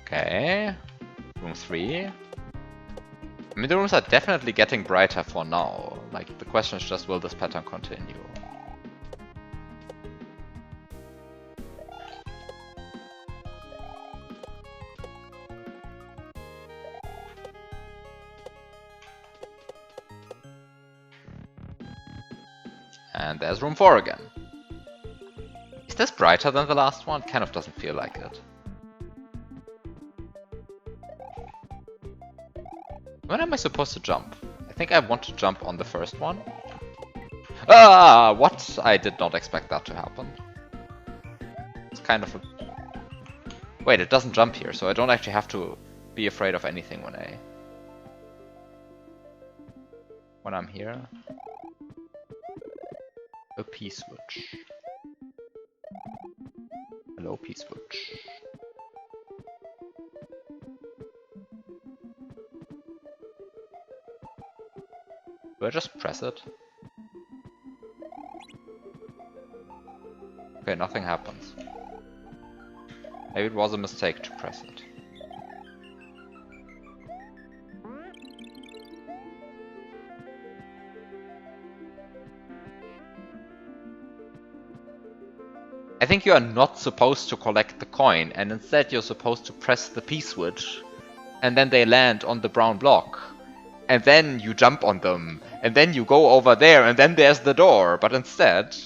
Okay, room 3. I mean, the rooms are definitely getting brighter for now. Like, the question is just, will this pattern continue? And there's room 4 again. Is this brighter than the last one? Kind of doesn't feel like it. When am I supposed to jump? I think I want to jump on the first one. Ah, what? I did not expect that to happen. It's kind of a... Wait, it doesn't jump here, so I don't actually have to be afraid of anything when I'm here. A P-switch. Hello, P-switch. Do I just press it? Okay, nothing happens. Maybe it was a mistake to press it. think you are not supposed to collect the coin, and instead you're supposed to press the P switch, and then they land on the brown block. And then you jump on them, and then you go over there, and then there's the door. But instead,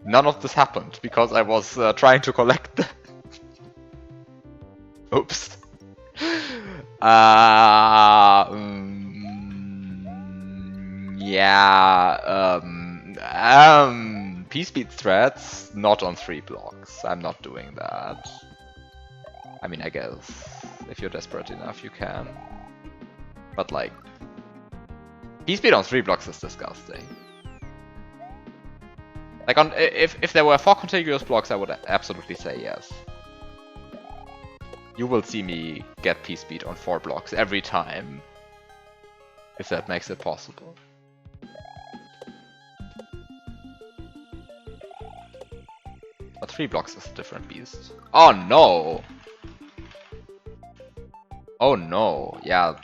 none of this happened, because I was trying to collect the... Oops. Yeah, P-speed threads, not on 3 blocks. I'm not doing that. I mean, I guess, if you're desperate enough, you can. But like, P-speed on 3 blocks is disgusting. Like, if there were 4 contiguous blocks, I would absolutely say yes. You will see me get P-speed on 4 blocks every time, if that makes it possible. But 3 blocks is a different beast. Oh no! Oh no, yeah.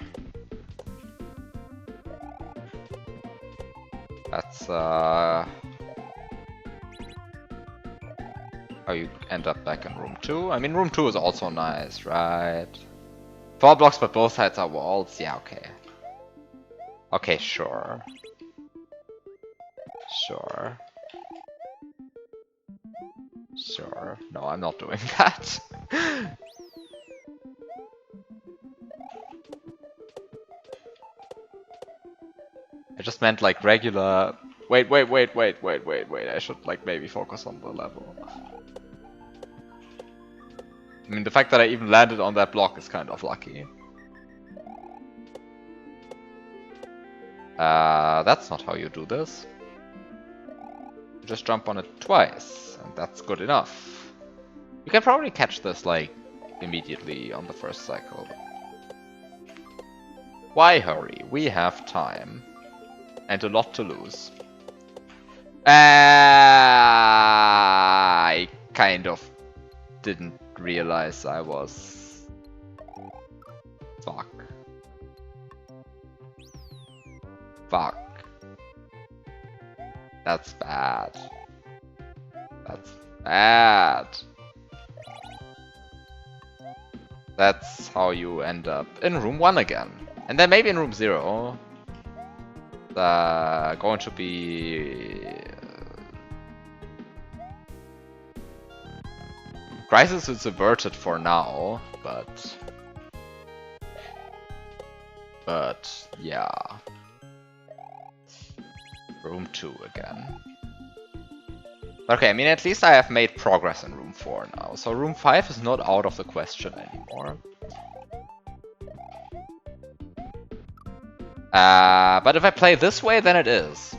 That's how you end up back in room 2. I mean, room 2 is also nice, right? 4 blocks but both sides are walls? Yeah, okay. Okay, sure. Sure. Sure. No, I'm not doing that. I just meant like regular... Wait. I should like maybe focus on the level. I mean, the fact that I even landed on that block is kind of lucky. That's not how you do this. You just jump on it twice, and that's good enough. You can probably catch this, like, immediately on the first cycle. Why hurry? We have time. And a lot to lose. I kind of didn't realize I was... Fuck. Fuck. That's bad. That's bad. That's how you end up in room 1 again. And then maybe in room 0. Going to be... Crisis is averted for now, but yeah. Room 2 again. Okay, I mean, at least I have made progress in room 4 now, so room 5 is not out of the question anymore. But if I play this way, then it is.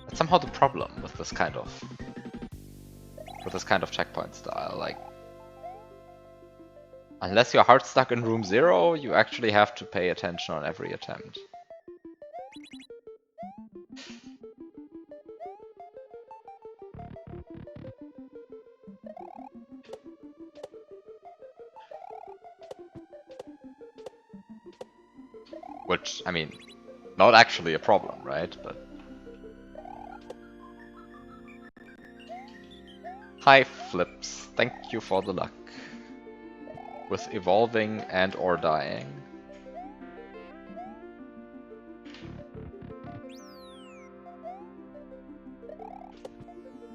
That's somehow the problem with this kind of checkpoint style. Like, unless you're hard stuck in room 0, you actually have to pay attention on every attempt. Which, I mean, not actually a problem, right? But hi, Flips. Thank you for the luck. With evolving and or dying.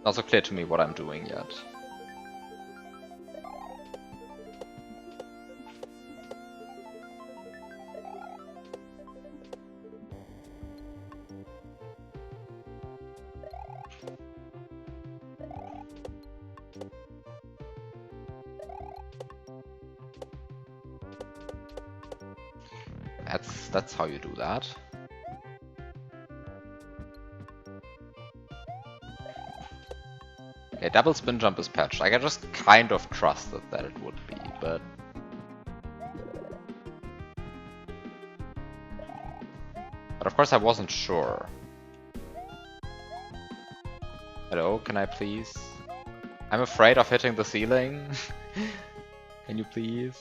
Not so clear to me what I'm doing yet. That's how you do that. Okay, double spin jump is patched. Like, I just kind of trusted that it would be, but... But of course I wasn't sure. Hello, can I please? I'm afraid of hitting the ceiling. Can you please?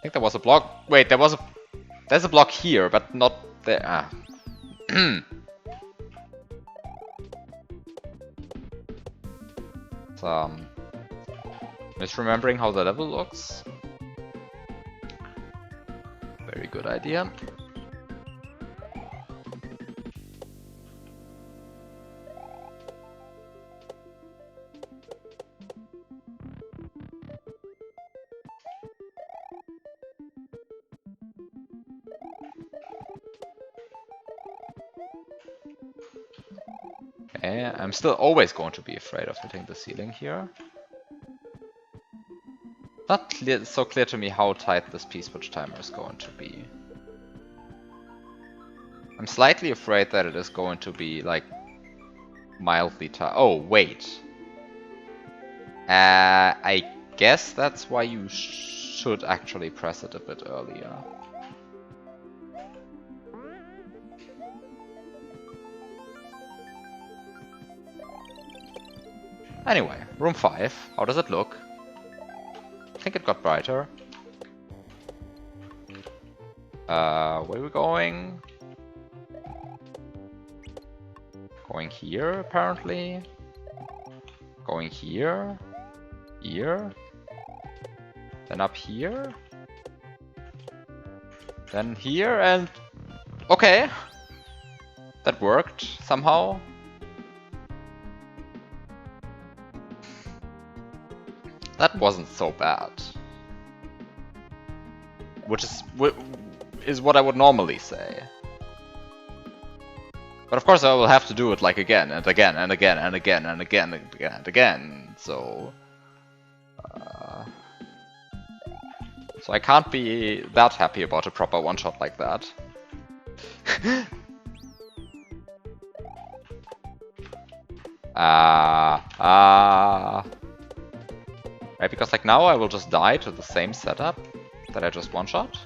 I think there was a block. Wait, there's a block here, but not there. Ah. Misremembering how the level looks. Very good idea. Okay, I'm still always going to be afraid of hitting the ceiling here. Not so clear to me how tight this P-switch timer is going to be. I'm slightly afraid that it is going to be, like, mildly tight. Oh, wait. I guess that's why you should actually press it a bit earlier. Anyway, room 5. How does it look? I think it got brighter. Where are we going? Going here, apparently. Going here. Here. Then up here. Then here, and... okay. That worked, somehow. That wasn't so bad. Which is what I would normally say. But of course I will have to do it like again and again and again and again and again and again and again. So I can't be that happy about a proper one-shot like that. Right, because like now I will just die to the same setup that I just one-shot.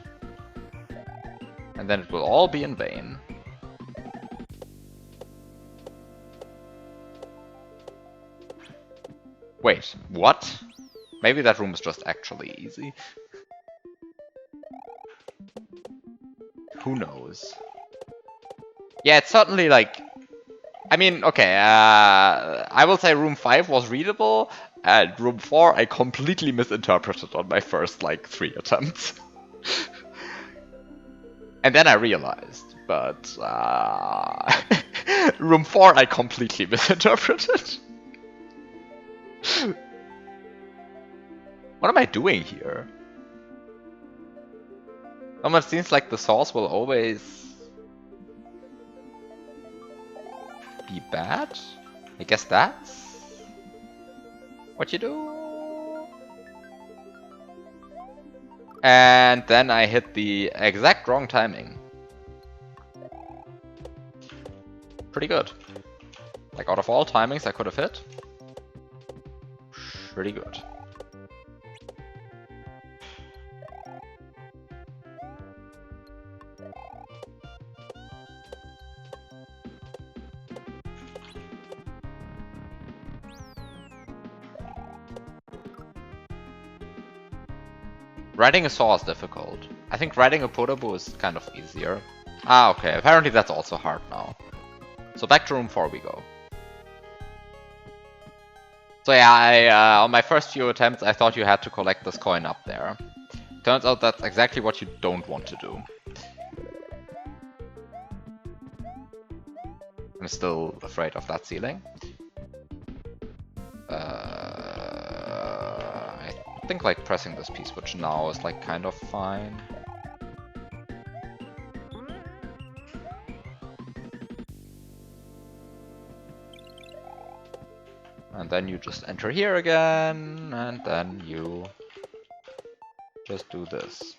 And then it will all be in vain. Wait, what? Maybe that room is just actually easy. Who knows? Yeah, it's certainly like... I mean, okay, I will say room 5 was readable, and room 4 I completely misinterpreted on my first, like, 3 attempts. And then I realized, but room 4 I completely misinterpreted. What am I doing here? Almost seems like the source will always be bad? I guess that's what you do. And then I hit the exact wrong timing. Pretty good. Like out of all timings I could have hit, pretty good. Riding a saw is difficult. I think riding a Podoboo is kind of easier. Ah, okay. Apparently that's also hard now. So back to room 4 we go. So yeah, on my first few attempts I thought you had to collect this coin up there. Turns out that's exactly what you don't want to do. I'm still afraid of that ceiling. I think like pressing this P-switch now is like kind of fine. And then you just enter here again, and then you just do this.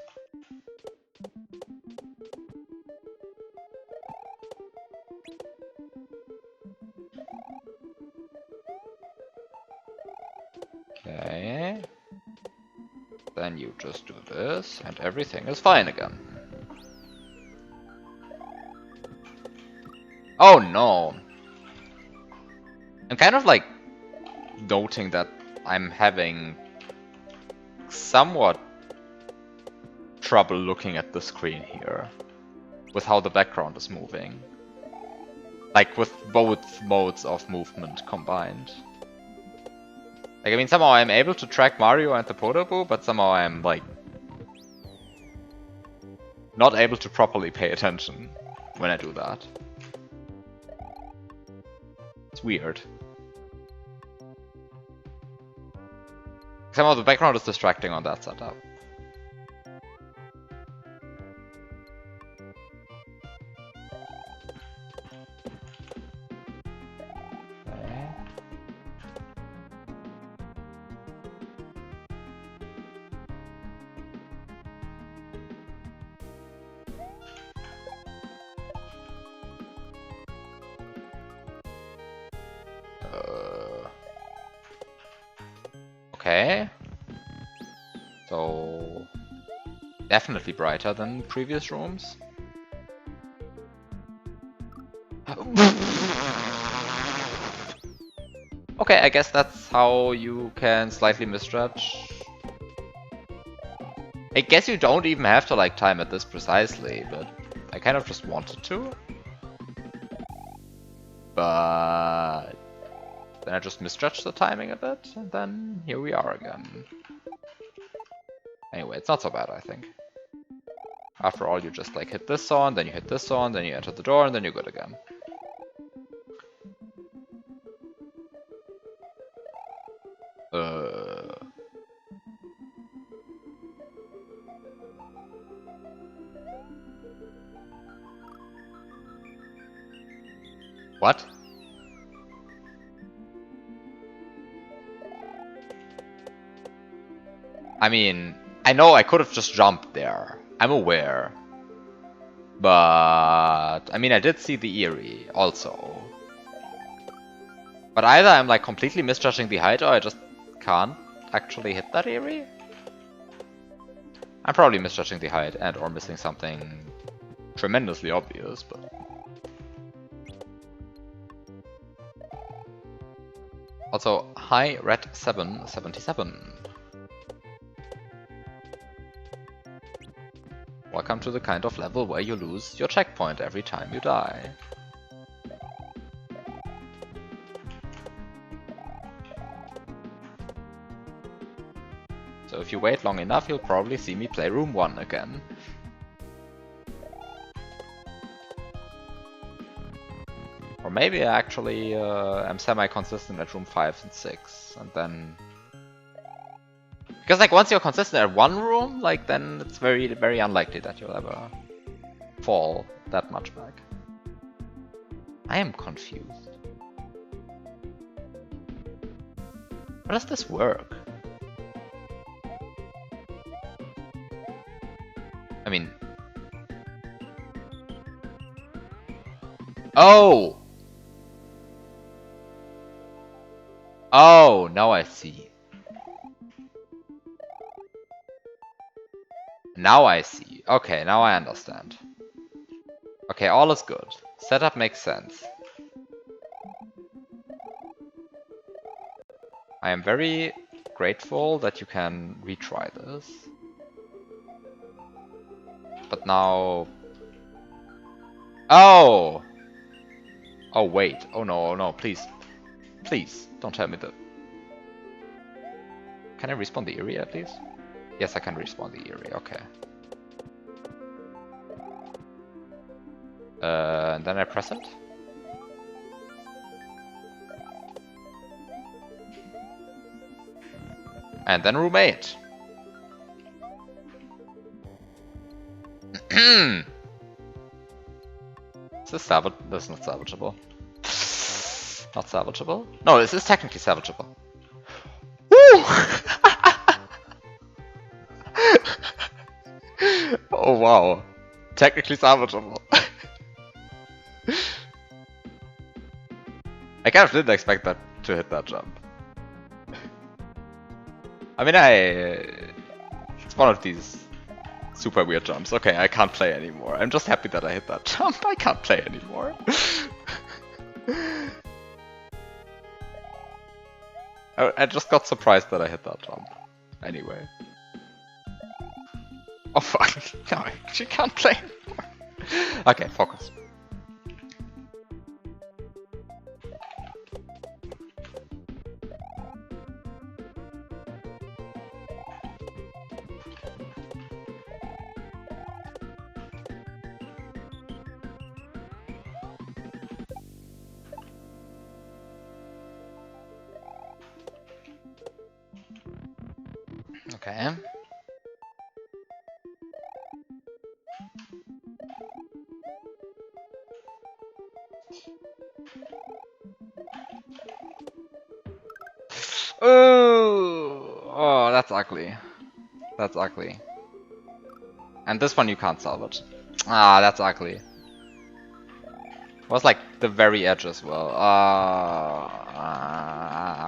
Okay. Then you just do this, and everything is fine again. Oh no! I'm kind of like noting that I'm having somewhat trouble looking at the screen here with how the background is moving. Like with both modes of movement combined. Like, I mean, somehow I'm able to track Mario and the Podoboo, but somehow I'm, like, not able to properly pay attention when I do that. It's weird. Somehow the background is distracting on that setup. Okay. So definitely brighter than previous rooms. Okay, I guess that's how you can slightly misjudge. I guess you don't even have to like time it this precisely, but I kind of just wanted to. But then I just misjudged the timing a bit, and then here we are again. Anyway, it's not so bad, I think. After all, you just like hit this on, then you hit this on, then you enter the door, and then you're good again. What? I mean, I know I could have just jumped there. I'm aware. But, I mean, I did see the Eerie also. But either I'm like completely misjudging the height or I just can't actually hit that Eerie. I'm probably misjudging the height and or missing something tremendously obvious, but... Also, hi Red777. Welcome to the kind of level where you lose your checkpoint every time you die. So if you wait long enough, you'll probably see me play room 1 again. Or maybe I actually am semi-consistent at room 5 and 6, and then... Because like once you're consistent at one room, like then it's very, very unlikely that you'll ever fall that much back. I am confused. How does this work? I mean... Oh! Oh, now I see. Now I see. Okay, now I understand. Okay, all is good. Setup makes sense. I am very grateful that you can retry this. But now... Oh! Oh, wait. Oh, no, no, please. Please, don't tell me that. Can I respawn the area, please? Yes, I can respawn the area, okay. And then I press it. And then room 8. Is this salvageable? This is not salvageable. Not salvageable? No, this is technically salvageable. Woo! Oh wow. Technically salvageable. I kind of didn't expect that to hit that jump. I mean, it's one of these super weird jumps. Okay, I can't play anymore. I'm just happy that I hit that jump. I can't play anymore. I just got surprised that I hit that jump. Anyway. Oh fuck, no, she can't play anymore. Okay, focus. Okay. Oh, that's ugly. That's ugly. And this one you can't salvage. Ah, that's ugly. It was like the very edge as well.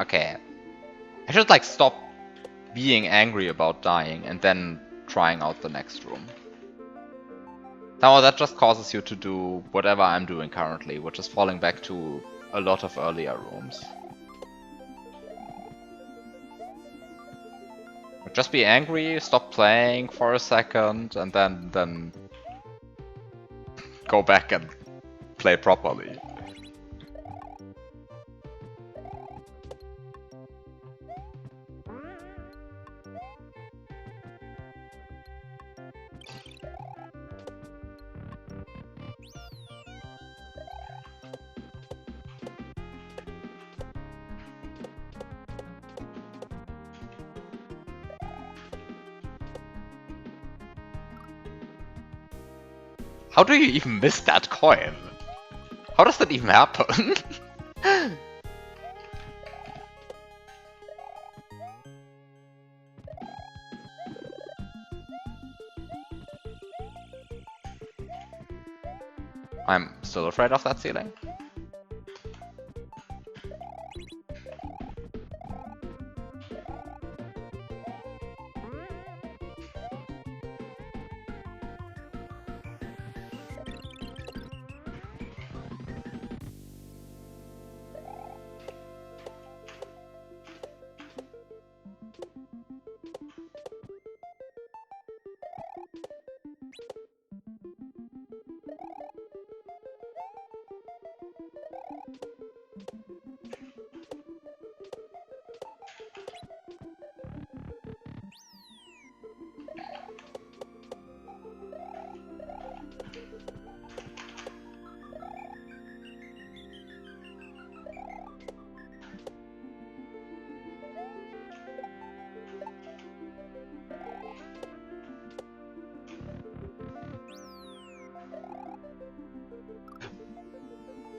Okay. I should like stop being angry about dying and then trying out the next room. Now that just causes you to do whatever I'm doing currently, which is falling back to a lot of earlier rooms. Just be angry, stop playing for a second, and then go back and play properly. How do you even miss that coin? How does that even happen? I'm still afraid of that ceiling.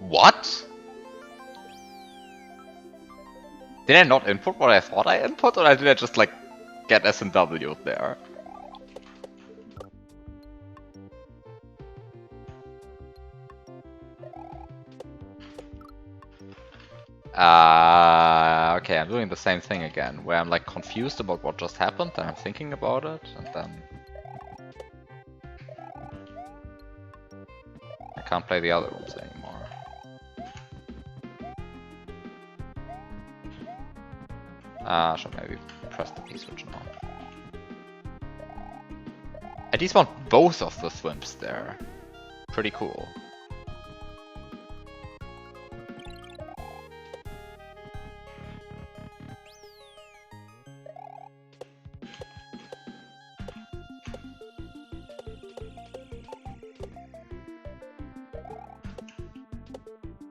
What? Did I not input what I thought I input, or did I just like get S&W there? Okay, I'm doing the same thing again, where I'm like confused about what just happened, and I'm thinking about it, and then I can't play the other rooms anymore. Should maybe press the P-switch now. I just want both of the swimps there. Pretty cool.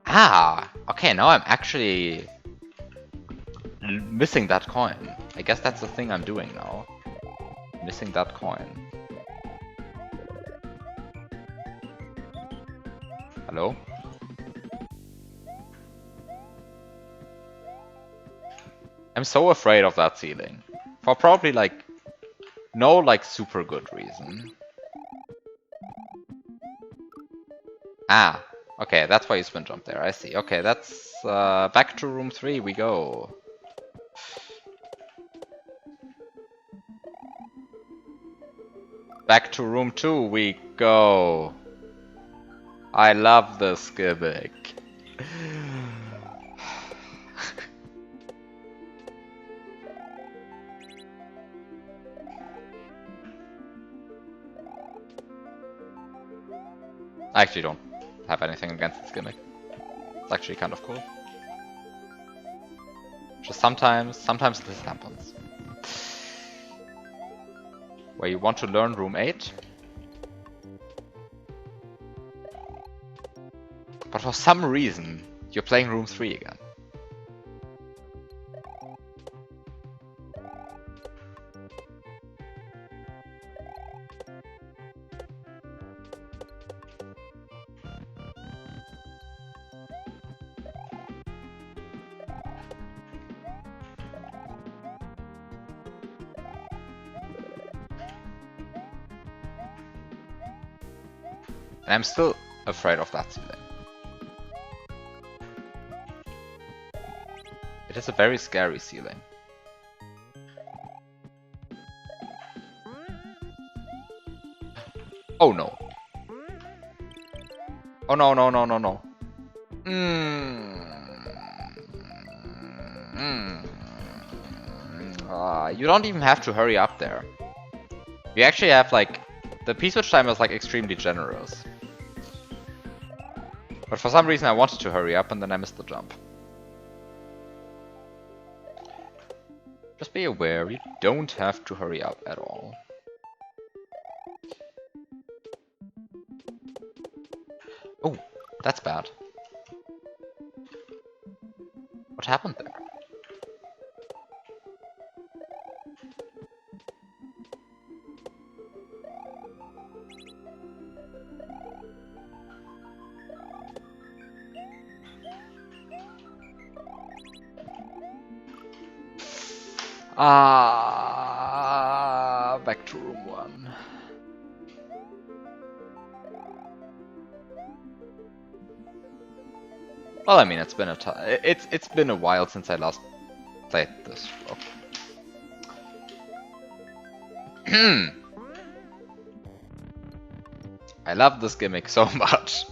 Ah, okay, now I'm actually missing that coin. I guess that's the thing I'm doing now. Missing that coin. Hello? I'm so afraid of that ceiling. For probably like no like super good reason. Ah, okay, that's why you spin jump there, I see. Okay, that's back to room 3 we go. Back to room 2 we go. I love this gimmick. I actually don't have anything against this gimmick. It's actually kind of cool. Just sometimes this happens. Where you want to learn room 8. But for some reason, you're playing room 3 again. And I'm still afraid of that ceiling. It is a very scary ceiling. Oh no. Oh no, no, no, no, no. You don't even have to hurry up there. You actually have like... The P-switch time is like extremely generous. But for some reason I wanted to hurry up and then I missed the jump. Just be aware, you don't have to hurry up at all. Oh, that's bad. What happened there? Back to room 1. Well, I mean, it's been it's been a while since I last played this. Oh. I love this gimmick so much.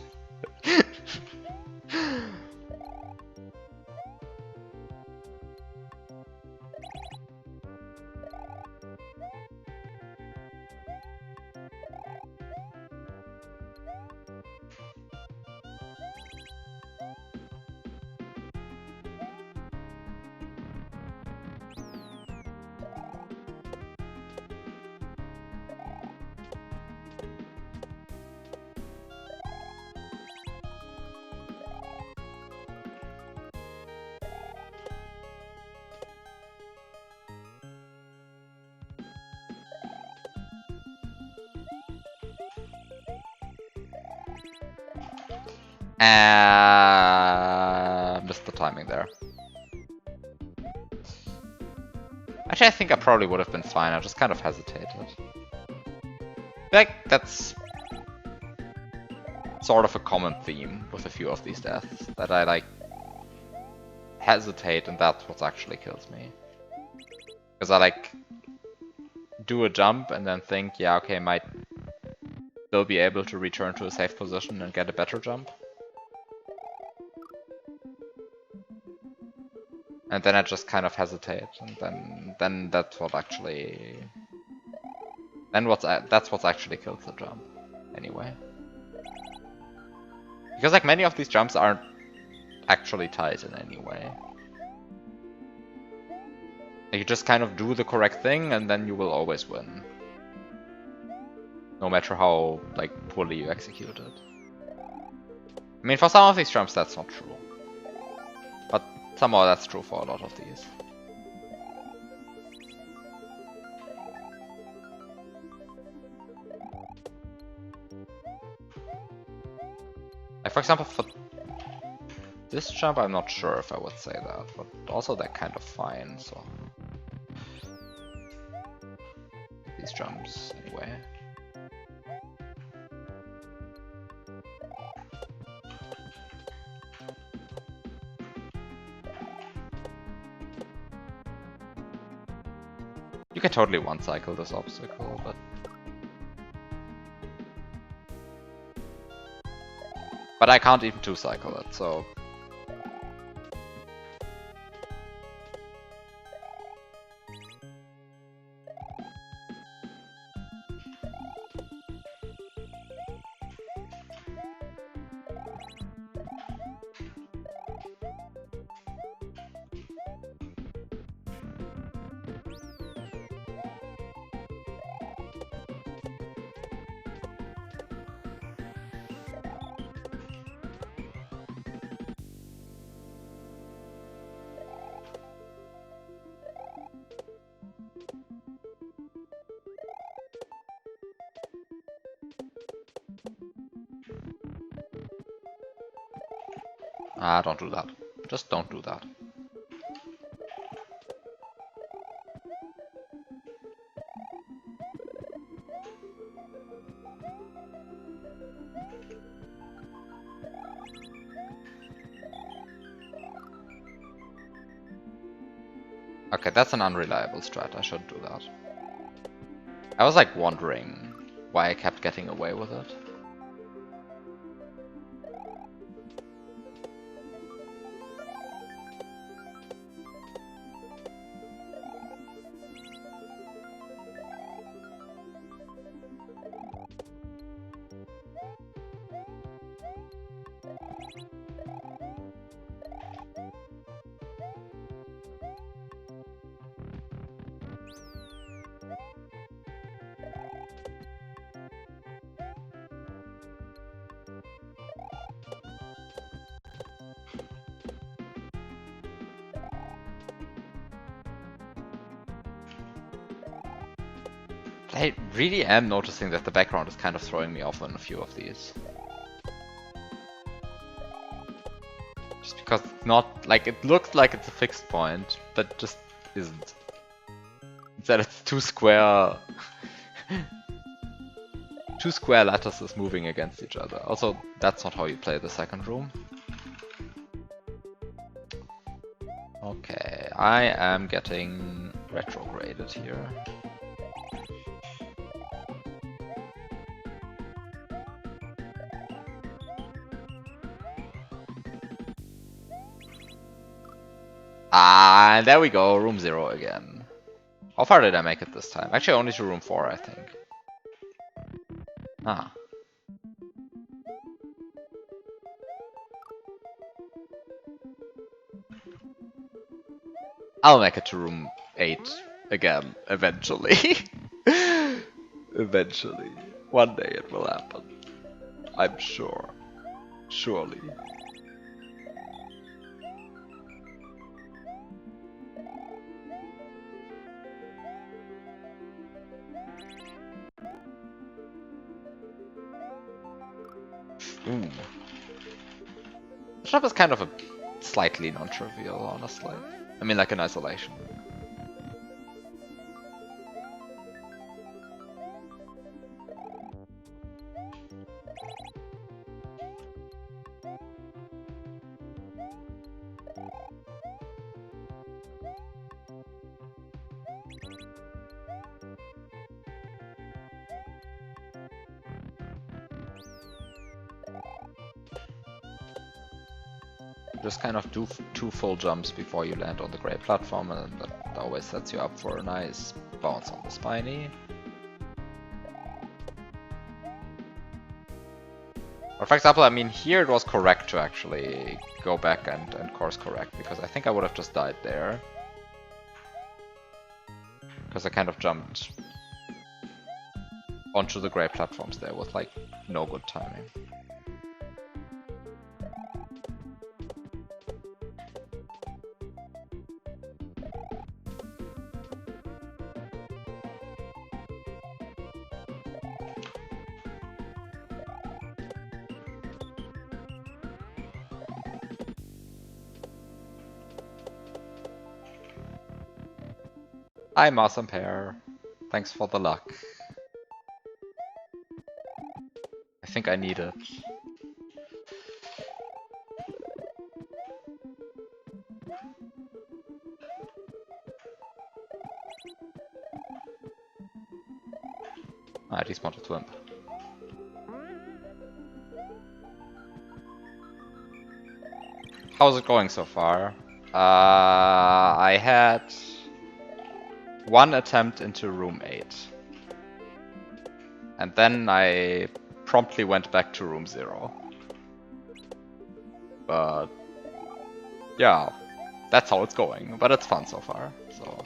Missed the timing there. Actually, I think I probably would have been fine. I just kind of hesitated. Like, that's sort of a common theme with a few of these deaths. That I, like, hesitate and that's what actually kills me. Because I, like, do a jump and then think, yeah, okay, I might still be able to return to a safe position and get a better jump. And then I just kind of hesitate, and then that's what actually... that's what's actually kills the jump, anyway. Because like many of these jumps aren't actually tight in any way. You just kind of do the correct thing, and then you will always win. No matter how, like, poorly you execute it. I mean, for some of these jumps that's not true. But somehow that's true for a lot of these. Like, for example, for this jump, I'm not sure if I would say that, but also they're kind of fine, so... These jumps, anyway. You can totally one-cycle this obstacle, but I can't even two-cycle it, so... Ah, don't do that. Just don't do that. Okay, that's an unreliable strat. I shouldn't do that. I was like wondering why I kept getting away with it. I really am noticing that the background is kind of throwing me off on a few of these. Just because it's not, like, it looks like it's a fixed point, but just isn't. Instead it's two square lattices moving against each other. Also, that's not how you play the second room. Okay, I am getting retrograded here. Ah, there we go, room 0 again. How far did I make it this time? Actually, only to room 4, I think. Ah. I'll make it to room 8 again, eventually. Eventually. One day it will happen. I'm sure. Surely. Ooh. The shop is kind of a slightly non-trivial, honestly. I mean, like in isolation. Just kind of do 2 full jumps before you land on the gray platform, and that always sets you up for a nice bounce on the spiny. Or for example, I mean, here it was correct to actually go back and course correct, because I think I would have just died there. Because I kind of jumped onto the gray platforms there with like no good timing. Hi MarsAmpere, thanks for the luck. I think I need it. I despawned a twimp. How's it going so far? I had 1 attempt into room 8. And then I promptly went back to room 0. But yeah, that's how it's going. But it's fun so far, so.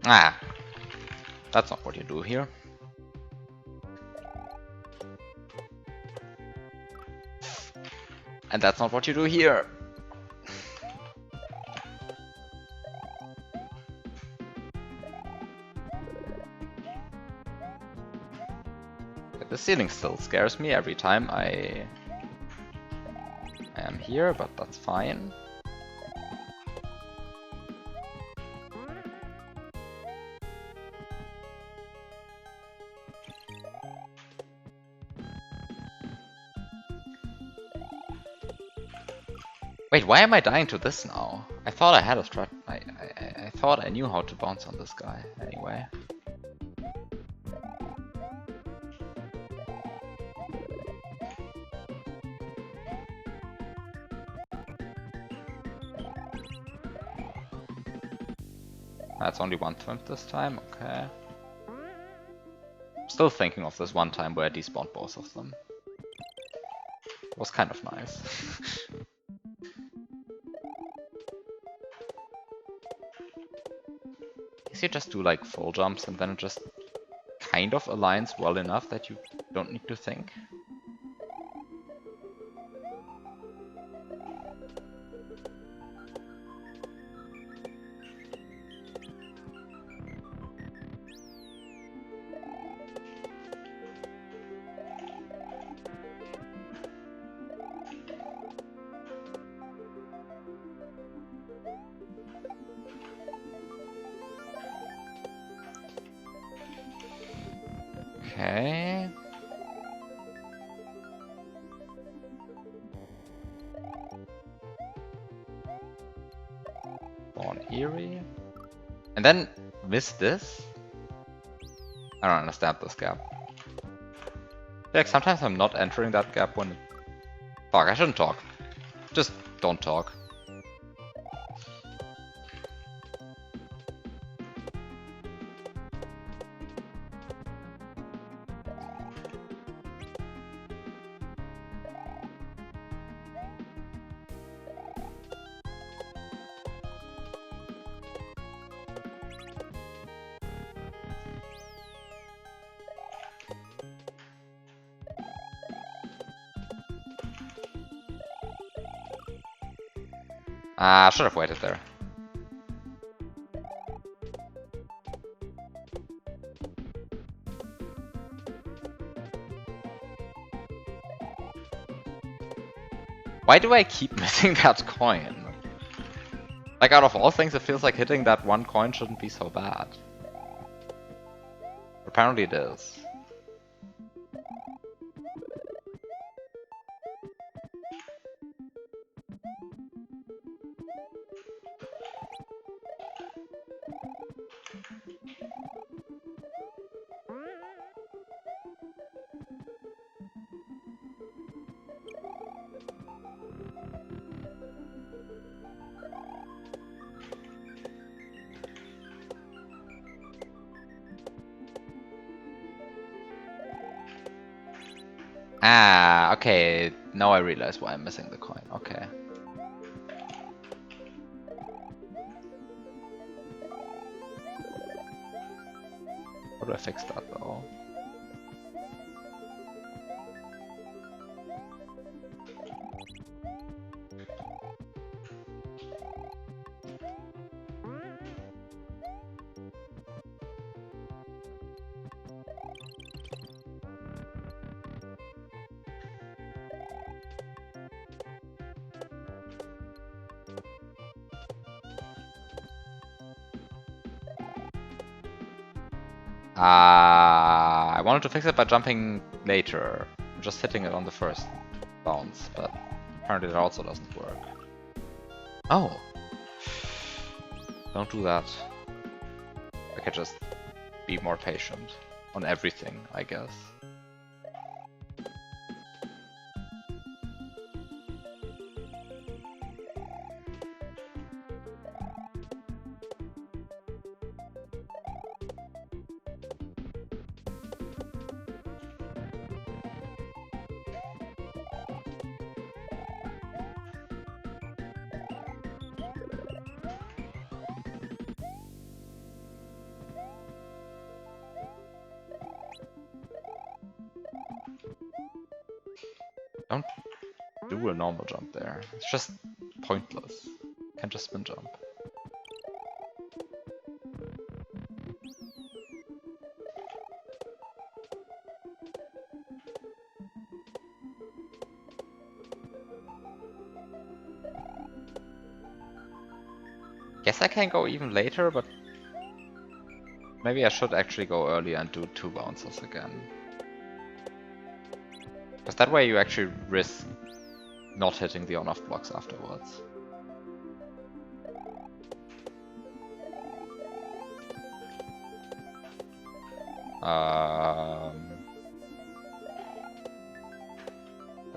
Ah, that's not what you do here. And that's not what you do here. The ceiling still scares me every time I am here, but that's fine. Wait, why am I dying to this now? I thought I had a strat. I thought I knew how to bounce on this guy anyway. That's only one twimp this time, okay. Still thinking of this one time where I despawned both of them. It was kind of nice. Guess you just do like full jumps and then it just kind of aligns well enough that you don't need to think. Okay. Born Eerie. And then miss this? I don't understand this gap. Like sometimes I'm not entering that gap when... Fuck, I shouldn't talk. Just don't talk. Ah, I should have waited there. Why do I keep missing that coin? Like, out of all things, it feels like hitting that one coin shouldn't be so bad. Apparently it is. Ah, okay. Now I realize why I'm missing the coin. Okay. How do I fix that though? I wanted to fix it by jumping later, just hitting it on the first bounce, but apparently that also doesn't work. Oh! Don't do that. I can just be more patient on everything, I guess. Don't do a normal jump there. It's just pointless. You can just spin jump. Guess I can go even later, but maybe I should actually go earlier and do 2 bounces again. Because that way you actually risk not hitting the on-off blocks afterwards.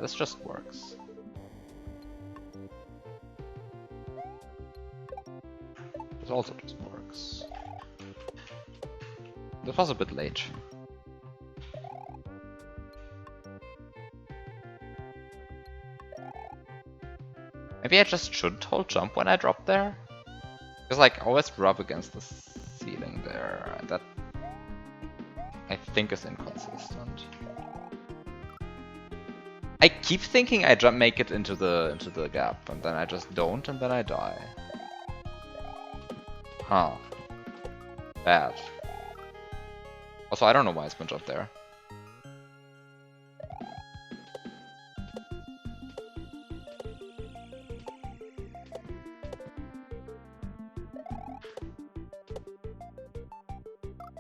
This just works. This also just works. This was a bit late. Maybe I just shouldn't hold jump when I drop there? Because like, I always rub against the ceiling there, and that I think is inconsistent. I keep thinking I make it into the gap, and then I just don't, and then I die. Huh. Bad. Also, I don't know why I spin jump there.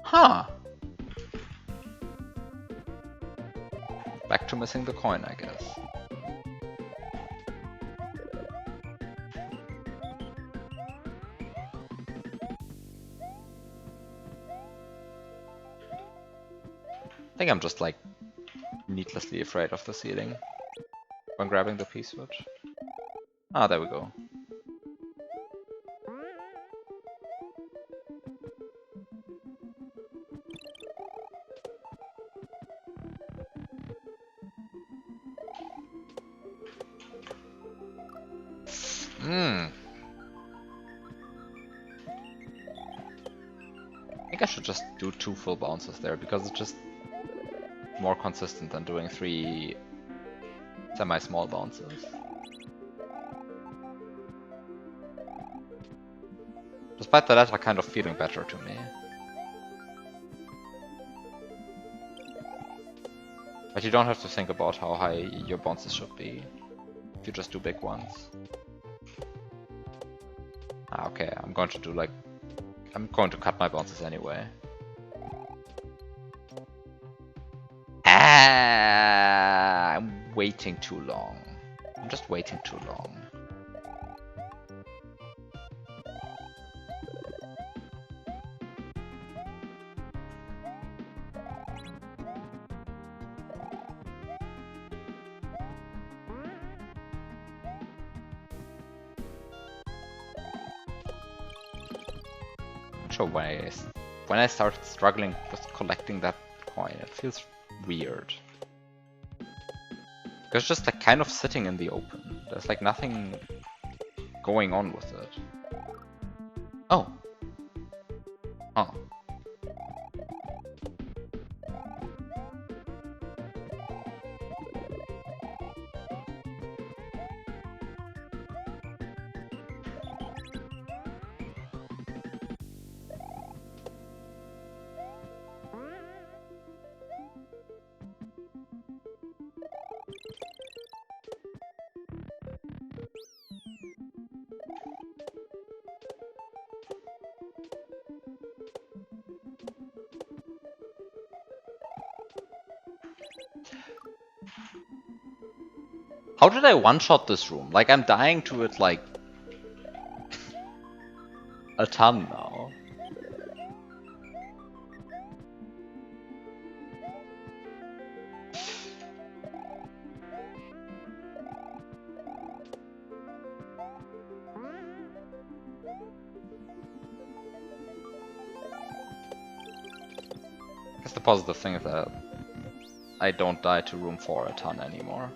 Huh. Back to missing the coin, I guess. I think I'm just like needlessly afraid of the ceiling when grabbing the P-switch. Ah, there we go. I think I should just do 2 full bounces there, because it's just more consistent than doing 3 semi-small bounces. Despite the latter kind of feeling better to me. But you don't have to think about how high your bounces should be if you just do big ones. Ah, okay, I'm going to cut my bounces anyway. Ah, I'm waiting too long. I'm just waiting too long. Sure, when I started struggling with collecting that coin, it feels weird. It's just like kind of sitting in the open. There's like nothing going on with it. Oh. Oh. How did I one-shot this room? Like, I'm dying to it like a ton now. I guess the positive thing is that I don't die to room 4 a ton anymore.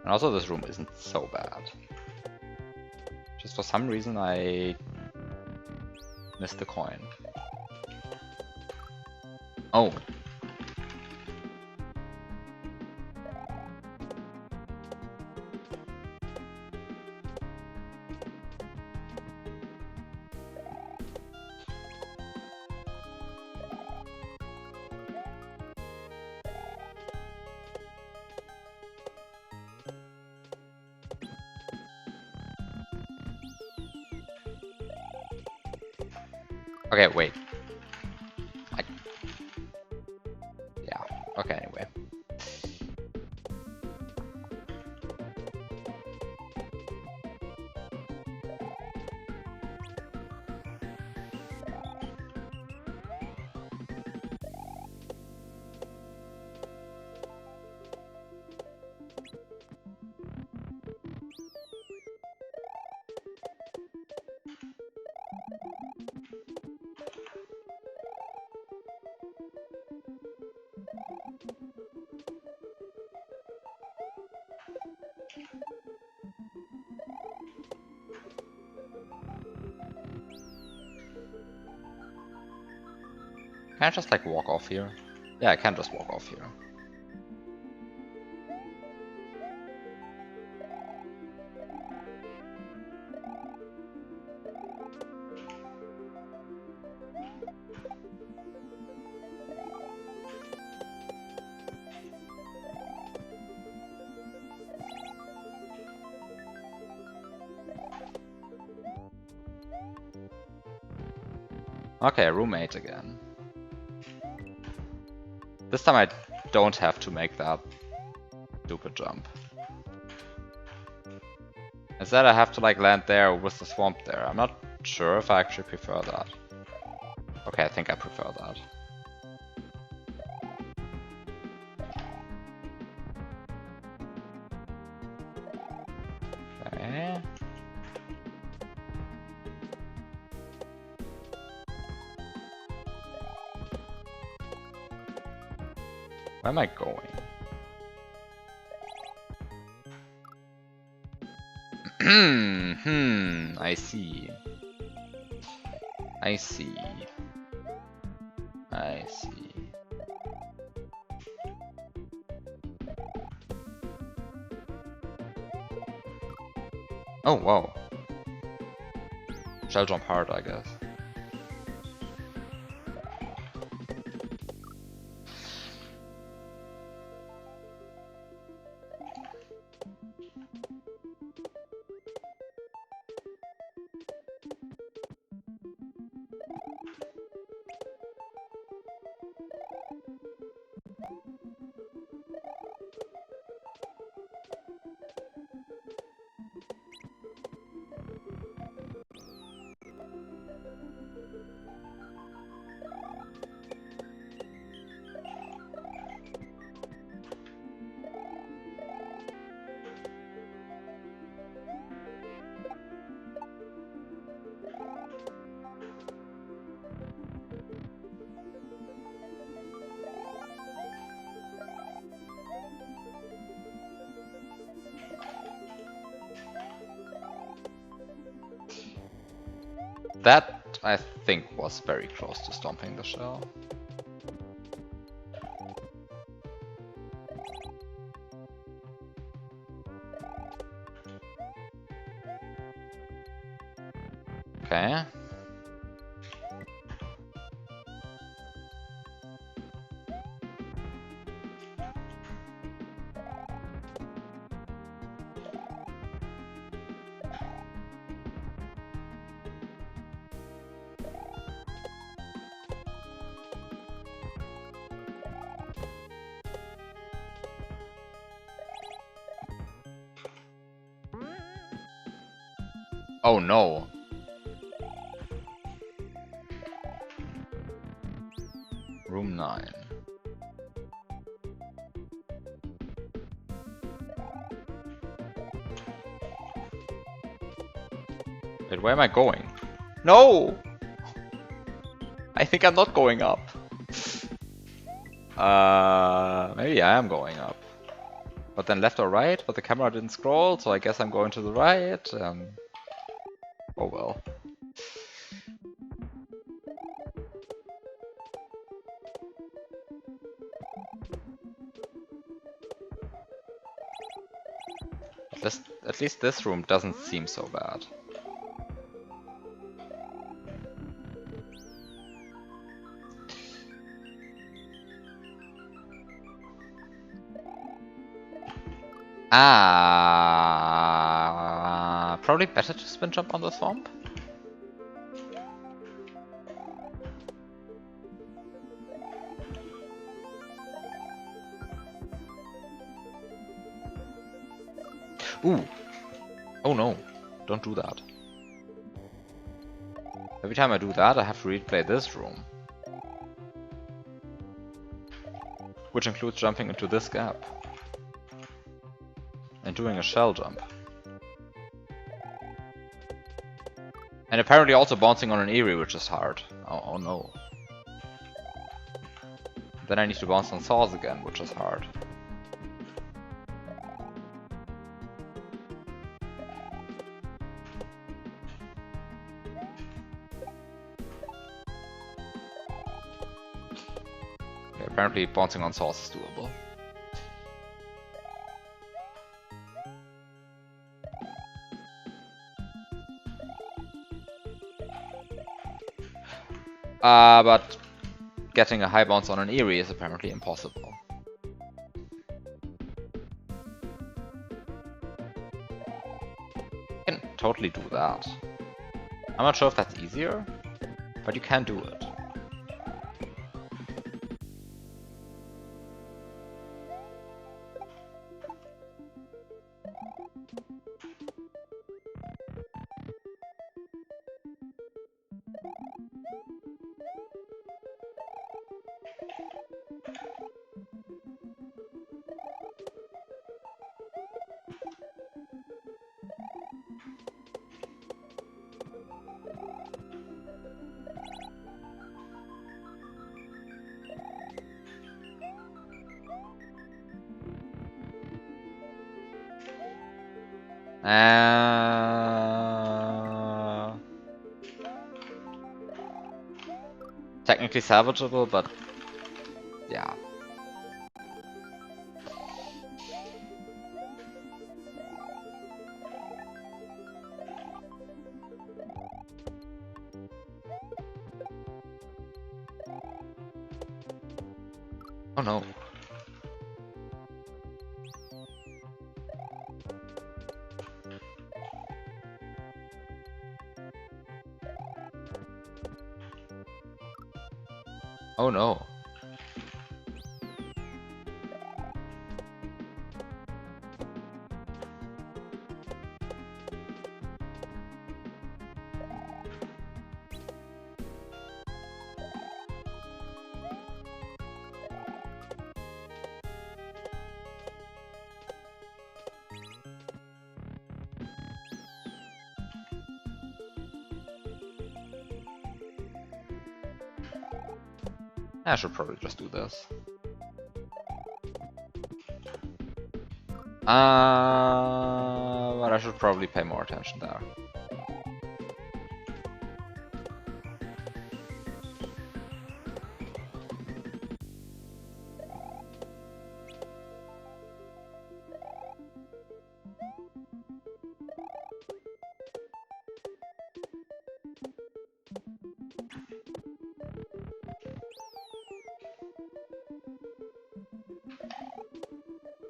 And also this room isn't so bad. Just for some reason I missed the coin. Oh. Okay, wait. Yeah, okay, anyway. Can I just like walk off here? Yeah, I can just walk off here. Okay, roommate again. This time I don't have to make that stupid jump. Instead I have to like land there with the swamp there. I'm not sure if I actually prefer that. Okay, I think I prefer that. Okay. Where am I going? I see. I see. I see. Oh, wow. Shall jump hard, I guess. That, I think, was very close to stomping the shell. Okay. Oh no. Room 9. Wait, where am I going? No! I think I'm not going up. Maybe I am going up. But then left or right? But the camera didn't scroll, so I guess I'm going to the right. Oh well. At least this room doesn't seem so bad. Probably better to spin jump on the swamp. Ooh! Oh no, don't do that. Every time I do that, I have to replay this room. Which includes jumping into this gap. And doing a shell jump. And apparently also bouncing on an Eerie, which is hard. Oh no. Then I need to bounce on saws again, which is hard. Okay, apparently bouncing on saws is doable. But getting a high bounce on an Eerie is apparently impossible. You can totally do that. I'm not sure if that's easier, but you can do it. Technically salvageable, but yeah. Oh no. Oh no. I should probably just do this. But I should probably pay more attention there.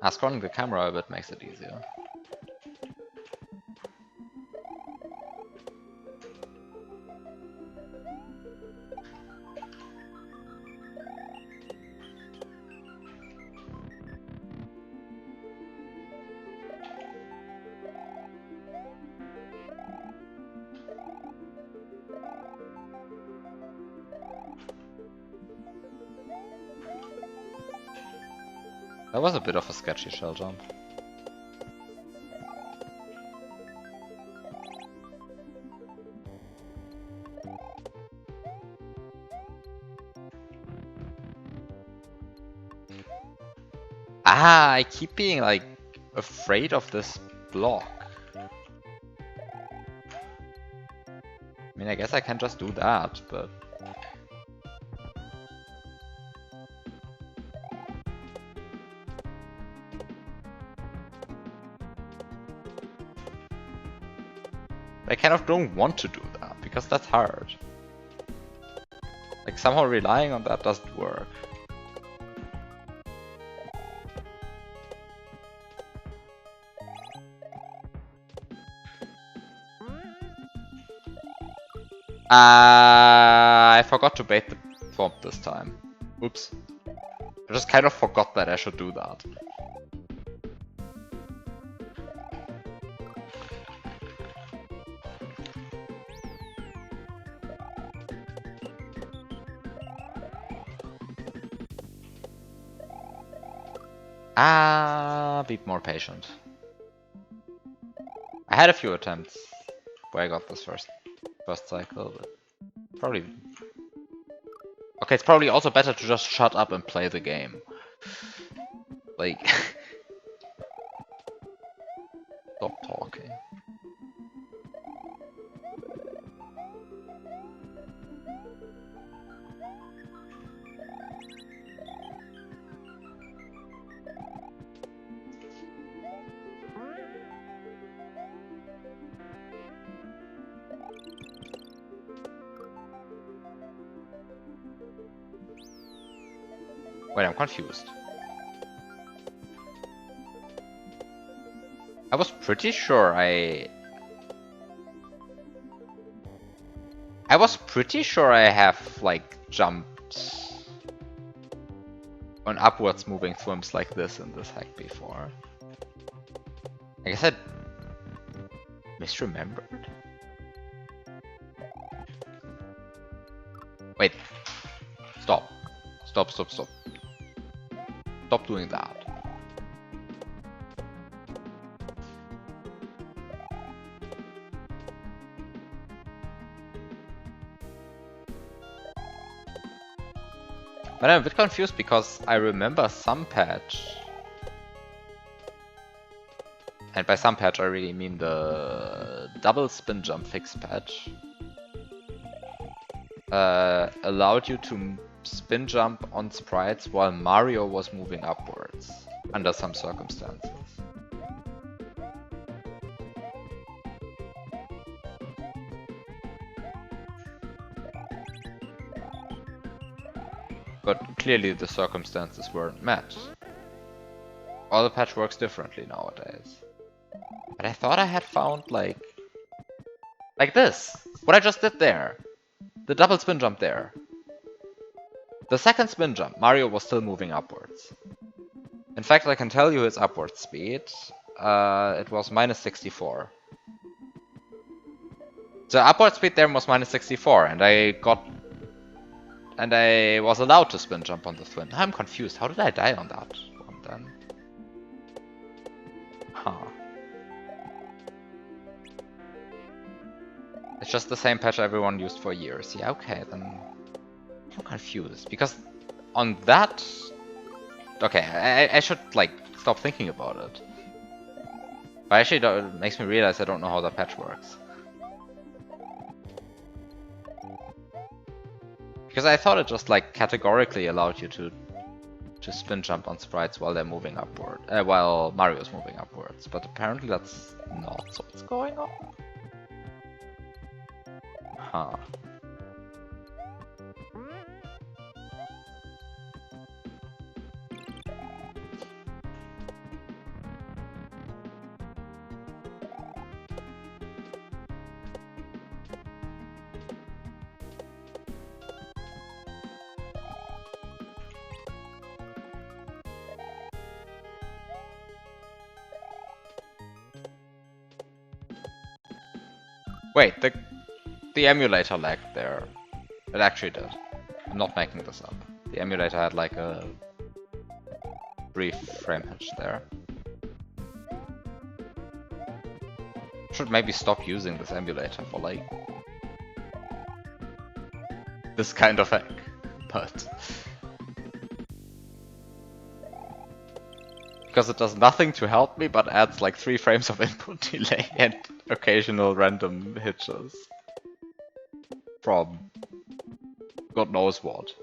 Scrolling the camera a bit makes it easier. That was a bit of a sketchy shell jump. I keep being like afraid of this block. I mean, I guess I can just do that, but I kind of don't want to do that, because that's hard. Like, somehow relying on that doesn't work. I forgot to bait the thwomp this time. Oops. I just kind of forgot that I should do that. Be more patient. I had a few attempts where I got this first cycle, but probably... Okay, it's probably also better to just shut up and play the game. Like... Stop talking. Wait, I'm confused. I was pretty sure I have, like, jumped on upwards moving thwims like this in this hack before. I guess I misremembered? Wait. Stop. Stop. Stop doing that. But I'm a bit confused because I remember some patch. And by some patch I really mean the double spin jump fix patch. Allowed you to spin jump on sprites while Mario was moving upwards, under some circumstances. But clearly the circumstances weren't met. All the patch works differently nowadays. But I thought I had found like this. What I just did there. The double spin jump there. The second spin jump, Mario was still moving upwards. In fact, I can tell you his upward speed. It was minus 64. The upward speed there was minus 64, and I was allowed to spin jump on the twin. I'm confused. How did I die on that one then? Huh. It's just the same patch everyone used for years. Yeah, okay, then I'm confused. Because on that... Okay, I should, like, stop thinking about it. But actually, it makes me realize I don't know how the patch works. Because I thought it just, like, categorically allowed you to spin jump on sprites while they're moving upward. While Mario's moving upwards. But apparently that's not what's going on. Huh. Wait, the emulator lagged there. It actually did. I'm not making this up. The emulator had like a brief frame hitch there. Should maybe stop using this emulator for like this kind of hack, but because it does nothing to help me but adds like 3 frames of input delay and occasional random hitches from God knows what.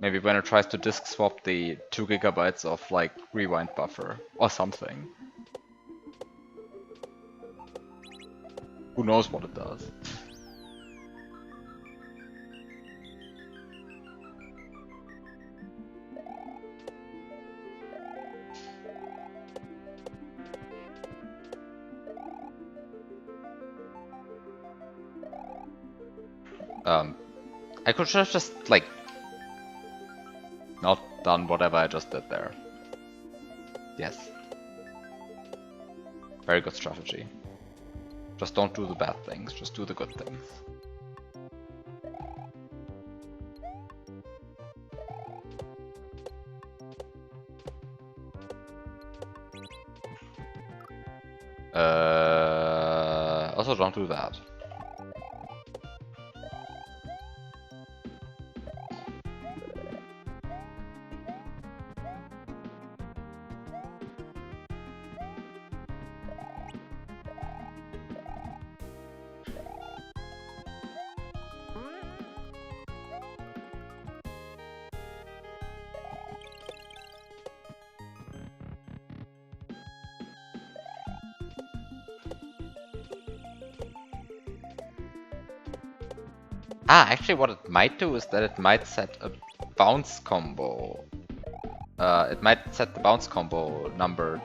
Maybe when it tries to disk swap the 2 GB of like rewind buffer or something. Who knows what it does. I could have just, like, not done whatever I just did there. Yes. Very good strategy. Just don't do the bad things, just do the good things. Also, don't do that. Ah, actually what it might do is that it might set a bounce combo. It might set the bounce combo number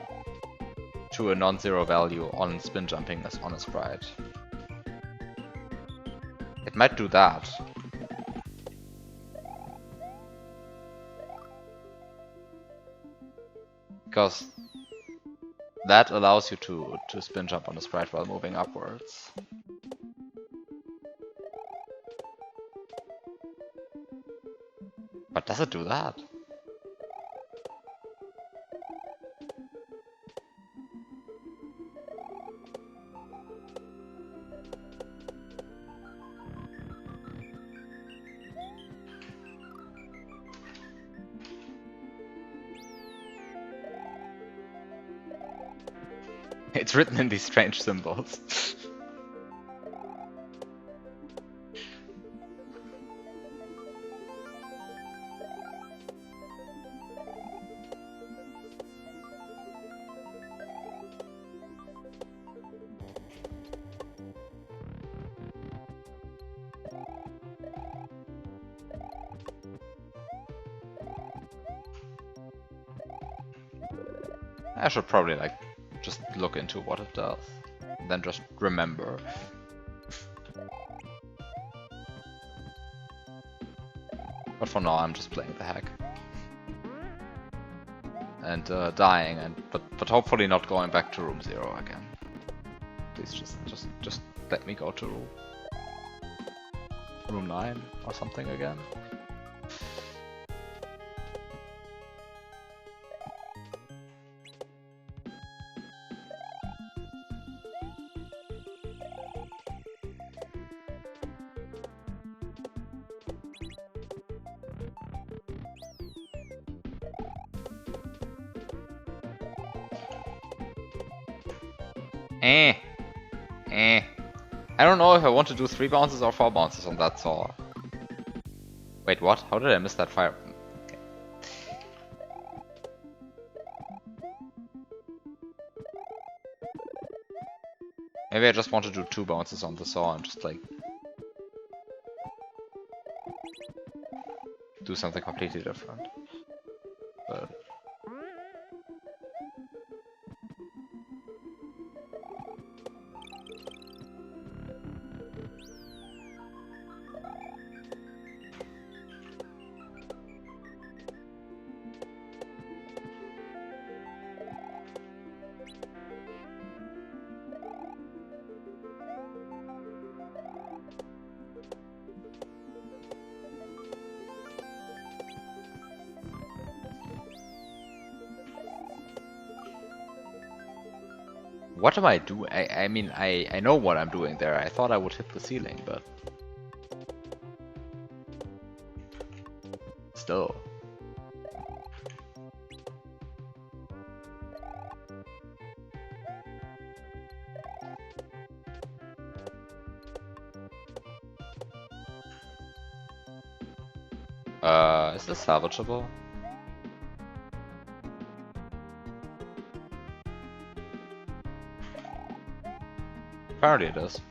to a non-zero value on spin jumping as on a sprite. It might do that. Because that allows you to spin jump on a sprite while moving upwards. But does it do that? It's written in these strange symbols. I should probably like just look into what it does, and then just remember. But for now, I'm just playing the hack and dying, but hopefully not going back to room 0 again. Please just let me go to room 9 or something again. I don't know if I want to do 3 bounces or 4 bounces on that saw. Wait, what? How did I miss that fire? Okay. Maybe I just want to do 2 bounces on the saw and just like do something completely different. But what am I doing? I mean, I know what I'm doing there. I thought I would hit the ceiling, but still. Is this salvageable? Apparently it is.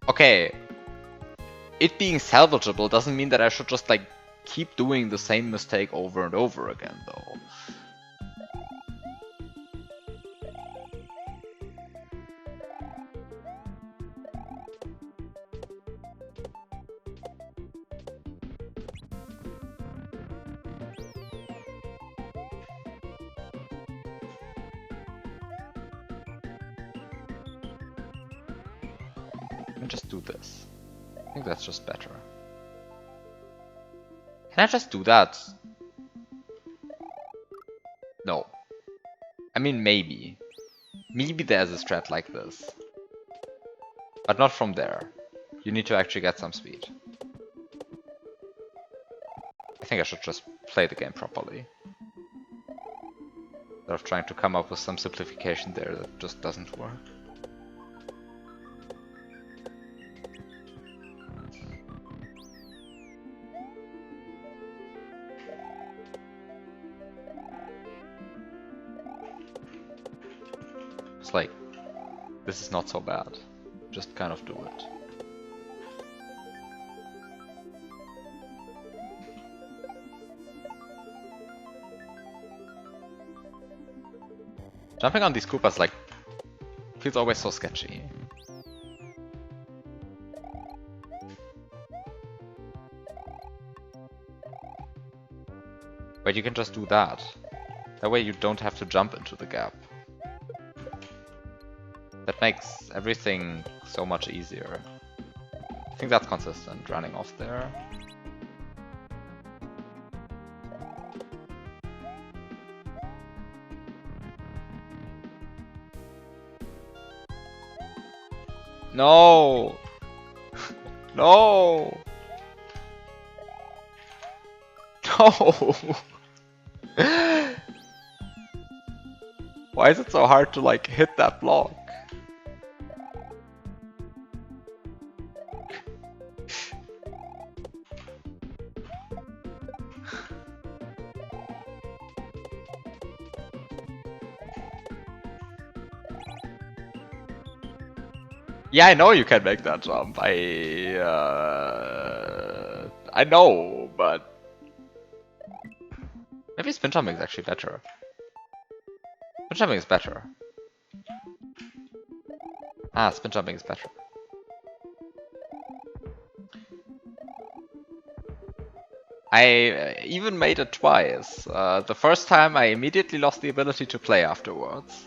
Okay. It being salvageable doesn't mean that I should just like keep doing the same mistake over and over again though. Just do this. I think that's just better. Can I just do that? No. I mean, maybe. Maybe there's a strat like this. But not from there. You need to actually get some speed. I think I should just play the game properly. Instead of trying to come up with some simplification there that just doesn't work. It's like, this is not so bad. Just kind of do it. Jumping on these Koopas, like, feels always so sketchy. But you can just do that. That way you don't have to jump into the gap. That makes everything so much easier. I think that's consistent, running off there. No! No! No! Why is it so hard to like hit that block? Yeah, I know you can make that jump. I know, but maybe spin jumping is actually better. Spin jumping is better. Ah, spin jumping is better. I even made it twice. The first time I immediately lost the ability to play afterwards.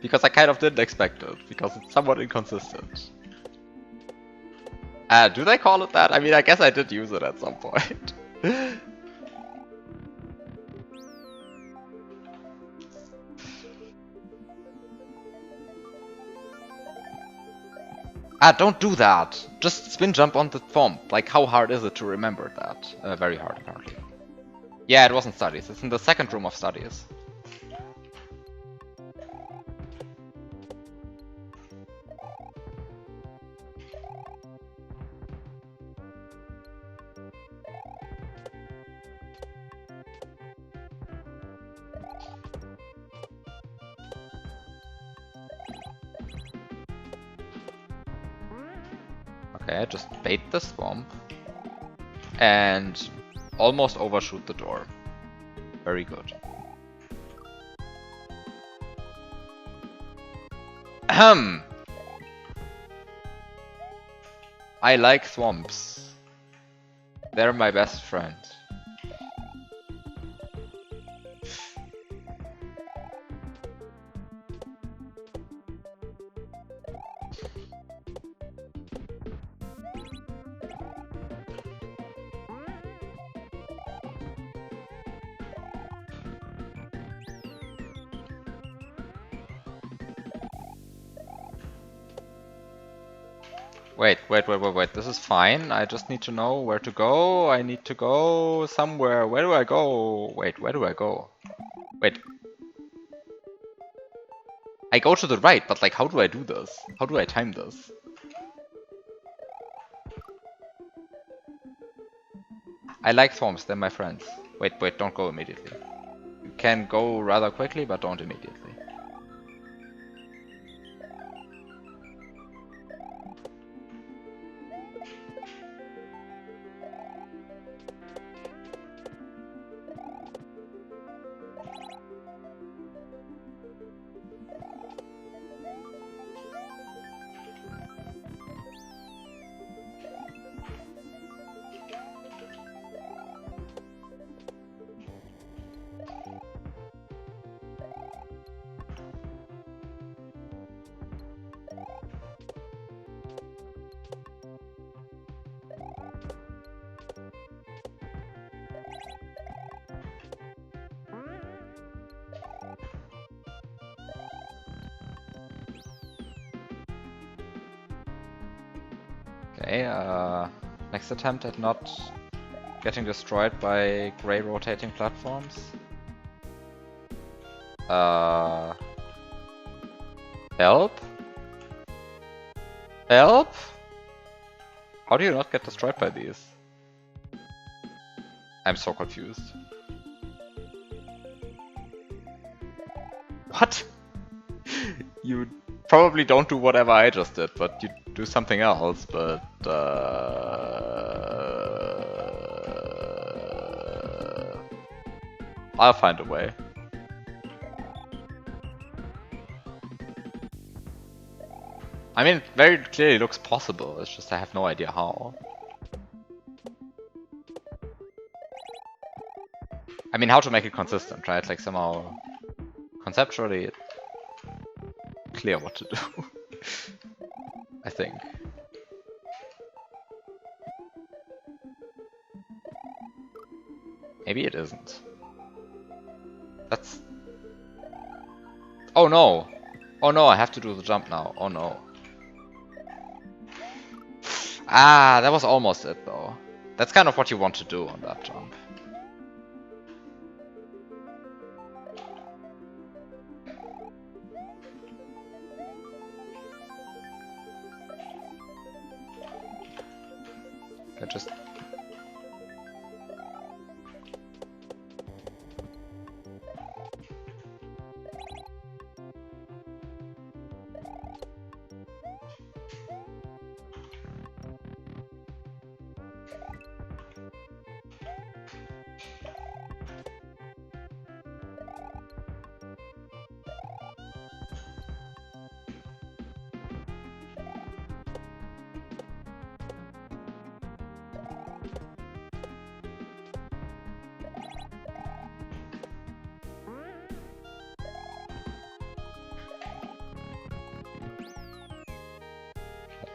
Because I kind of didn't expect it, because it's somewhat inconsistent. Do they call it that? I mean, I guess I did use it at some point. Don't do that! Just spin jump on the thumb. Like, how hard is it to remember that? Very hard, apparently. Yeah, it wasn't studies. It's in the second room of studies. Okay, just bait the swamp and almost overshoot the door. Very good. Ahem. I like swamps. They're my best friend. Wait. This is fine. I just need to know where to go. I need to go somewhere. Where do I go? Wait, where do I go? Wait. I go to the right, but like, how do I do this? How do I time this? I like thorns, they're my friends. Wait, don't go immediately. You can go rather quickly, but don't immediately. Okay, next attempt at not getting destroyed by grey rotating platforms. Help? Help? How do you not get destroyed by these? I'm so confused. What? You probably don't do whatever I just did, but you do something else, but I'll find a way. I mean, it very clearly looks possible, it's just I have no idea how. I mean, how to make it consistent, right? Like somehow, conceptually, clear what to do. I think. Maybe it isn't. That's... Oh no! Oh no, I have to do the jump now. Oh no. Ah, that was almost it though. That's kind of what you want to do on that jump. I just...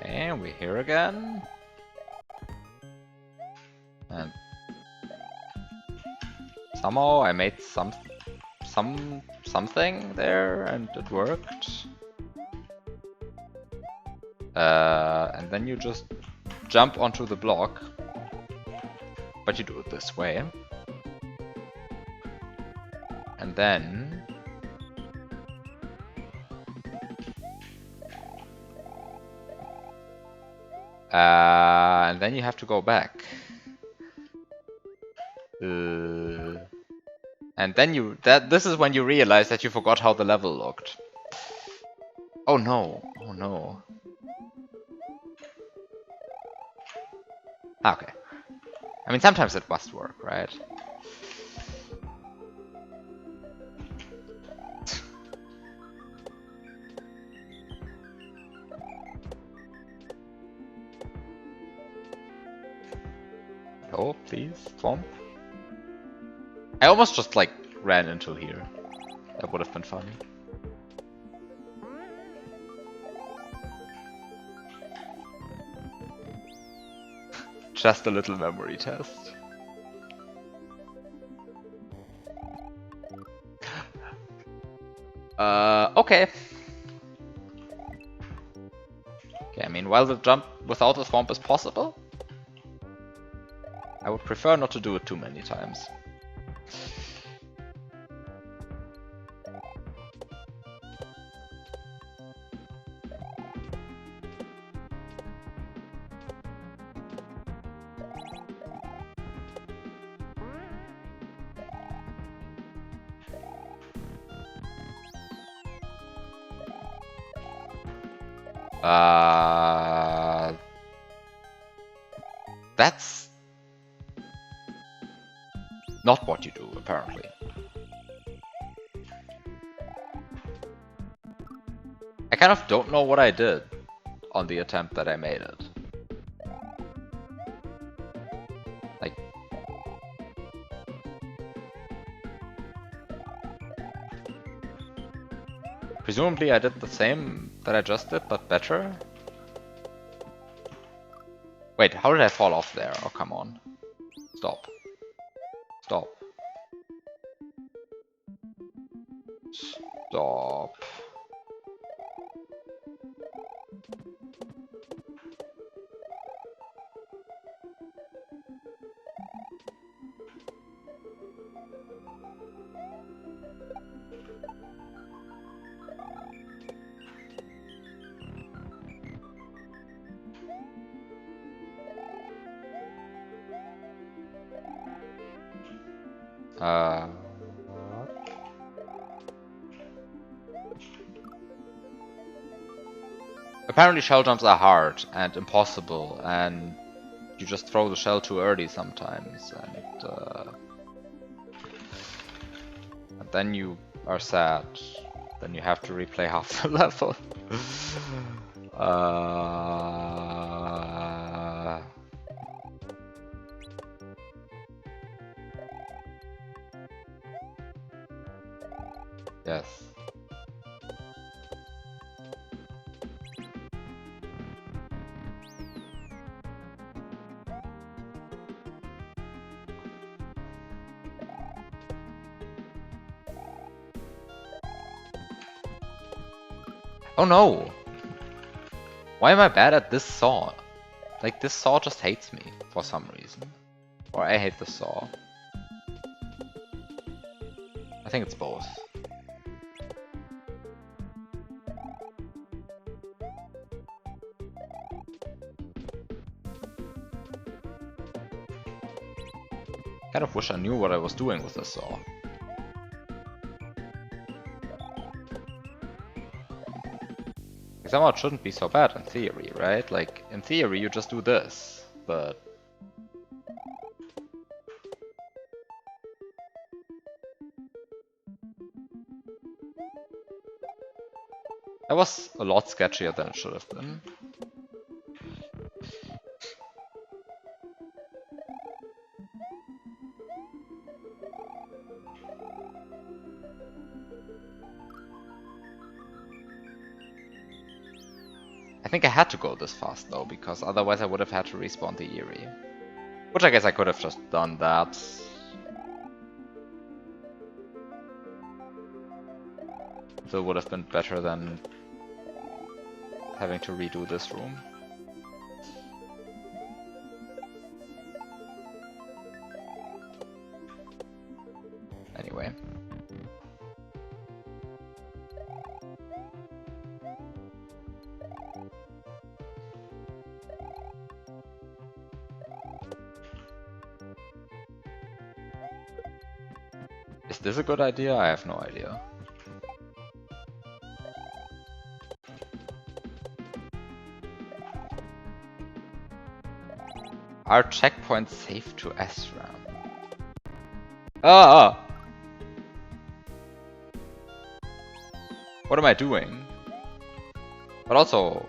Okay, we're here again. And somehow I made something there and it worked. And then you just jump onto the block, but you do it this way. And then you have to go back. And then this is when you realize that you forgot how the level looked. Oh no, oh no. Okay. I mean, sometimes it must work, right? Oh, please, swamp. I almost just like ran into here. That would have been fun. Just a little memory test. Okay. Okay, I mean, while the jump without the swamp is possible, I would prefer not to do it too many times. That's not what you do, apparently. I kind of don't know what I did on the attempt that I made it. Like... Presumably I did the same that I just did, but better? Wait, how did I fall off there? Oh, come on. Stop. Stop. Stop. Uh, Apparently shell jumps are hard and impossible, and you just throw the shell too early sometimes, and then you are sad. Then you have to replay half the level. Yes. Oh no! Why am I bad at this saw? Like, this saw just hates me for some reason. Or I hate the saw. I think it's both. Kind of wish I knew what I was doing with this saw. Somehow it shouldn't be so bad in theory, right? Like, in theory you just do this, but... That was a lot sketchier than it should have been. I think I had to go this fast though, because otherwise I would have had to respawn the Eerie. Which I guess I could have just done that. Still would have been better than having to redo this room. Anyway. Is this a good idea? I have no idea. Are checkpoints safe to SRAM? Ah! What am I doing? But also...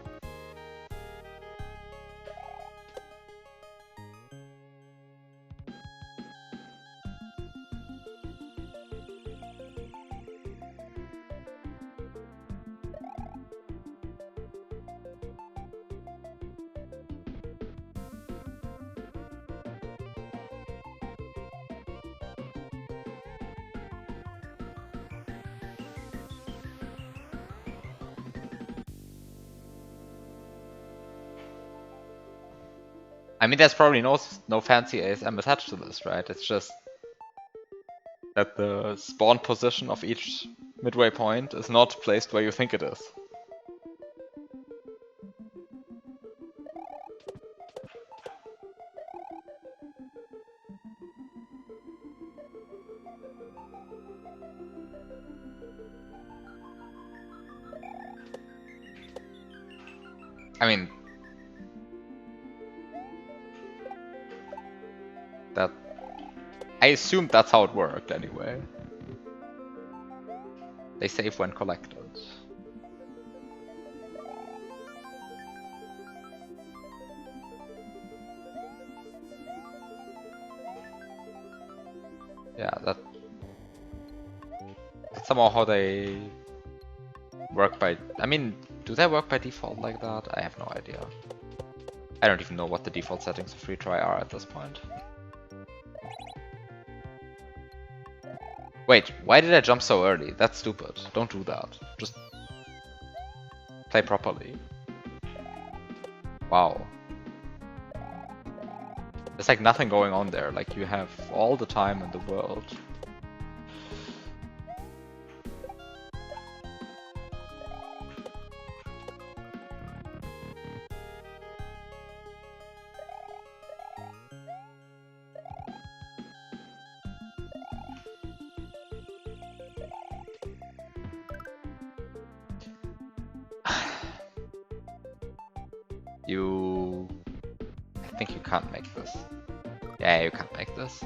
I mean, there's probably no fancy ASM attached to this, right? It's just that the spawn position of each midway point is not placed where you think it is. I mean, that... I assumed that's how it worked anyway. They save when collected. Yeah, that's somehow how they work by... I mean, do they work by default like that? I have no idea. I don't even know what the default settings of retry are at this point. Wait, why did I jump so early? That's stupid. Don't do that. Just play properly. Wow. There's like nothing going on there. Like, you have all the time in the world. I think you can't make this. Yeah, you can't make this.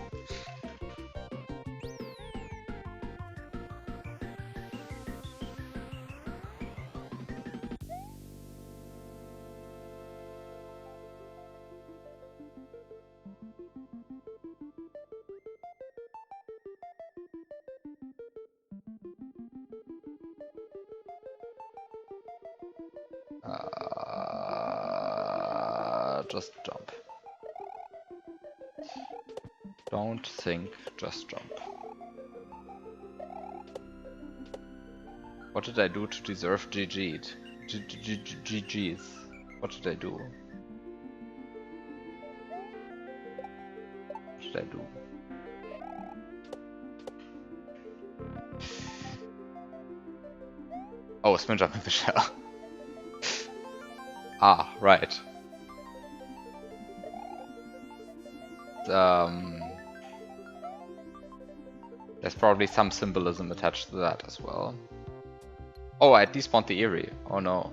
Just jump. Don't think, just jump. What did I do to deserve GG'd? GG's. What did I do? What did I do? Oh, spin jump in the shell. Ah, right. There's probably some symbolism attached to that as well. Oh, I despawned the Eerie. Oh no.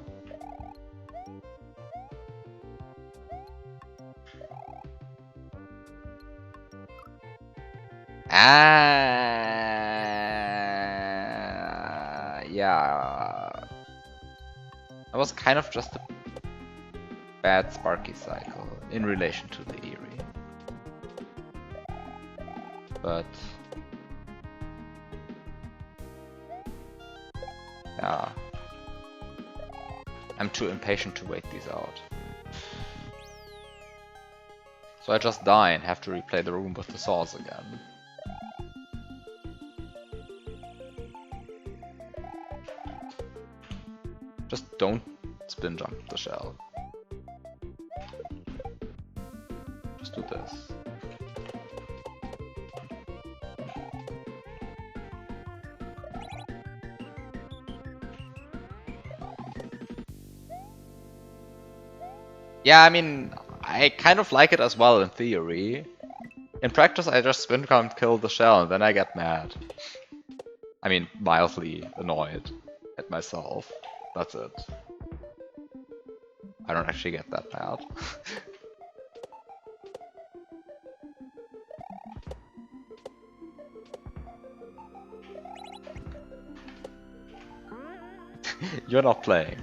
Yeah. That was kind of just a bad Sparky cycle in relation to the Eerie. But yeah, I'm too impatient to wait these out. So I just die and have to replay the room with the saws again. Just don't spin jump the shell. Just do this. Yeah, I mean, I kind of like it as well in theory. In practice, I just spin can't kill the shell and then I get mad. I mean, mildly annoyed at myself. That's it. I don't actually get that mad. You're not playing.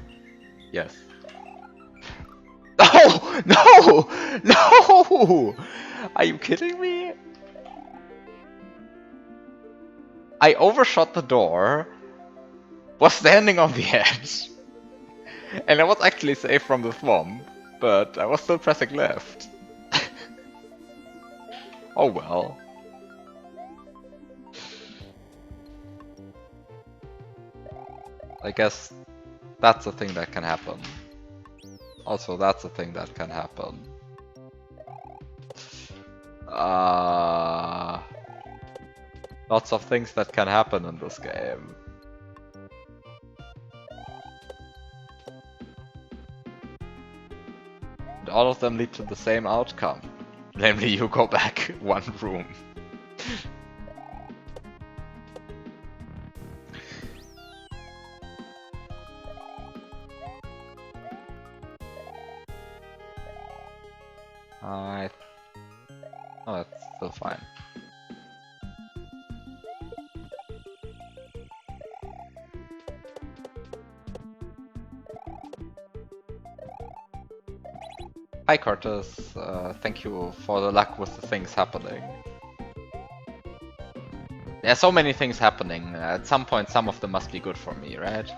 Yes. No! No! No! Are you kidding me? I overshot the door, was standing on the edge, and I was actually safe from the swamp, but I was still pressing left. Oh well. I guess that's a thing that can happen. Also, that's a thing that can happen. Lots of things that can happen in this game. And all of them lead to the same outcome. Namely, you go back one room. Oh, that's still fine. Hi Curtis, thank you for the luck with the things happening. There are so many things happening, at some point some of them must be good for me, right?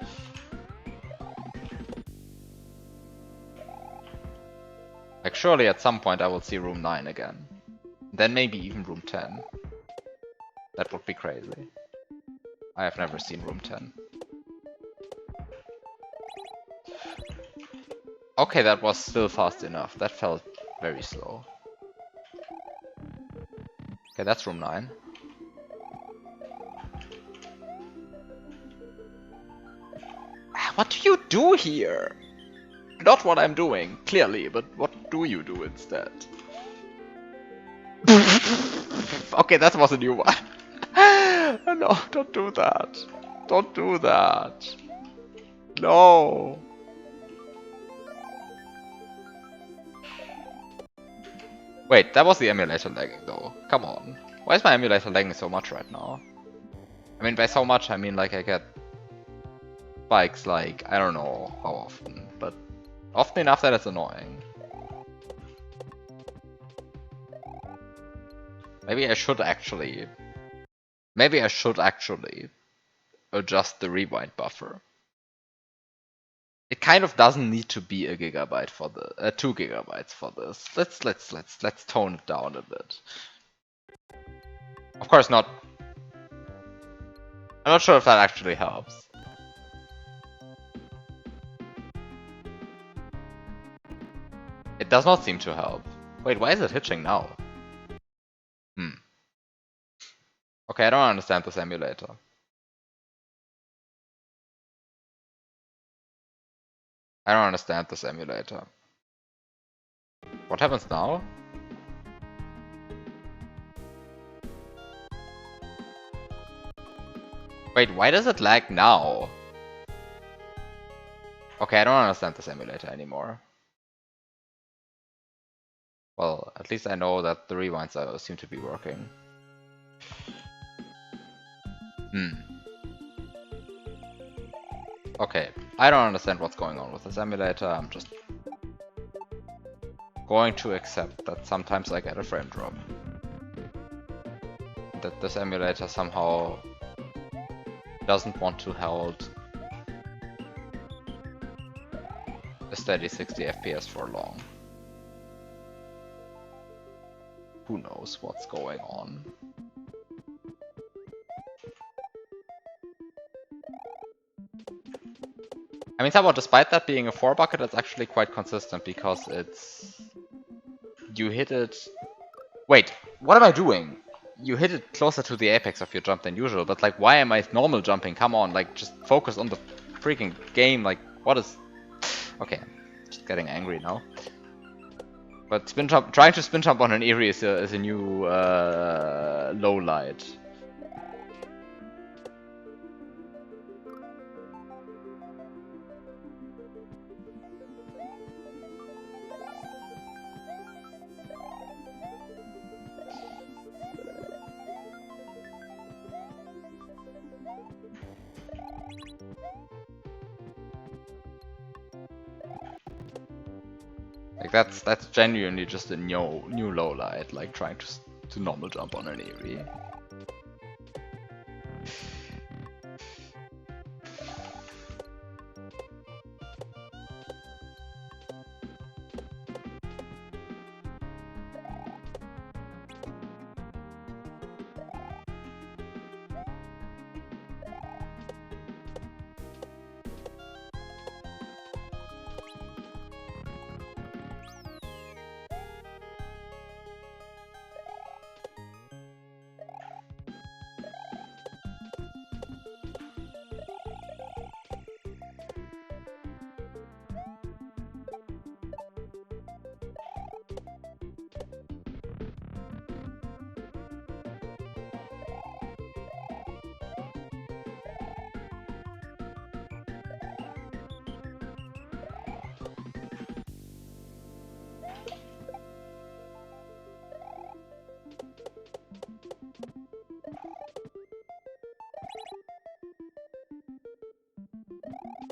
Like surely at some point I will see room 9 again. Then maybe even room 10. That would be crazy. I have never seen room 10. Okay, that was still fast enough. That felt very slow. Okay, that's room 9. What do you do here? Not what I'm doing, clearly, but what do you do instead? Okay, that was a new one. No, don't do that. Don't do that. No. Wait, that was the emulator lagging though. Come on. Why is my emulator lagging so much right now? I mean, by so much, I mean like I get spikes like, I don't know how often, but often enough that it's annoying. Maybe I should actually adjust the rewind buffer. It kind of doesn't need to be a gigabyte for the 2 gigabytes for this. Let's tone it down a bit. Of course not. I'm not sure if that actually helps. It does not seem to help. Wait, why is it hitching now? Okay, I don't understand this emulator. I don't understand this emulator. What happens now? Wait, why does it lag now? Okay, I don't understand this emulator anymore. Well, at least I know that the rewinds seem to be working. Okay, I don't understand what's going on with this emulator. I'm just going to accept that sometimes I get a frame drop. That this emulator somehow doesn't want to hold a steady 60 FPS for long. Who knows what's going on? I mean, somehow, despite that being a 4 bucket, it's actually quite consistent because it's... You hit it... Wait, what am I doing? You hit it closer to the apex of your jump than usual, but like, why am I normal jumping? Come on, like, just focus on the freaking game, like, what is... Okay, just getting angry now. But spin jump, trying to spin jump on an Eerie is a new low light. Like that's genuinely just a new low light, like trying to normal jump on an Eerie.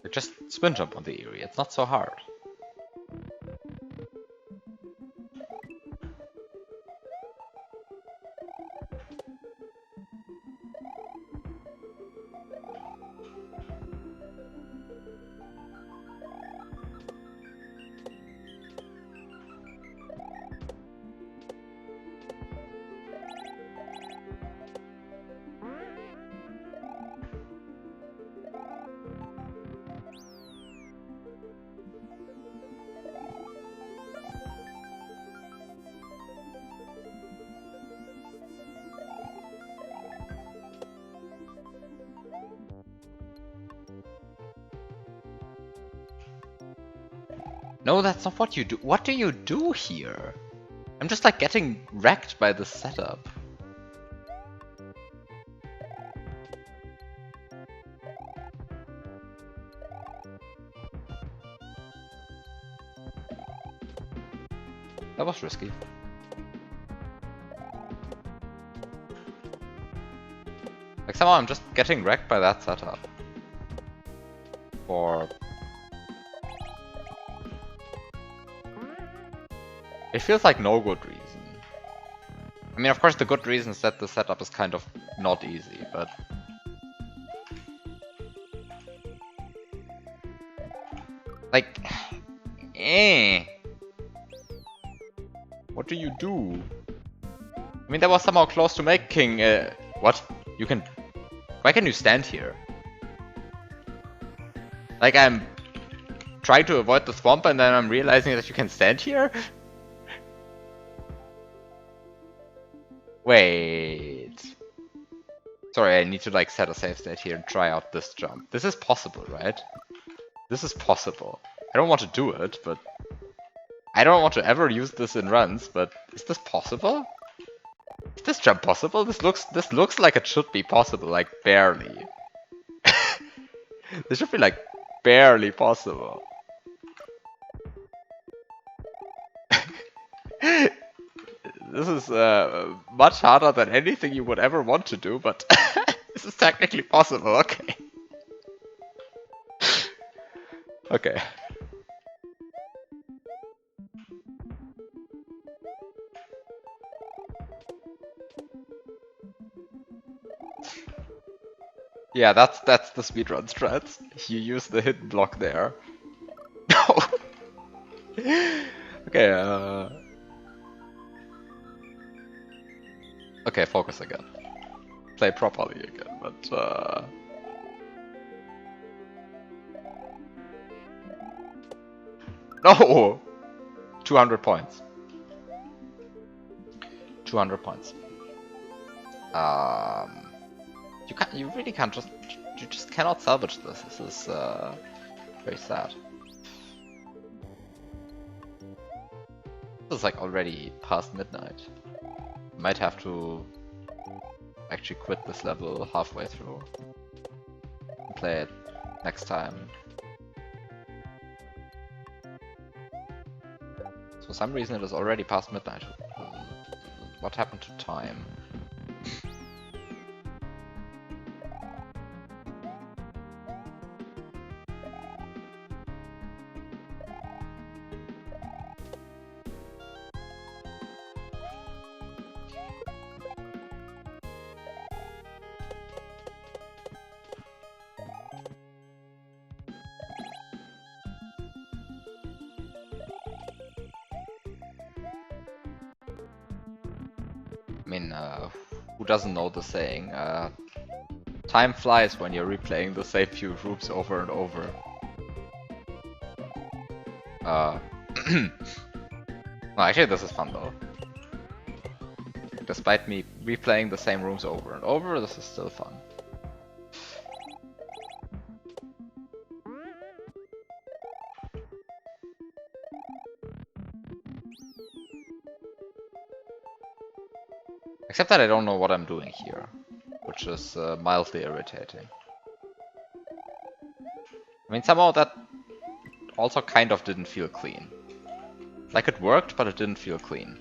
Just spin jump on the Eerie, it's not so hard. No, that's not what you do. What do you do here? I'm just like getting wrecked by this setup. That was risky. somehow I'm just getting wrecked by that setup. Or... It feels like no good reason. I mean, of course the good reason is that the setup is kind of not easy, but... Like... What do you do? I mean, that was somehow close to making... what? You can... Why can you stand here? Like, I'm trying to avoid the swamp and then I'm realizing that you can stand here? Wait... Sorry, I need to like set a save state here and try out this jump. This is possible, right? This is possible. I don't want to do it, but... I don't want to ever use this in runs, but is this possible? Is this jump possible? This looks like it should be possible, like barely. This should be like barely possible. This is much harder than anything you would ever want to do, but this is technically possible, okay. Okay. Yeah, that's the speedrun strats. You use the hidden block there. No. Okay, okay, focus again. Play properly again, but no! 200 points. 200 points. You really can't you just cannot salvage this. This is very sad. This is like already past midnight. Might have to actually quit this level halfway through and play it next time. For some reason it is already past midnight. What happened to time? I mean, who doesn't know the saying? Time flies when you're replaying the same few rooms over and over. No, actually this is fun though. Despite me replaying the same rooms over and over, this is still fun. Except that I don't know what I'm doing here, which is mildly irritating. I mean, somehow that also kind of didn't feel clean. Like it worked, but it didn't feel clean.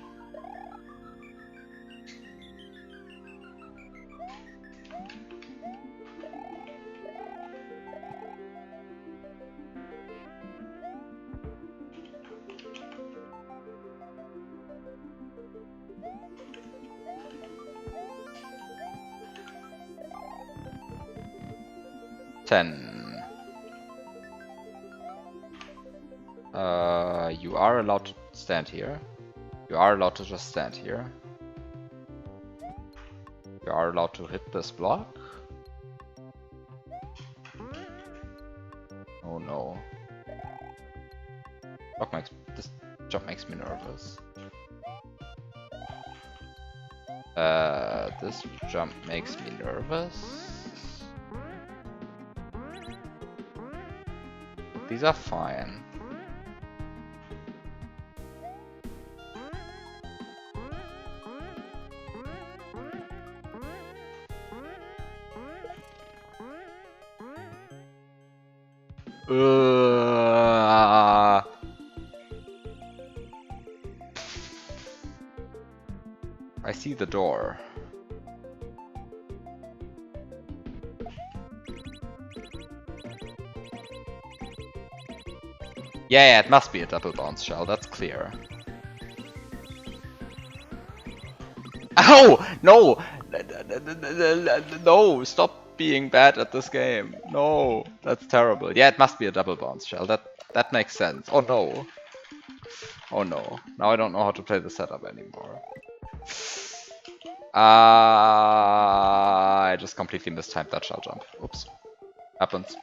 You are allowed to stand here. You are allowed to just stand here. You are allowed to hit this block. Oh no. This jump makes me nervous. This jump makes me nervous. These are fine. I see the door. Yeah, it must be a double bounce shell, that's clear. Oh! No! No! Stop being bad at this game. No! That's terrible. Yeah, it must be a double bounce shell. That makes sense. Oh no. Oh no. Now I don't know how to play the setup anymore. I just completely mistimed that shell jump. Oops. Happens.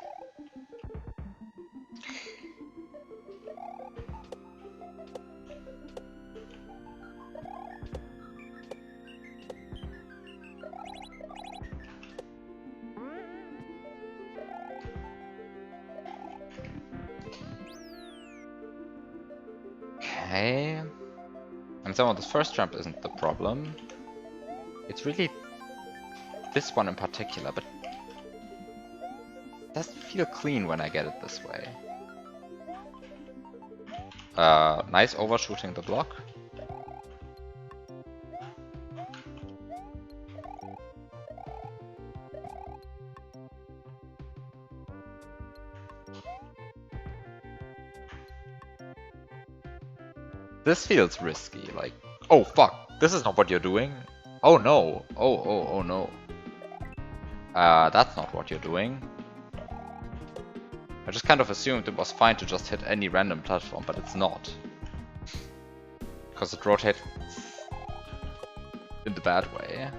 Okay. And so this first jump isn't the problem. It's really this one in particular, but it doesn't feel clean when I get it this way. Nice overshooting the block. This feels risky, like, oh fuck, this is not what you're doing. Oh no, oh no. That's not what you're doing. I just kind of assumed it was fine to just hit any random platform, but it's not. Because it rotates in the bad way.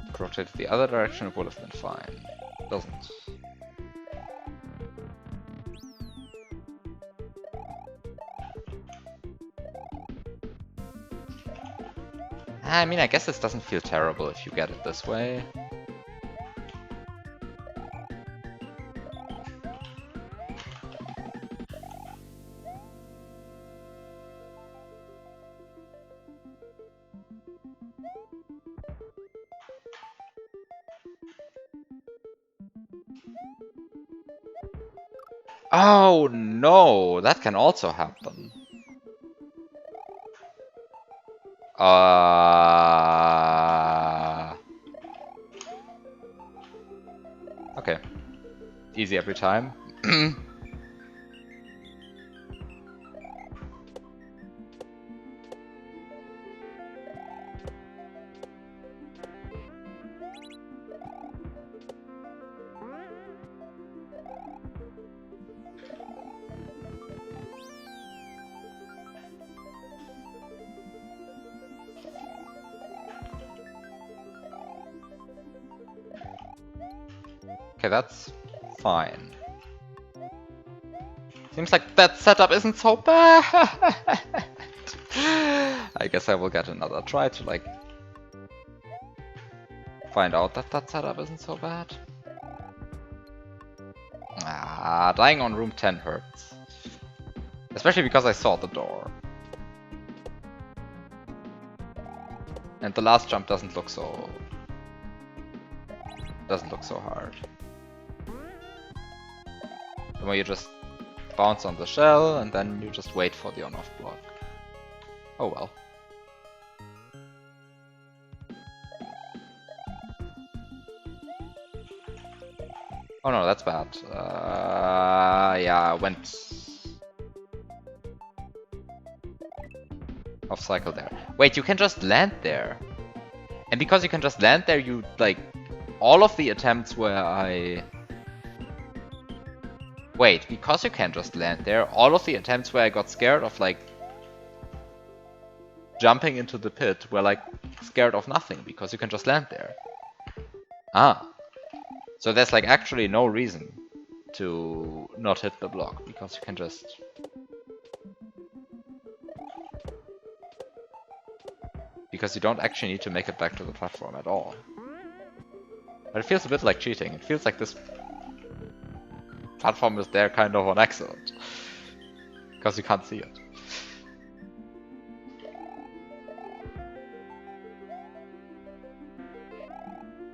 If it rotated the other direction, it would have been fine. It doesn't. I mean, I guess this doesn't feel terrible if you get it this way. Oh no, that can also happen. Okay. Easy every time. Okay, that's fine. Seems like that setup isn't so bad. I guess I will get another try to like find out that that setup isn't so bad. Ah, dying on room 10 hurts. Especially because I saw the door. And the last jump doesn't look so hard. Where you just bounce on the shell and then you just wait for the on-off block. Oh well. Oh no, that's bad. Yeah, I went off cycle there. Wait, you can just land there. And because you can just land there, you like all of the attempts where I... Wait, because you can just land there, all of the attempts where I got scared of like jumping into the pit were like scared of nothing because you can just land there. Ah. So there's like actually no reason to not hit the block because you can just... Because you don't actually need to make it back to the platform at all. But it feels a bit like cheating. It feels like this platform is there kind of on accident. Because you can't see it.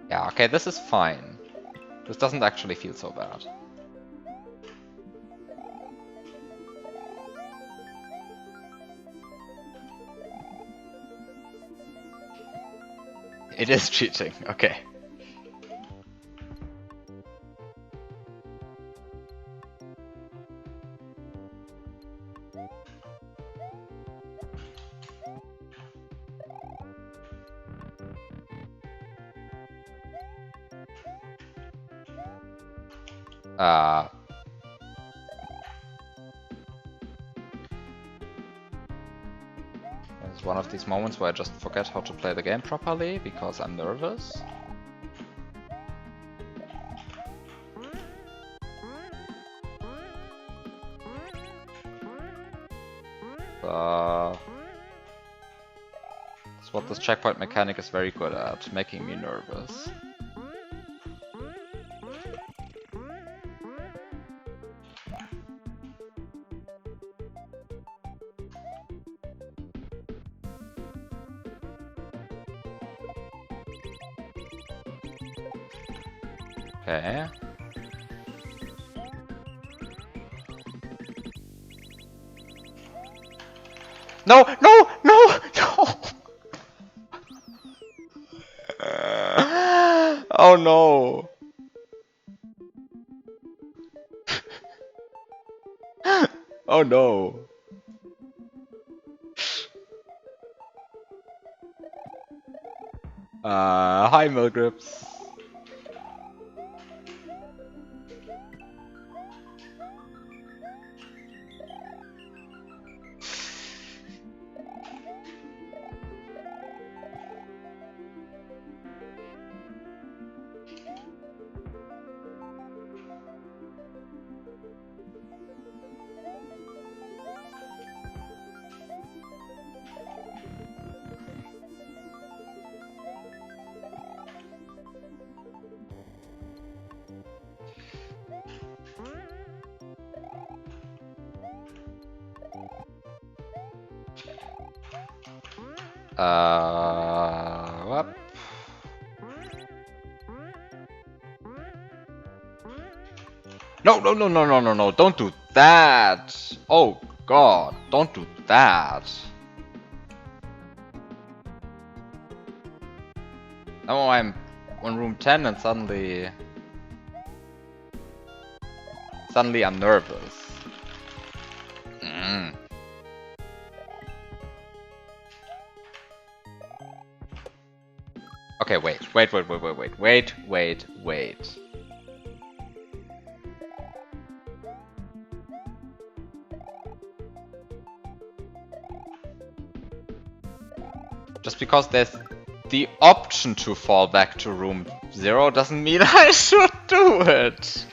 Yeah, okay, this is fine. This doesn't actually feel so bad. It is cheating, okay. Uh, it's one of these moments where I just forget how to play the game properly because I'm nervous. That's what this checkpoint mechanic is very good at, making me nervous. Okay. No, no, no, no! Oh no! Oh no! Hi Milgrips. What? No, no, no, no, no, no, no, don't do that! Oh god, don't do that! Now I'm on room 10 and suddenly I'm nervous. Okay, wait. Just because there's the option to fall back to room 0 doesn't mean I should do it.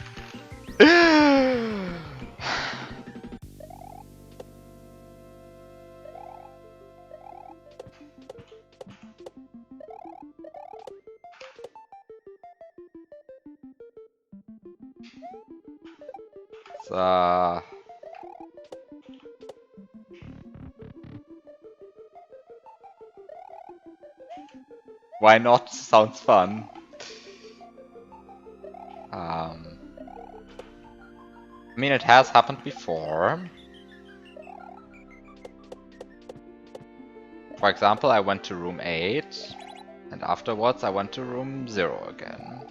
Why not? Sounds fun. I mean, it has happened before. For example, I went to room 8, and afterwards I went to room 0 again.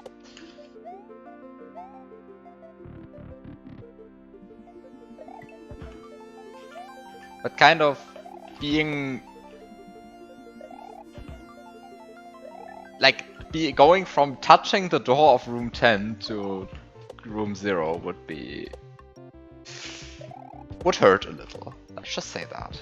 But kind of being... like, going from touching the door of room 10 to room 0 would be... would hurt a little. Let's just say that.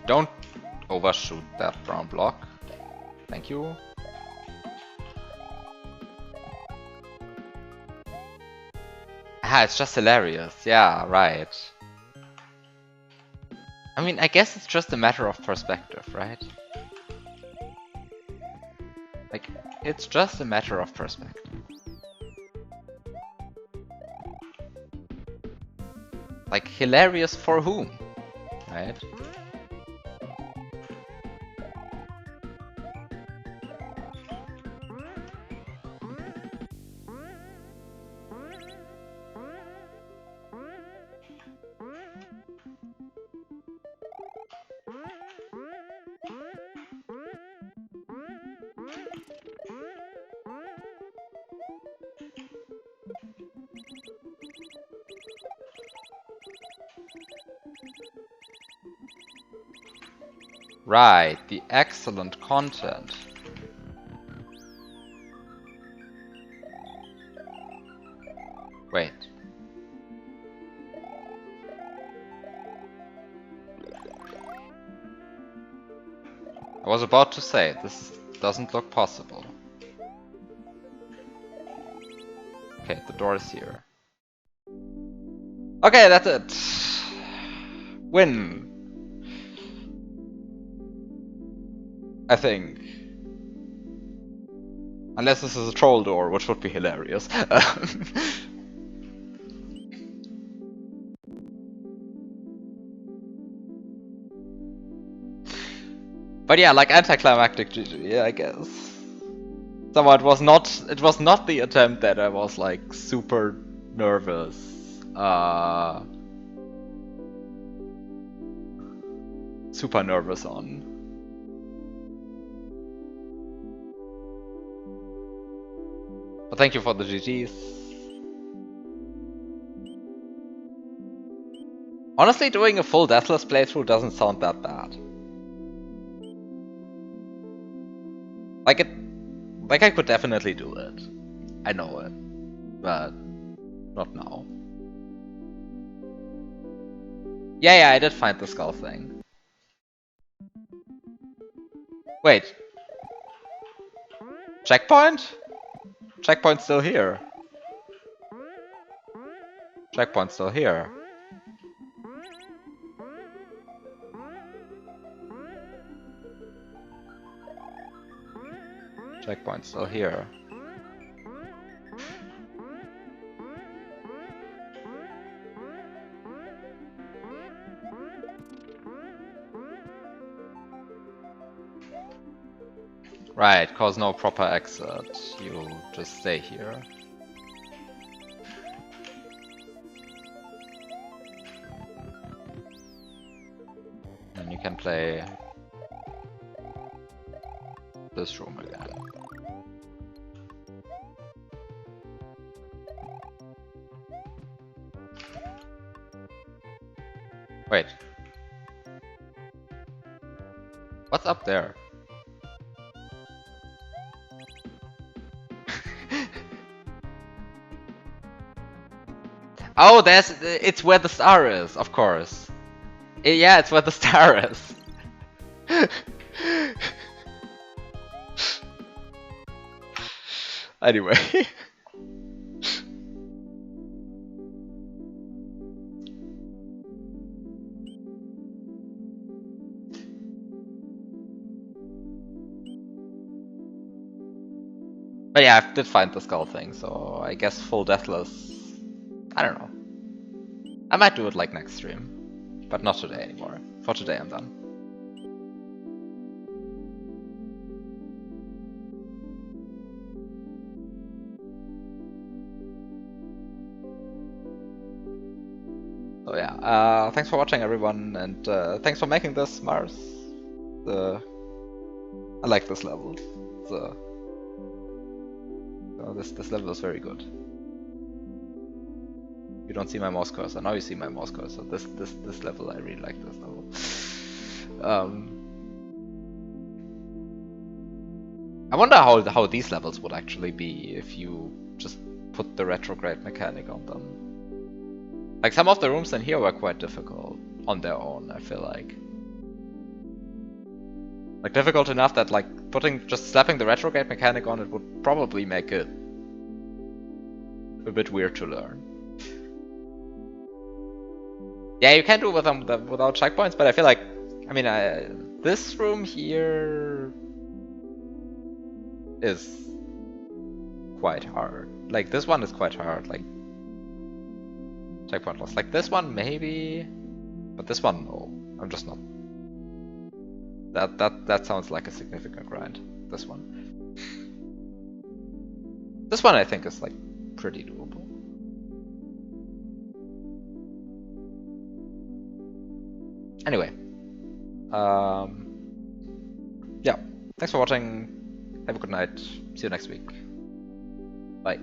Don't overshoot that brown block. Thank you. Ah, it's just hilarious. Yeah, right. I mean, I guess it's just a matter of perspective, right? Like, it's just a matter of perspective. Like, hilarious for whom? Right? Right, the excellent content. Wait. I was about to say, this doesn't look possible. Okay, the door is here. Okay, that's it. Win. I think. Unless this is a troll door, which would be hilarious. But yeah, like anticlimactic GG, yeah, I guess. Somehow it was not the attempt that I was like super nervous. Super nervous on. But thank you for the GGs. Honestly, doing a full deathless playthrough doesn't sound that bad. Like I could definitely do it. I know it. But not now. Yeah, I did find the skull thing. Wait. Checkpoint? Checkpoint's still here. Checkpoint's still here. Checkpoint's still here. Right, cause no proper exit. You just stay here. And you can play this room again. Wait. What's up there? Oh, it's where the star is, of course. Yeah, it's where the star is. Anyway. But yeah, I did find the skull thing, so I guess full deathless. I don't know. I might do it like next stream, but not today anymore. For today I'm done. So yeah, thanks for watching everyone, and thanks for making this, Mars. I like this level. This level is very good. You don't see my mouse cursor. Now you see my mouse cursor. This level, I really like this level. I wonder how these levels would actually be if you just put the retrograde mechanic on them. Like some of the rooms in here were quite difficult on their own, I feel like. Like difficult enough that like just slapping the retrograde mechanic on it would probably make it a bit weird to learn. Yeah, you can do it with them without checkpoints, but I feel like, I mean, this room here is quite hard. Like this one is quite hard. Like checkpoint loss. Like this one maybe, but this one no. I'm just not. That sounds like a significant grind. This one. This one I think is like pretty doable. Anyway, yeah, thanks for watching. Have a good night. See you next week. Bye.